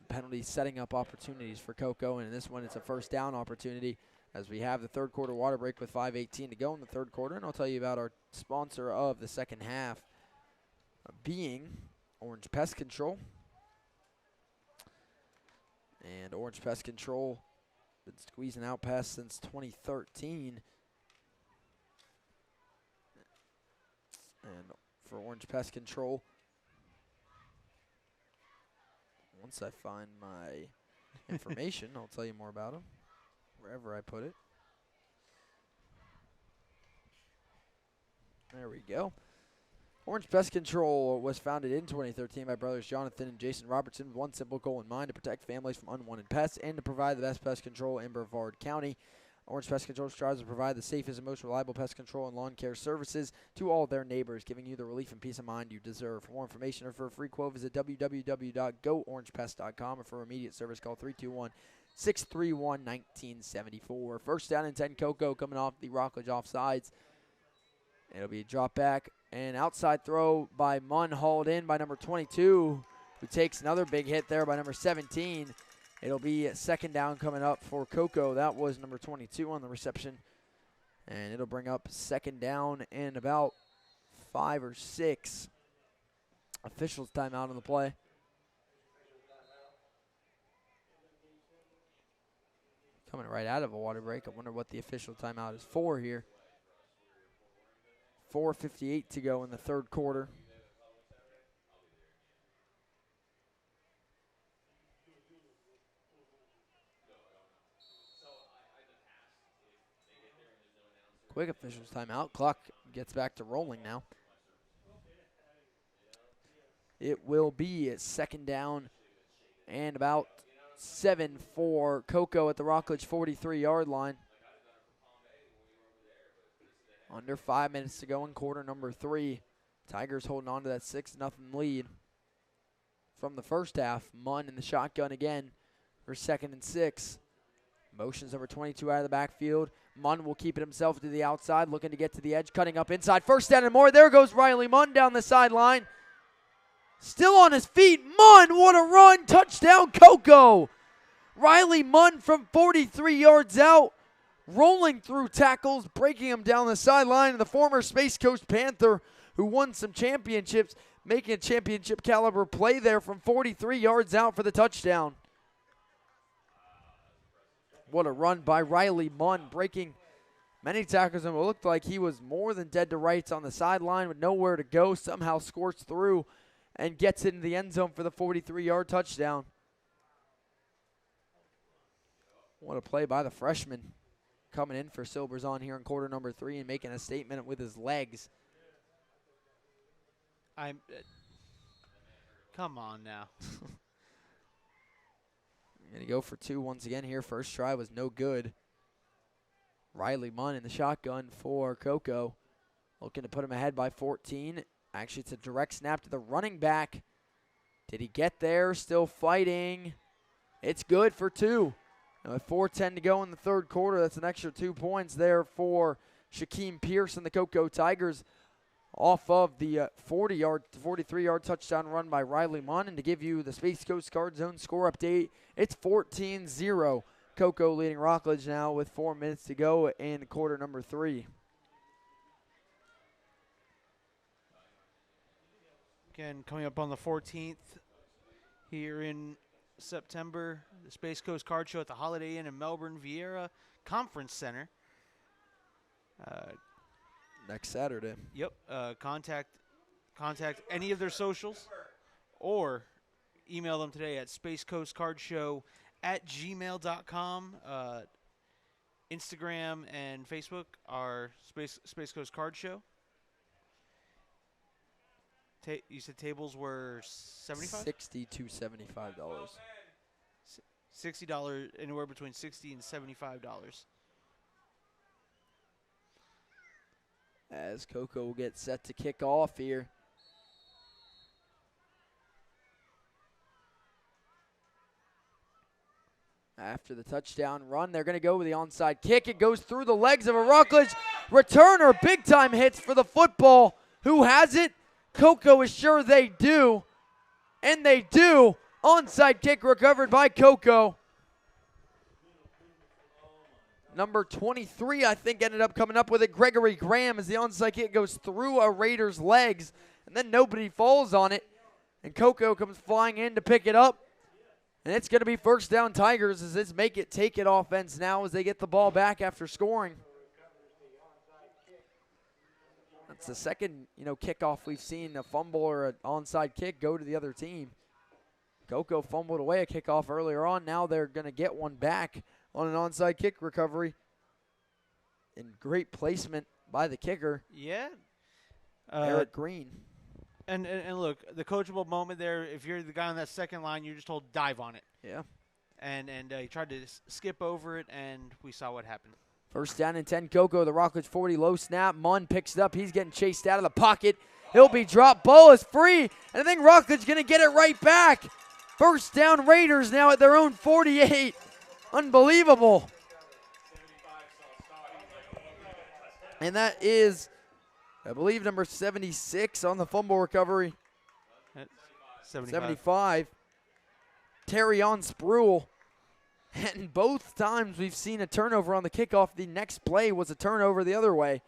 penalties setting up opportunities for Cocoa, and in this one it's a first down opportunity as we have the third quarter water break with 5:18 to go in the third quarter. And I'll tell you about our sponsor of the second half being Orange Pest Control. And Orange Pest Control been squeezing out pests since 2013. And for Orange Pest Control, once I find my information, I'll tell you more about them, wherever I put it. There we go. Orange Pest Control was founded in 2013 by brothers Jonathan and Jason Robertson with one simple goal in mind: to protect families from unwanted pests and to provide the best pest control in Brevard County. Orange Pest Control strives to provide the safest and most reliable pest control and lawn care services to all their neighbors, giving you the relief and peace of mind you deserve. For more information or for a free quote, visit www.goorangepest.com, or for immediate service, call 321-631-1974. First down and 10, Cocoa coming off the Rockledge offsides. It'll be a drop back and outside throw by Munn, hauled in by number 22, who takes another big hit there by number 17. It'll be a second down coming up for Cocoa. That was number 22 on the reception. And it'll bring up second down and about 5 or 6. Officials timeout on the play. Coming right out of a water break. I wonder what the official timeout is for here. 4:58 to go in the third quarter. Quick officials timeout. Clock gets back to rolling now. It will be a second down and about 7 for Cocoa at the Rockledge 43-yard line. Under 5 minutes to go in quarter number 3. Tigers holding on to that 6-0 lead from the first half. Munn in the shotgun again for 2nd and 6. Motions number 22 out of the backfield. Munn will keep it himself to the outside, looking to get to the edge, cutting up inside. First down and more. There goes Riley Munn down the sideline. Still on his feet. Munn, what a run. Touchdown, Cocoa. Riley Munn from 43 yards out, rolling through tackles, breaking him down the sideline. And the former Space Coast Panther, who won some championships, making a championship caliber play there from 43 yards out for the touchdown. What a run by Riley Munn, breaking many tackles, and it looked like he was more than dead to rights on the sideline with nowhere to go. Somehow scores through and gets into the end zone for the 43-yard touchdown. What a play by the freshman, coming in for Silverson here in quarter number 3 and making a statement with his legs. Come on now. Going to go for 2 once again here. First try was no good. Riley Munn in the shotgun for Cocoa, looking to put him ahead by 14. Actually, it's a direct snap to the running back. Did he get there? Still fighting. It's good for 2. And with 4:10 to go in the third quarter, that's an extra 2 points there for Shaquem Pierce and the Cocoa Tigers. off of the 43-yard touchdown run by Riley Munn. And to give you the Space Coast Guard Zone score update, it's 14-0. Cocoa leading Rockledge now with 4 minutes to go in quarter number 3. Again, coming up on the 14th here in September, the Space Coast Card Show at the Holiday Inn in Melbourne, Viera Conference Center. Next Saturday. Yep. Contact any of their socials or email them today at spacecoastcardshow@gmail.com. Instagram and Facebook are Space Coast Card Show. You said tables were $75? $60 to $75. $60, anywhere between $60 and $75. As Cocoa will get set to kick off here. After the touchdown run, they're going to go with the onside kick. It goes through the legs of a Rockledge returner. Big time hits for the football. Who has it? Cocoa is sure they do. And they do. Onside kick recovered by Cocoa. Number 23, I think, ended up coming up with it. Gregory Graham, as the onside kick goes through a Raider's legs. And then nobody falls on it. And Cocoa comes flying in to pick it up. And it's going to be first down Tigers as it's make it take it offense now as they get the ball back after scoring. That's the second, kickoff we've seen a fumble or an onside kick go to the other team. Cocoa fumbled away a kickoff earlier on. Now they're going to get one back on an onside kick recovery. And great placement by the kicker. Yeah. Eric Green. And look, the coachable moment there, if you're the guy on that second line, you're just told dive on it. Yeah. And he tried to skip over it, and we saw what happened. First down and 10, Cocoa, the Rockledge 40, low snap. Munn picks it up. He's getting chased out of the pocket. He'll be dropped. Ball is free, and I think Rockledge going to get it right back. First down Raiders now at their own 48. Unbelievable. And that is, I believe, number 76 on the fumble recovery. 75. Terry on Spruill. And both times we've seen a turnover on the kickoff, the next play was a turnover the other way.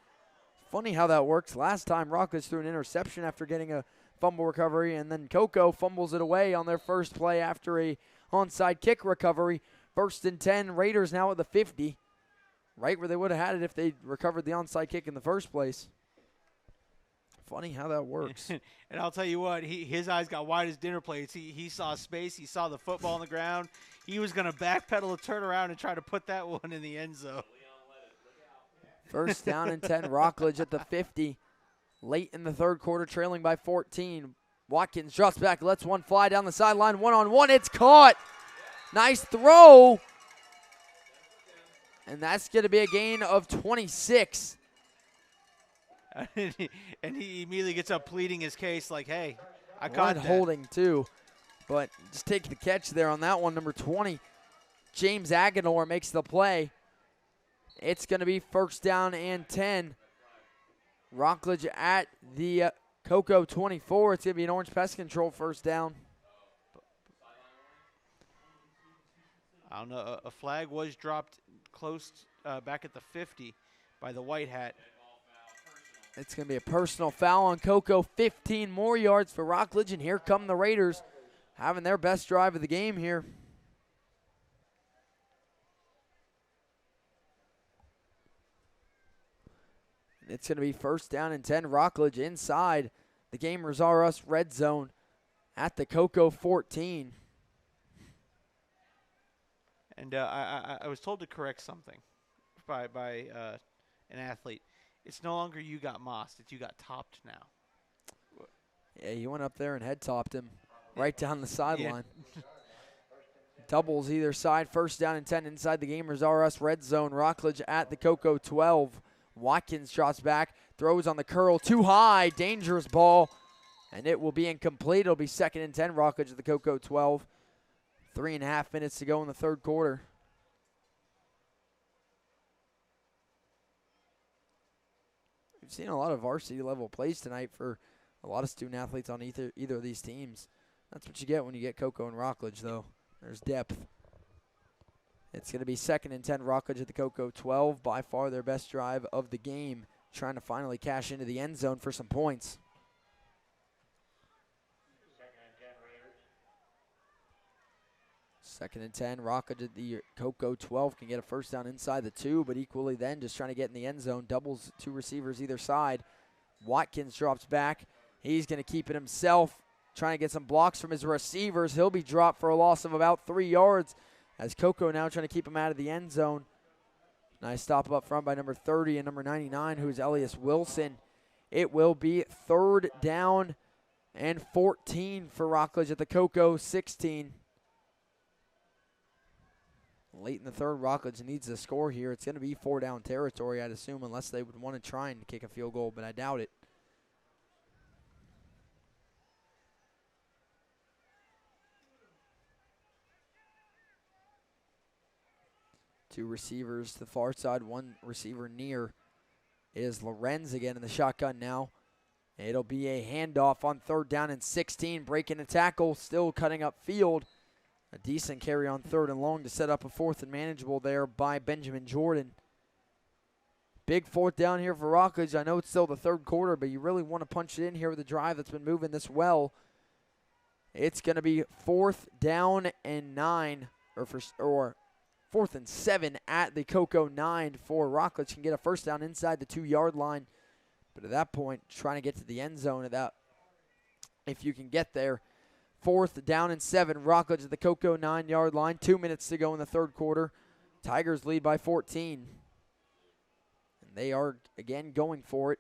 Funny how that works. Last time Rockledge threw an interception after getting a fumble recovery, and then Cocoa fumbles it away on their first play after a onside kick recovery. First and 10, Raiders now at the 50. Right where they would have had it if they recovered the onside kick in the first place. Funny how that works. And I'll tell you what, his eyes got wide as dinner plates. He saw space. He saw the football on the ground. He was going to backpedal a turnaround and try to put that one in the end zone. First down and 10, Rockledge at the 50. Late in the third quarter, trailing by 14. Watkins drops back, lets one fly down the sideline. One-on-one, it's caught. Nice throw. And that's going to be a gain of 26. And he immediately gets up pleading his case like, hey, I caught that. Holding, too. But just take the catch there on that one. Number 20, James Agador makes the play. It's going to be first down and 10. Rockledge at the Cocoa 24. It's going to be an Orange Pest Control first down. I don't know. A flag was dropped close back at the 50 by the white hat. It's going to be a personal foul on Cocoa. 15 more yards for Rockledge, and here come the Raiders having their best drive of the game here. It's going to be first down and 10. Rockledge inside the Gamers R Us red zone at the Cocoa 14. And I was told to correct something by an athlete. It's no longer you got mossed. It's you got topped now. Yeah, you went up there and head topped him right down the sideline. Yeah. Doubles either side. First down and 10 inside the Gamers R Us red zone. Rockledge at the Cocoa 12. Watkins drops back, throws on the curl, too high, dangerous ball, and it will be incomplete. It'll be second and 10, Rockledge at the Cocoa 12. 3.5 minutes to go in the third quarter. We've we've seen a lot of varsity level plays tonight for a lot of student athletes on either of these teams. That's what you get when you get Cocoa and Rockledge, though. There's depth. It's going to be 2nd and 10, Rockledge at the Cocoa 12. By far their best drive of the game, trying to finally cash into the end zone for some points. 2nd and 10, Rockledge at the Cocoa 12 can get a first down inside the 2, but equally then just trying to get in the end zone. Doubles 2 receivers either side. Watkins drops back. He's going to keep it himself, trying to get some blocks from his receivers. He'll be dropped for a loss of about 3 yards as Cocoa now trying to keep him out of the end zone. Nice stop up front by number 30 and number 99, who is Elias Wilson. It will be 3rd down and 14 for Rockledge at the Cocoa 16. Late in the 3rd, Rockledge needs a score here. It's going to be 4-down territory, I'd assume, unless they would want to try and kick a field goal, but I doubt it. Two receivers to the far side, one receiver near is Lorenz again in the shotgun now. It'll be a handoff on 3rd down and 16, breaking a tackle, still cutting up field. A decent carry on 3rd and long to set up a 4th and manageable there by Benjamin Jordan. Big 4th down here for Rockledge. I know it's still the 3rd quarter, but you really want to punch it in here with a drive that's been moving this well. It's going to be 4th down and 9, or 4th and 7 at the Cocoa 9 for Rockledge. Can get a first down inside the 2-yard line. But at that point, trying to get to the end zone of that, if you can get there. 4th down and 7, Rockledge at the Cocoa 9-yard line. 2 minutes to go in the 3rd quarter. Tigers lead by 14. And they are, again, going for it.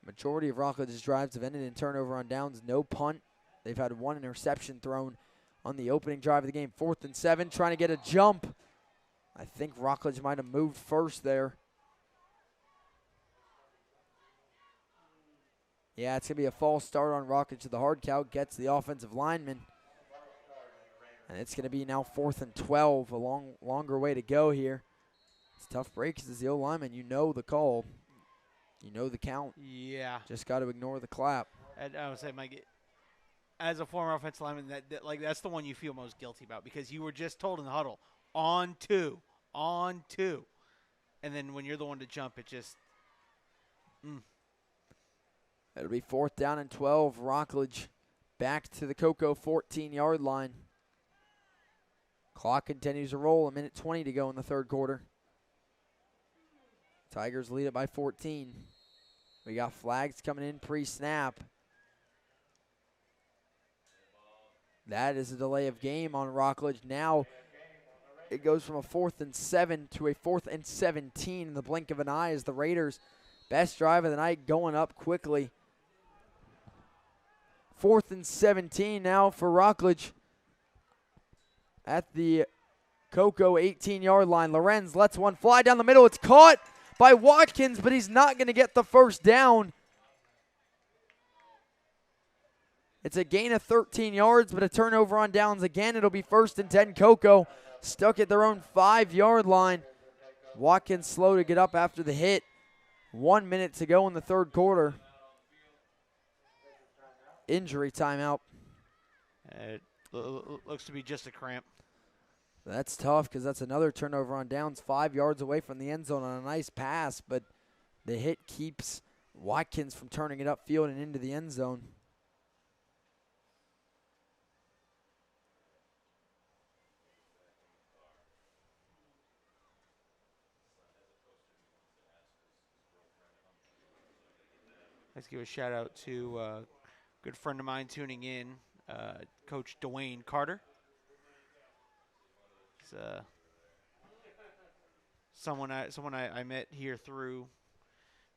Majority of Rockledge's drives have ended in turnover on downs. No punt. They've had 1 interception thrown on the opening drive of the game. 4th and 7, trying to get a jump. I think Rockledge might have moved first there. Yeah, it's going to be a false start on Rockledge to the hard count. Gets the offensive lineman. And it's going to be now 4th and 12. A longer way to go here. It's a tough break because as the O-lineman, you know the call. You know the count. Yeah. Just got to ignore the clap. And I would say, Mike, as a former offensive lineman, that's the one you feel most guilty about because you were just told in the huddle, on 2. And then when you're the one to jump, it just It'll be 4th down and 12. Rockledge back to the Cocoa 14-yard line. Clock continues to roll. 1:20 to go in the 3rd quarter. Tigers lead it by 14. We got flags coming in pre-snap. That is a delay of game on Rockledge. Now it goes from a 4th and 7 to a 4th and 17 in the blink of an eye as the Raiders, best drive of the night, going up quickly. 4th and 17 now for Rockledge at the Cocoa 18-yard line. Lorenz lets one fly down the middle. It's caught by Watkins, but he's not going to get the first down. It's a gain of 13 yards, but a turnover on downs again. It'll be 1st and 10 Cocoa, stuck at their own 5-yard line. Watkins slow to get up after the hit. 1 minute to go in the 3rd quarter. Injury timeout. It looks to be just a cramp. That's tough because that's another turnover on downs, 5 yards away from the end zone on a nice pass, but the hit keeps Watkins from turning it upfield and into the end zone. Let's give a shout out to a good friend of mine tuning in, Coach Dwayne Carter. He's someone I met here through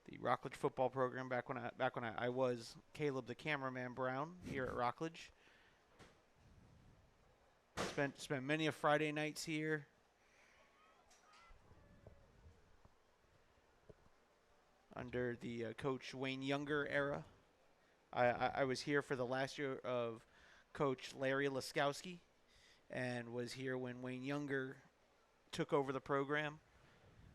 the Rockledge football program back when I was Caleb the cameraman Brown here at Rockledge. Spent many of Friday nights here. Under the Coach Wayne Younger era. I was here for the last year of Coach Larry Laskowski and was here when Wayne Younger took over the program.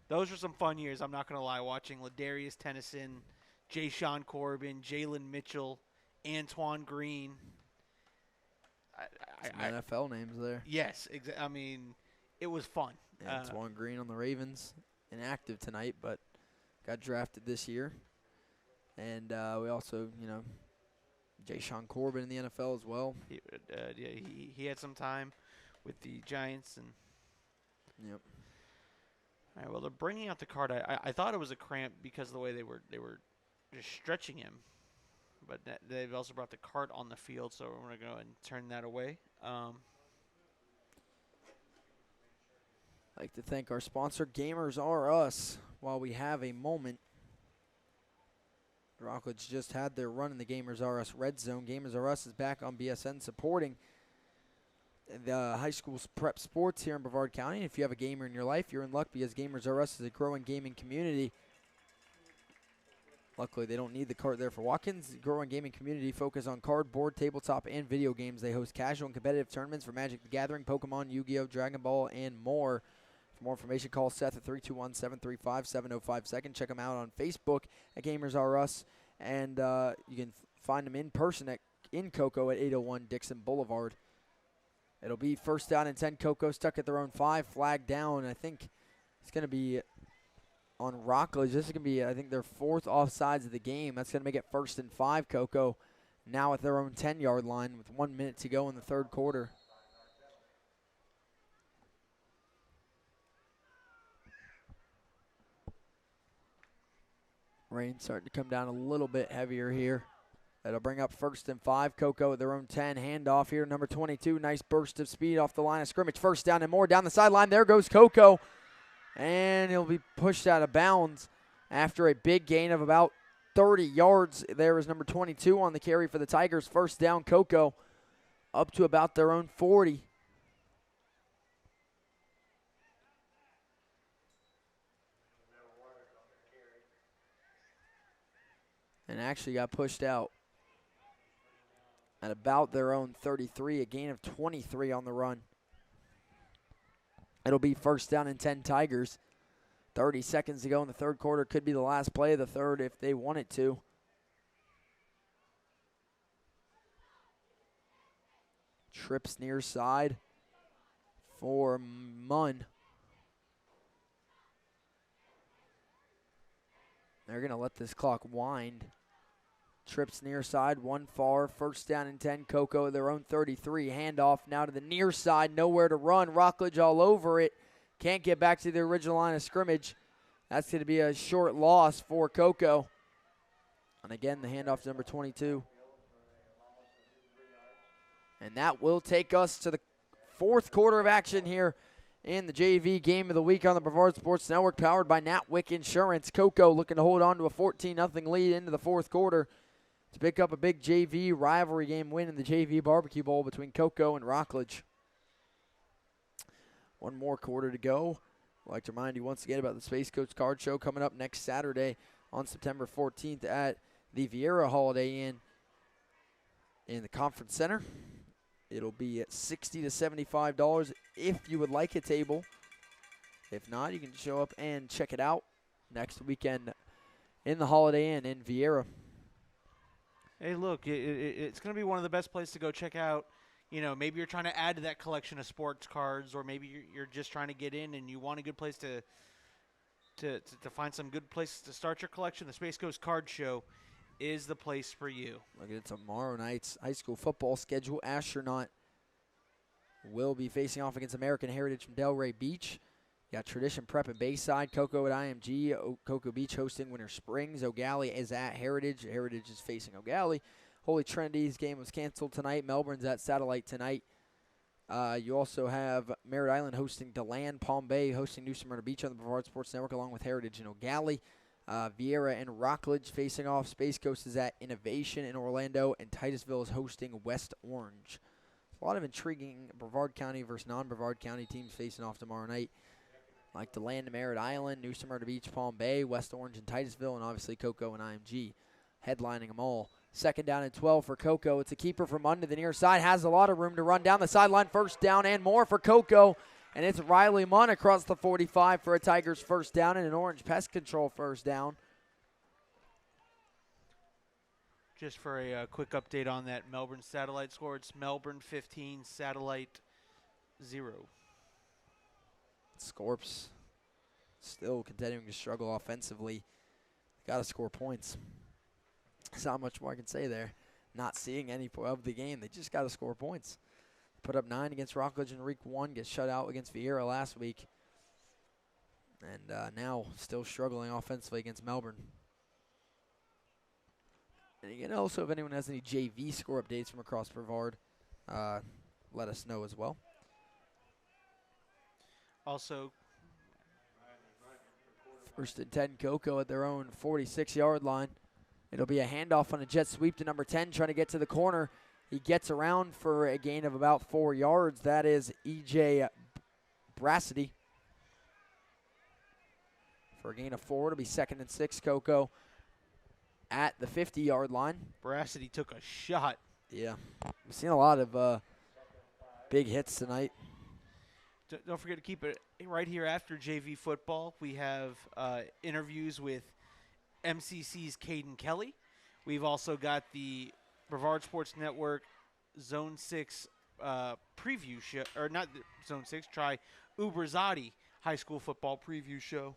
Those were some fun years, I'm not going to lie, watching Ladarius Tennyson, Jay Sean Corbin, Jalen Mitchell, Antoine Green. Some NFL names there. Yes. I mean, it was fun. Antoine Green on the Ravens, inactive tonight, but got drafted this year. And we also, Jay Sean Corbin in the NFL as well. He had some time with the Giants. And Yep. All right, well, they're bringing out the card. I thought it was a cramp because of the way they were just stretching him. But they've also brought the cart on the field, so we're going to go and turn that away. I'd like to thank our sponsor, Gamers R Us, while we have a moment. Rockledge just had their run in the Gamers R Us Red Zone. Gamers R Us is back on BSN supporting the high school prep sports here in Brevard County. If you have a gamer in your life, you're in luck because Gamers R Us is a growing gaming community. Luckily, they don't need the cart there for Watkins. Growing gaming community focus on card, board, tabletop, and video games. They host casual and competitive tournaments for Magic the Gathering, Pokemon, Yu-Gi-Oh!, Dragon Ball, and more. For more information, call Seth at 321-735-7052. Check them out on Facebook at Gamers R Us. And you can find them in person in Cocoa at 801 Dixon Boulevard. It'll be first down and 10. Cocoa stuck at their own 5, flag down. I think it's going to be on Rockledge. This is going to be, I think, their 4th offsides of the game. That's going to make it 1st and 5. Cocoa now at their own 10-yard line with 1 minute to go in the third quarter. Rain starting to come down a little bit heavier here. That'll bring up 1st and 5. Cocoa at their own 10. Handoff here. Number 22. Nice burst of speed off the line of scrimmage. First down and more down the sideline. There goes Cocoa. And he'll be pushed out of bounds after a big gain of about 30 yards. There is number 22 on the carry for the Tigers. First down, Cocoa up to about their own 40. And actually got pushed out at about their own 33, a gain of 23 on the run. It'll be first down and 10 Tigers. 30 seconds to go in the third quarter. Could be the last play of the third if they want it to. Trips near side for Munn. They're going to let this clock wind. Trips near side, one far, first down and 10. Cocoa, their own 33. Handoff now to the near side, nowhere to run. Rockledge all over it. Can't get back to the original line of scrimmage. That's going to be a short loss for Cocoa. And again, the handoff to number 22. And that will take us to the fourth quarter of action here in the JV game of the week on the Brevard Sports Network, powered by Natwick Insurance. Cocoa looking to hold on to a 14-0 lead into the fourth quarter to pick up a big JV rivalry game win in the JV Barbecue Bowl between Cocoa and Rockledge. One more quarter to go. I'd like to remind you once again about the Space Coast Card Show coming up next Saturday on September 14th at the Viera Holiday Inn in the Conference Center. It'll be at $60 to $75 if you would like a table. If not, you can show up and check it out next weekend in the Holiday Inn in Viera. Hey, look, it's going to be one of the best places to go check out. You know, maybe you're trying to add to that collection of sports cards, or maybe you're just trying to get in and you want a good place to find some good places to start your collection. The Space Coast Card Show is the place for you. Look at tomorrow night's high school football schedule. Astronaut will be facing off against American Heritage from Delray Beach. You got Tradition Prep at Bayside, Cocoa at IMG, Cocoa Beach hosting Winter Springs. O'Galley is at Heritage. Heritage is facing O'Galley. Holy Trinity's game was canceled tonight. Melbourne's at Satellite tonight. You also have Merritt Island hosting DeLand, Palm Bay hosting New Smyrna Beach on the Brevard Sports Network, along with Heritage and O'Galley. Viera and Rockledge facing off. Space Coast is at Innovation in Orlando, and Titusville is hosting West Orange. A lot of intriguing Brevard County versus non-Brevard County teams facing off tomorrow night, like DeLand and Merritt Island, New Smyrna Beach, Palm Bay, West Orange and Titusville, and obviously Cocoa and IMG headlining them all. Second down and 12 for Cocoa. It's a keeper from under the near side. Has a lot of room to run down the sideline. First down and more for Cocoa. And it's Riley Munn across the 45 for a Tigers first down and an Orange Pest Control first down. Just for a quick update on that Melbourne Satellite score, it's Melbourne 15, Satellite 0. Scorps still continuing to struggle offensively. Got to score points. There's not much more I can say there. Not seeing any of the game. They just got to score points. Put up 9 against Rockledge in week 1. Get shut out against Viera last week. And now still struggling offensively against Melbourne. And again, also if anyone has any JV score updates from across Brevard, let us know as well. Also, first and 10, Cocoa at their own 46-yard line. It'll be a handoff on a jet sweep to number 10, trying to get to the corner. He gets around for a gain of about 4 yards. That is E.J. Brassity. For a gain of 4, it'll be 2nd and 6, Cocoa at the 50-yard line. Brassity took a shot. Yeah, we've seen a lot of big hits tonight. Don't forget to keep it right here after JV football. We have interviews with MCC's Caden Kelly. We've also got the Brevard Sports Network Zone 6 preview show, or not Zone 6, try Uberzadi high school football preview show.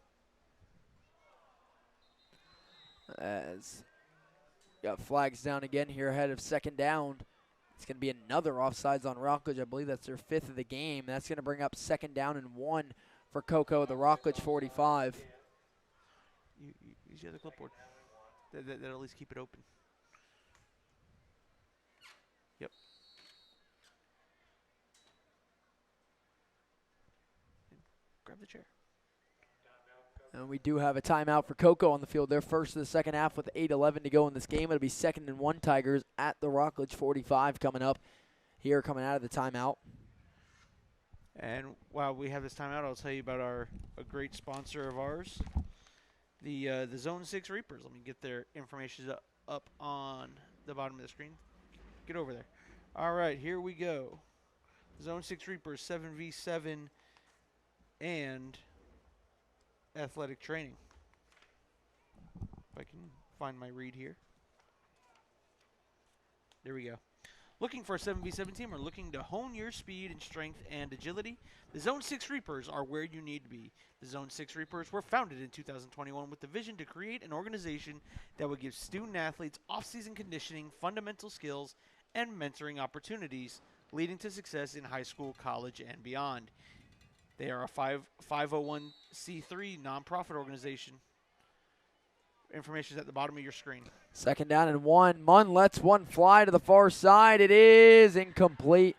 As got flags down again here ahead of second down. It's going to be another offsides on Rockledge. I believe that's their 5th of the game. That's going to bring up 2nd down and 1 for Cocoa, the Rockledge 45. Use the other clipboard. That'll at least keep it open. Yep. Grab the chair. And we do have a timeout for Cocoa on the field. They're first of the second half with 8:11 to go in this game. It'll be 2nd and 1 Tigers at the Rockledge 45 coming up here, coming out of the timeout. And while we have this timeout, I'll tell you about a great sponsor of ours, the Zone 6 Reapers. Let me get their information up on the bottom of the screen. Get over there. All right, here we go. Zone 6 Reapers, 7v7 and athletic training. If I can find my read here. There we go. Looking for a 7v7 team or looking to hone your speed and strength and agility? The Zone 6 Reapers are where you need to be. The Zone 6 Reapers were founded in 2021 with the vision to create an organization that would give student athletes off-season conditioning, fundamental skills, and mentoring opportunities, leading to success in high school, college, and beyond. They are a 501c3 nonprofit organization. Information is at the bottom of your screen. 2nd down and 1. Munn lets one fly to the far side. It is incomplete.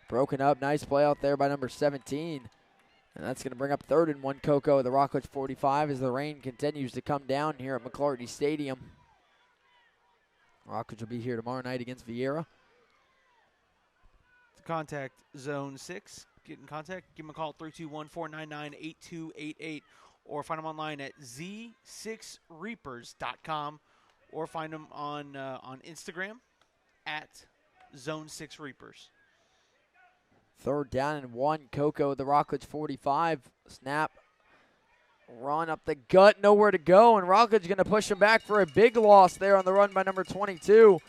Broken up. Nice play out there by number 17. And that's going to bring up 3rd and 1 Cocoa at the Rockledge 45 as the rain continues to come down here at McClarty Stadium. Rockledge will be here tomorrow night against Viera. To contact Zone 6, get in contact, give them a call at 321-499-8288 or find them online at z6reapers.com or find them on Instagram at Zone 6 Reapers. 3rd down and 1, Cocoa, the Rockledge 45. Snap, run up the gut, nowhere to go, and Rockledge going to push him back for a big loss there on the run by number 22.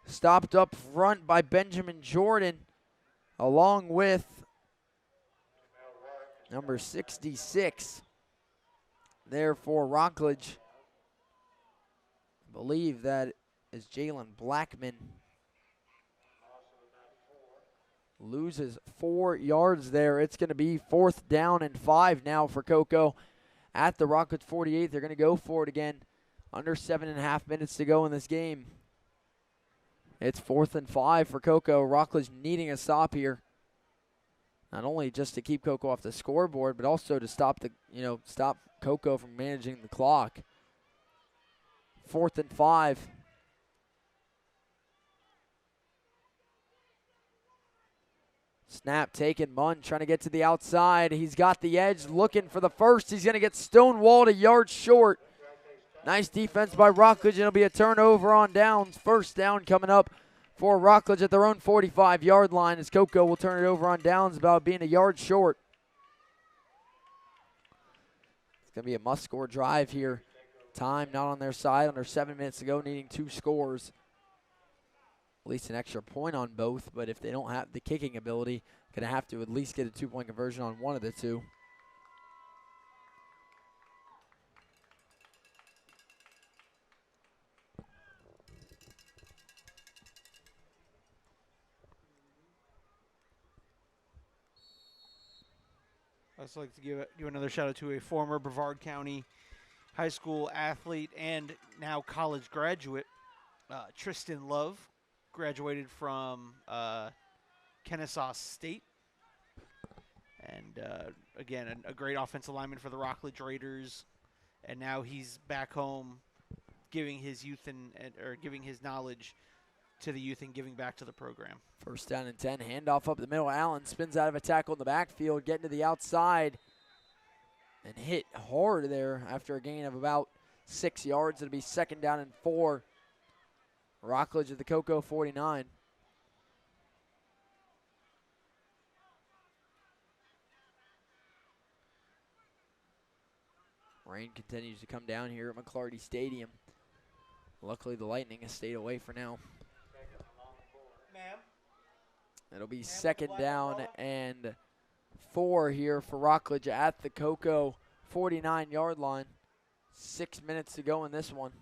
Stopped up front by Benjamin Jordan, along with number 66 there for Rockledge. I believe that is Jalen Blackman. Loses 4 yards there. It's going to be 4th down and 5 now for Cocoa at the Rockledge 48. They're going to go for it again. Under 7.5 minutes to go in this game. It's 4th and 5 for Cocoa. Rockledge needing a stop here. Not only just to keep Cocoa off the scoreboard, but also to stop stop Cocoa from managing the clock. 4th and 5. Snap taken. Munn trying to get to the outside. He's got the edge, looking for the first. He's going to get stonewalled a yard short. Nice defense by Rockledge, and it'll be a turnover on downs. 1st down coming up for Rockledge at their own 45-yard line as Cocoa will turn it over on downs, about being a yard short. It's going to be a must-score drive here. Time not on their side, under 7 minutes to go, needing 2 scores. At least an extra point on both, but if they don't have the kicking ability, going to have to at least get a 2-point conversion on one of the two. I'd just like to give another shout out to a former Brevard County high school athlete and now college graduate, Tristan Love, graduated from Kennesaw State. And again, a great offensive lineman for the Rockledge Raiders. And now he's back home giving his youth or giving his knowledge to the youth and giving back to the program. First down and 10, handoff up the middle. Allen spins out of a tackle in the backfield, getting to the outside and hit hard there after a gain of about 6 yards. It'll be second down and 4. Rockledge at the Cocoa 49. Rain continues to come down here at McClarty Stadium. Luckily, the Lightning has stayed away for now. It'll be second down and 4 here for Rockledge at the Cocoa 49-yard line. 6 minutes to go in this one.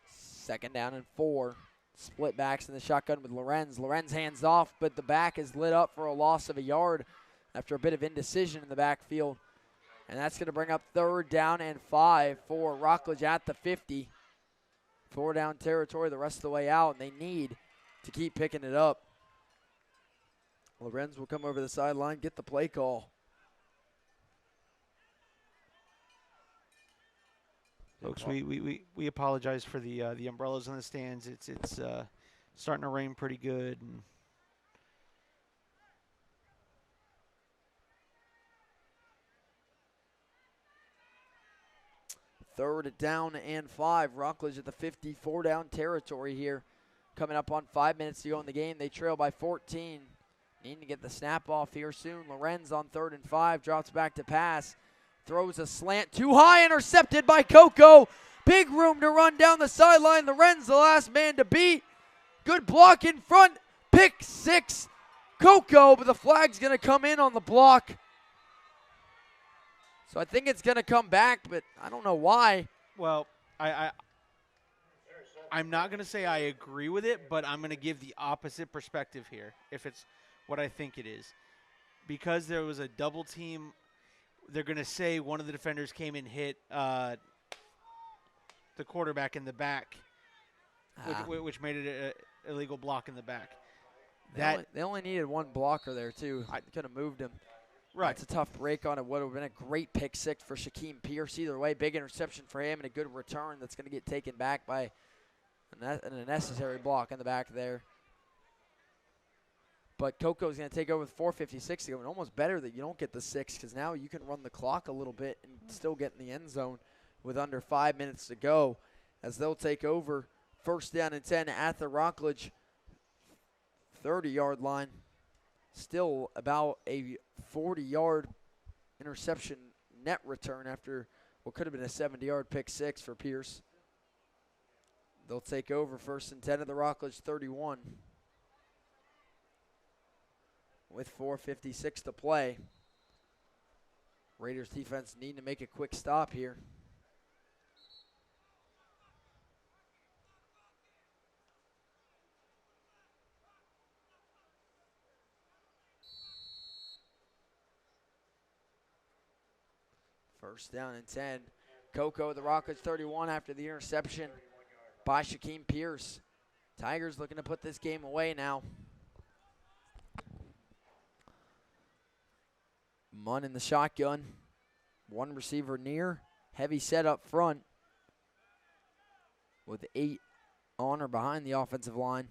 Second down and 4. Split backs in the shotgun with Lorenz. Lorenz hands off, but the back is lit up for a loss of a yard after a bit of indecision in the backfield. And that's going to bring up third down and 5 for Rockledge at the 50. 4 down territory the rest of the way out, and they need to keep picking it up. Lorenz will come over the sideline, get the play call. Folks, we apologize for the umbrellas in the stands. It's starting to rain pretty good. And third down and 5. Rockledge at the 50, 4 down territory here. Coming up on 5 minutes to go in the game. They trail by 14. Needing to get the snap off here soon. Lorenz on 3rd and 5, drops back to pass. Throws a slant too high, intercepted by Cocoa. Big room to run down the sideline. Lorenz the last man to beat. Good block in front. Pick 6. Cocoa, but the flag's going to come in on the block. So I think it's going to come back, but I don't know why. Well, I'm not going to say I agree with it, but I'm going to give the opposite perspective here, if it's what I think it is. Because there was a double team, they're going to say one of the defenders came and hit the quarterback in the back, which made it an illegal block in the back. They only needed one blocker there, too. I could have moved him. Right. It's a tough break on it. Would have been a great pick 6 for Shaquem Pierce. Either way, big interception for him and a good return that's going to get taken back by a necessary block in the back there. But Coco's going to take over with 4:56 to go, and almost better that you don't get the 6 because now you can run the clock a little bit and still get in the end zone with under 5 minutes to go as they'll take over first down and 10 at the Rockledge 30-yard line. Still about a 40-yard interception net return after what could have been a 70-yard pick 6 for Pierce. They'll take over first and 10 at the Rockledge 31 with 4:56 to play. Raiders defense need to make a quick stop here. First down and 10. Cocoa, the Rockledge 31 after the interception by Shaquem Pierce. Tigers looking to put this game away now. Munn in the shotgun. One receiver near. Heavy set up front with 8 on or behind the offensive line.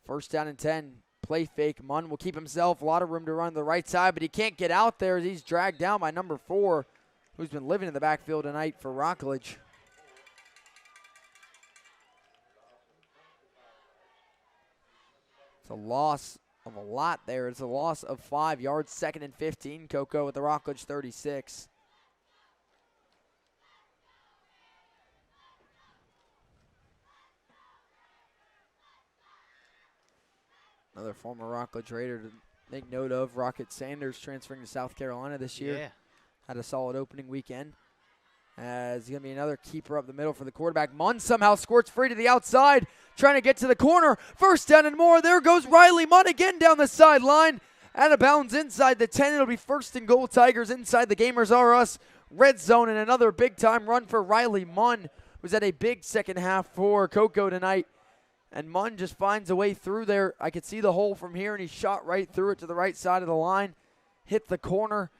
First down and 10. Play fake. Munn will keep himself. A lot of room to run to the right side, but he can't get out there as he's dragged down by number 4. who's been living in the backfield tonight for Rockledge. It's a loss of a lot there. It's a loss of 5 yards, 2nd and 15. Coco at the Rockledge 36. Another former Rockledge Raider to make note of, Rocket Sanders, transferring to South Carolina this year. Yeah. Had a solid opening weekend. As going to be another keeper up the middle for the quarterback. Munn somehow squirts free to the outside, trying to get to the corner. First down and more. There goes Riley Munn again down the sideline. Out of bounds inside the 10. It'll be 1st and goal. Tigers inside the Gamers R Us red zone, and another big-time run for Riley Munn, who's had a big second half for Coco tonight. And Munn just finds a way through there. I could see the hole from here, and he shot right through it to the right side of the line. Hit the corner.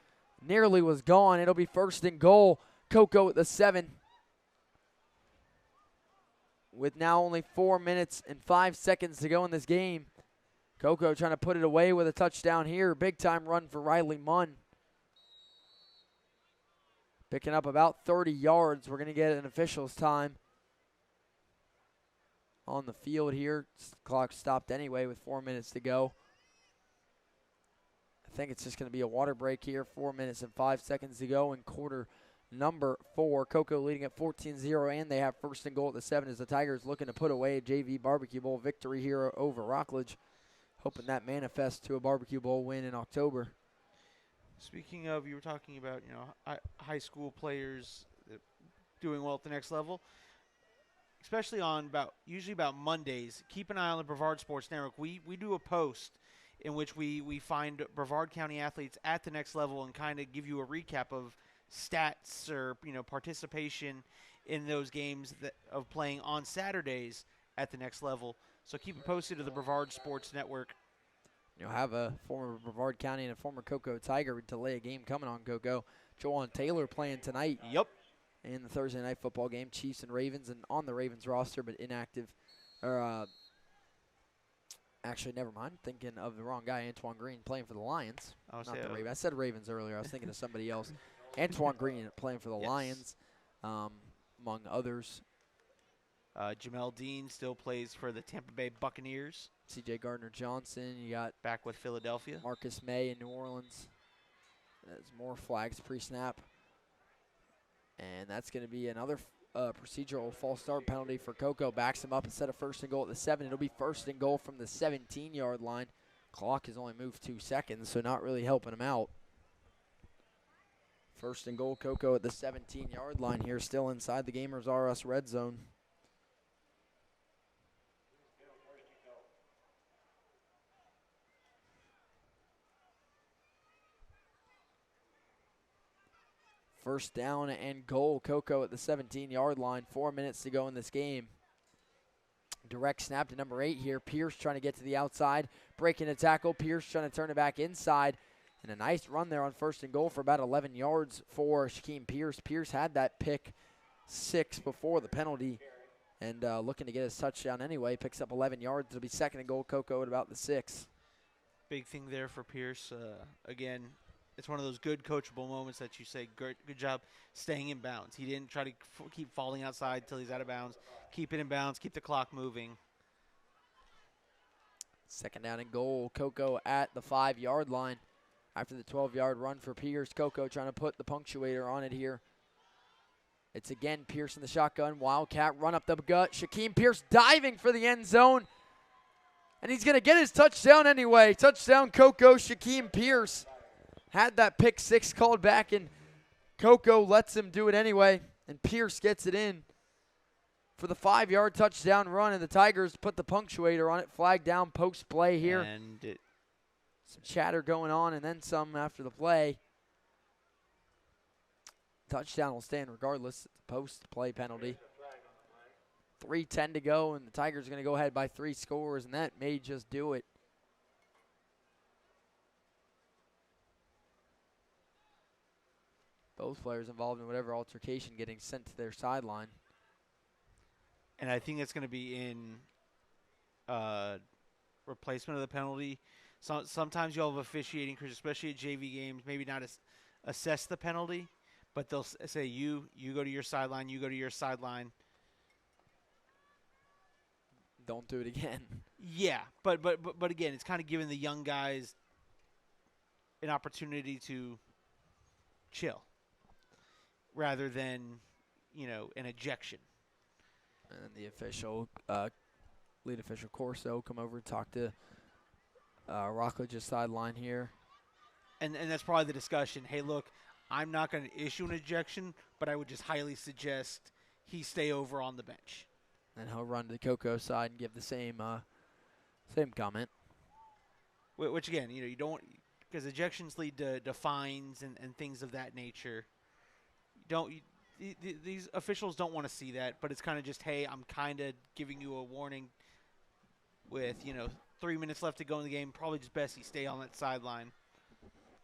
Nearly was gone. It'll be 1st and goal. Coco at the 7. With now only 4 minutes and 5 seconds to go in this game. Coco trying to put it away with a touchdown here. Big time run for Riley Munn. Picking up about 30 yards. We're going to get an official's time on the field here. Clock stopped anyway with 4 minutes to go. I think it's just going to be a water break here. 4 minutes and 5 seconds to go in quarter number 4. Coco leading at 14-0, and they have 1st and goal at the 7 as the Tigers looking to put away a JV Barbecue Bowl victory here over Rockledge. Hoping that manifests to a Barbecue Bowl win in October. Speaking of, you were talking about, high school players doing well at the next level. Especially on usually about Mondays, keep an eye on the Brevard Sports Network. We do a post in which we find Brevard County athletes at the next level and kind of give you a recap of stats or participation in those games of playing on Saturdays at the next level. So keep it posted to the Brevard Sports Network. You'll have a former Brevard County and a former Coco Tiger delay a game coming on Coco. Joanne Taylor playing tonight. Yep. In the Thursday night football game, Chiefs and Ravens, and on the Ravens roster, but inactive. Actually, never mind. Thinking of the wrong guy, Antoine Green, playing for the Lions. Not the Ravens. I said Ravens earlier. I was thinking of somebody else. Antoine Green playing for the Lions, among others. Jamel Dean still plays for the Tampa Bay Buccaneers. C.J. Gardner-Johnson. You got back with Philadelphia. Marcus May in New Orleans. There's more flags pre-snap. And that's going to be another procedural false start penalty for Coco. Backs him up instead of 1st and goal at the 7. It'll be 1st and goal from the 17-yard line. Clock has only moved 2 seconds, so not really helping him out. 1st and goal, Coco at the 17-yard line here, still inside the Gamers R Us red zone. First down and goal, Coco at the 17-yard line. 4 minutes to go in this game. Direct snap to number 8 here. Pierce trying to get to the outside, breaking a tackle. Pierce trying to turn it back inside. And a nice run there on 1st and goal for about 11 yards for Shaquem Pierce. Pierce had that pick 6 before the penalty. And looking to get his touchdown anyway. Picks up 11 yards. It'll be 2nd and goal, Coco at about the 6. Big thing there for Pierce. Again, it's one of those good coachable moments that you say, good job staying in bounds. He didn't try to keep falling outside until he's out of bounds. Keep it in bounds. Keep the clock moving. 2nd down and goal. Coco at the 5-yard line. After the 12-yard run for Pierce, Coco trying to put the punctuator on it here. It's again Pierce in the shotgun. Wildcat run up the gut. Shaquem Pierce diving for the end zone. And he's going to get his touchdown anyway. Touchdown Coco, Shaquem Pierce. Had that pick 6 called back, and Coco lets him do it anyway. And Pierce gets it in for the 5-yard touchdown run, and the Tigers put the punctuator on it. Flag down, post play here. And some chatter going on, and then some after the play. Touchdown will stand regardless. It's a post play penalty. 3:10 to go, and the Tigers are going to go ahead by 3 scores, and that may just do it. Both players involved in whatever altercation getting sent to their sideline. And I think it's going to be in replacement of the penalty. Sometimes you'll have officiating crews, especially at JV games, maybe not assess the penalty, but they'll say you go to your sideline, you go to your sideline. Don't do it again. Yeah, but again, it's kind of giving the young guys an opportunity to chill rather than, an ejection. And the official, lead official Corso, come over and talk to Rockledge's sideline here. And that's probably the discussion. Hey, look, I'm not going to issue an ejection, but I would just highly suggest he stay over on the bench. And he'll run to the Cocoa side and give the same comment. Which again, you don't, because ejections lead to fines and things of that nature. These officials don't want to see that, but it's kind of just, hey, I'm kind of giving you a warning with 3 minutes left to go in the game. Probably just best you stay on that sideline.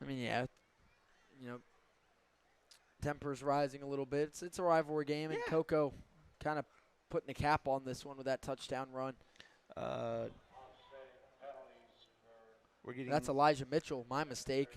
I mean, yeah, temper's rising a little bit. It's a rivalry game, and Cocoa kind of putting the cap on this one with that touchdown run. That's Elijah Mitchell. My mistake.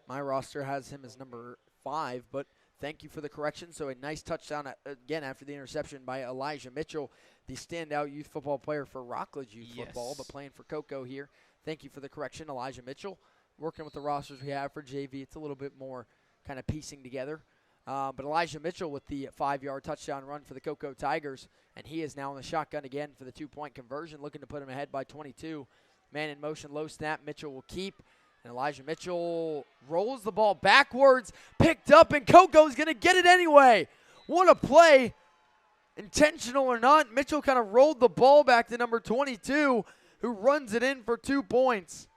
My roster has him as number 5, but thank you for the correction. So a nice touchdown again after the interception by Elijah Mitchell, the standout youth football player for Rockledge youth football, but playing for Cocoa here. Thank you for the correction, Elijah Mitchell. Working with the rosters we have for JV, it's a little bit more kind of piecing together. But Elijah Mitchell with the 5-yard touchdown run for the Cocoa Tigers, and he is now in the shotgun again for the 2-point conversion, looking to put him ahead by 22. Man in motion, low snap. Mitchell will keep, and Elijah Mitchell rolls the ball backwards, picked up, and Cocoa's going to get it anyway. What a play. Intentional or not, Mitchell kind of rolled the ball back to number 22, who runs it in for 2 points.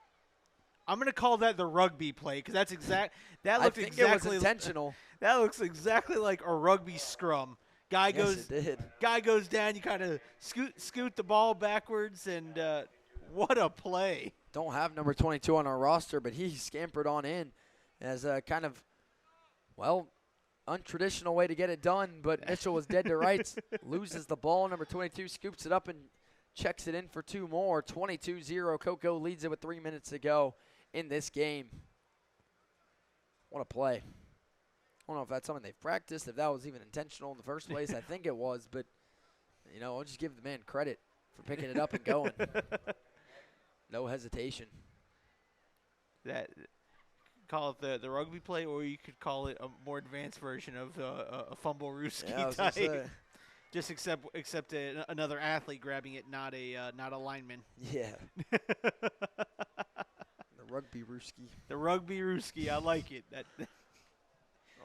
I'm going to call that the rugby play because that's exact. That I looked think exactly it was intentional. That looks exactly like a rugby scrum. Guy goes down. You kind of scoot the ball backwards, and what a play! Don't have number 22 on our roster, but he scampered on in as a kind of untraditional way to get it done. But Mitchell was dead to rights, loses the ball. Number 22 scoops it up and checks it in for 2 more. 22-0. Cocoa leads it with 3 minutes to go in this game. What a play. I don't know if that's something they've practiced, if that was even intentional in the first place. I think it was, but, I'll just give the man credit for picking it up and going. No hesitation. Call it the rugby play, or you could call it a more advanced version of a fumble rooski type. Just except another athlete grabbing it, not a lineman. Yeah. The rugby rooski. The rugby rooski. I like it. I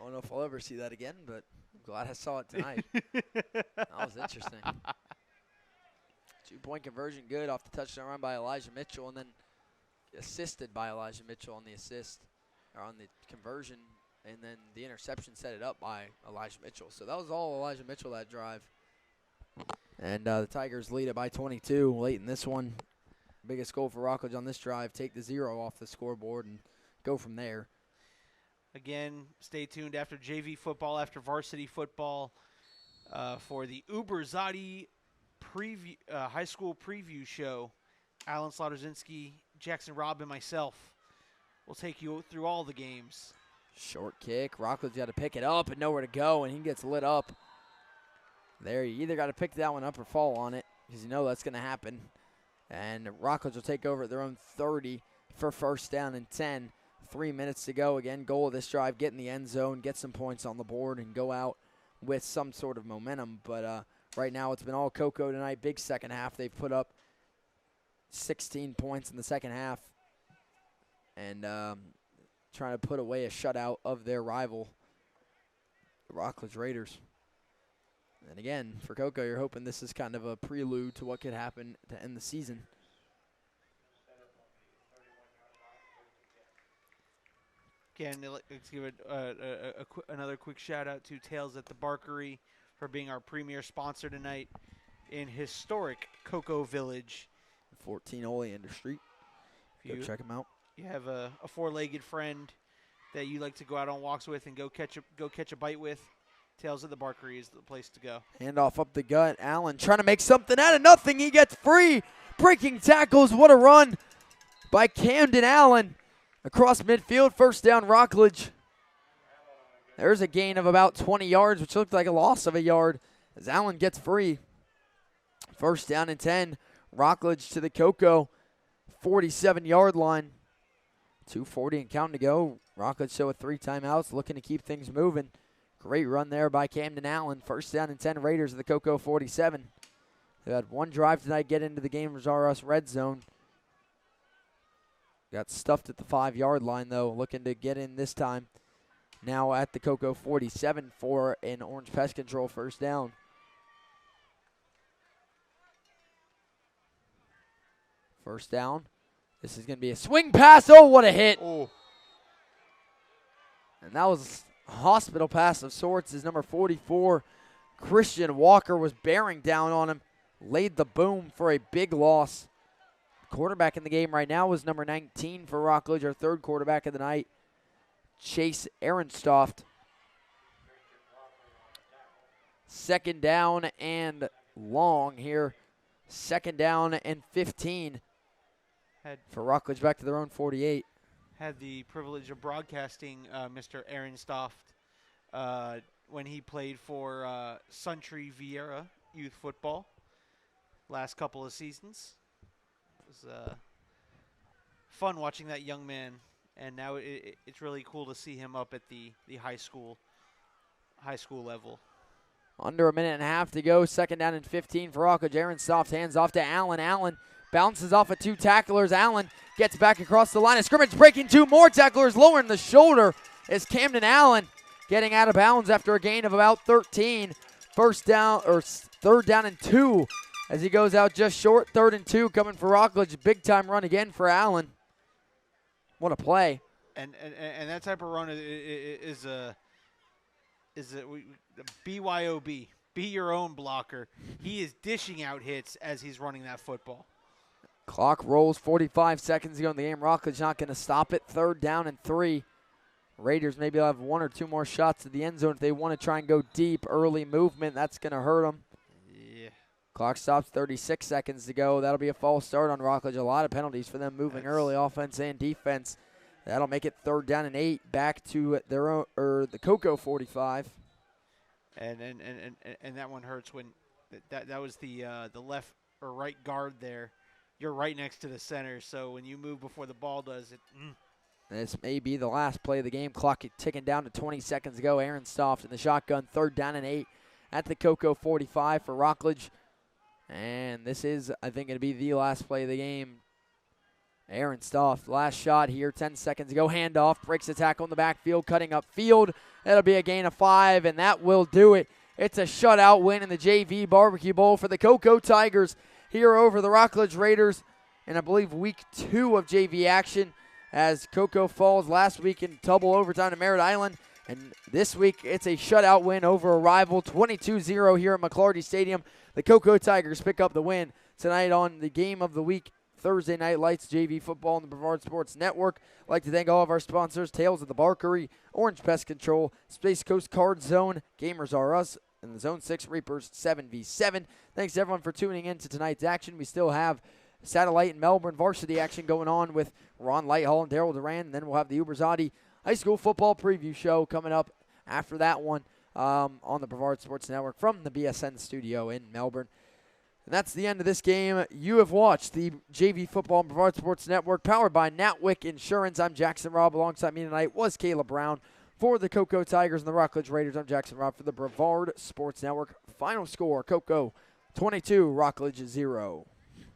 don't know if I'll ever see that again, but I'm glad I saw it tonight. That was interesting. 2-point conversion good off the touchdown run by Elijah Mitchell, and then assisted by Elijah Mitchell on the assist, or on the conversion, and then the interception set it up by Elijah Mitchell. So that was all Elijah Mitchell that drive. And the Tigers lead it by 22 late in this one. Biggest goal for Rockledge on this drive, take the 0 off the scoreboard and go from there. Again, stay tuned after JV football, after varsity football, for the Uber Zadi preview, high school preview show. Alan Slaughterzinski, Jackson Robb, and myself will take you through all the games. Short kick. Rockledge got to pick it up and nowhere to go, and he gets lit up. There, you either got to pick that one up or fall on it, because that's going to happen. And Rockledge will take over at their own 30 for first down and 10. 3 minutes to go. Again, goal of this drive, get in the end zone, get some points on the board, and go out with some sort of momentum. But right now it's been all Cocoa tonight. Big second half. They've put up 16 points in the second half. And trying to put away a shutout of their rival, the Rockledge Raiders. And again, for Cocoa, you're hoping this is kind of a prelude to what could happen to end the season. Again, let's give another quick shout-out to Tales at the Barkery for being our premier sponsor tonight in historic Cocoa Village. 14 Oleander Street. Go check them out. You have a four-legged friend that you like to go out on walks with and go catch a bite with. Tales at the Barkery is the place to go. Handoff up the gut. Allen trying to make something out of nothing. He gets free. Breaking tackles. What a run by Camden Allen. Across midfield, first down Rockledge. There's a gain of about 20 yards, which looked like a loss of a yard as Allen gets free. First down and 10. Rockledge to the Cocoa 47-yard line. 2:40 and counting to go. Rockledge show with 3 timeouts, looking to keep things moving. Great run there by Camden Allen. First down and 10, Raiders of the Cocoa 47. They had one drive tonight, get into the Gamers R Us red zone. Got stuffed at the 5-yard line, though, looking to get in this time. Now at the Cocoa 47 for an Orange Pest Control first down. First down. This is going to be a swing pass. Oh, what a hit. Oh. And that was a hospital pass of sorts as number 44, Christian Walker, was bearing down on him. Laid the boom for a big loss. Quarterback in the game right now was number 19 for Rockledge, our third quarterback of the night, Chase Ehrenstoft. Second down and long here. Second down and 15 for Rockledge back to their own 48. Had the privilege of broadcasting Mr. Ehrenstoft when he played for Suntry Viera youth football last couple of seasons. It was fun watching that young man, and now it's really cool to see him up at the high school level. Under a minute and a half to go. Second down and 15 for Rockledge. Ehrenstoft hands off to Allen. Allen bounces off of 2 tacklers. Allen gets back across the line of scrimmage, breaking 2 more tacklers, lowering the shoulder is Camden Allen, getting out of bounds after a gain of about 13. First down, or third down and 2 as he goes out just short. 3rd and 2 coming for Rockledge. Big time run again for Allen. What a play. And that type of run is a BYOB. Be your own blocker. He is dishing out hits as he's running that football. Clock rolls, 45 seconds to go in the game. Rockledge not going to stop it. 3rd down and 3. Raiders maybe will have 1 or 2 more shots at the end zone if they want to try and go deep. Early movement, that's going to hurt them. Yeah. Clock stops, 36 seconds to go. That'll be a false start on Rockledge. A lot of penalties for them moving early, offense and defense. That'll make it 3rd down and 8 back to their own, the Cocoa 45. And that one hurts when that was the left or right guard there. You're right next to the center, so when you move before the ball does it. This may be the last play of the game. Clock ticking down to 20 seconds to go. Ehrenstoft in the shotgun. 3rd down and 8 at the Cocoa 45 for Rockledge. And this is, I think, going to be the last play of the game. Ehrenstoft, last shot here. 10 seconds to go. Handoff. Breaks the tackle in the backfield. Cutting up field. That'll be a gain of 5, and that will do it. It's a shutout win in the JV Barbecue Bowl for the Cocoa Tigers here over the Rockledge Raiders in, I believe, week 2 of JV action, as Cocoa falls last week in double overtime to Merritt Island. And this week, it's a shutout win over a rival, 22-0 here at McClarty Stadium. The Cocoa Tigers pick up the win tonight on the Game of the Week Thursday Night Lights JV football on the Brevard Sports Network. I'd like to thank all of our sponsors, Tales of the Barkery, Orange Pest Control, Space Coast Card Zone, Gamers R Us, and the Zone 6 Reapers 7v7. Thanks to everyone for tuning in to tonight's action. We still have Satellite and Melbourne varsity action going on with Ron Lighthall and Daryl Duran, and then we'll have the Uberzadi High School Football Preview Show coming up after that one on the Brevard Sports Network from the BSN studio in Melbourne. And that's the end of this game. You have watched the JV Football and Brevard Sports Network powered by Natwick Insurance. I'm Jackson Robb. Alongside me tonight was Caleb Brown. For the Cocoa Tigers and the Rockledge Raiders, I'm Jackson Robb for the Brevard Sports Network. Final score, Cocoa 22, Rockledge 0.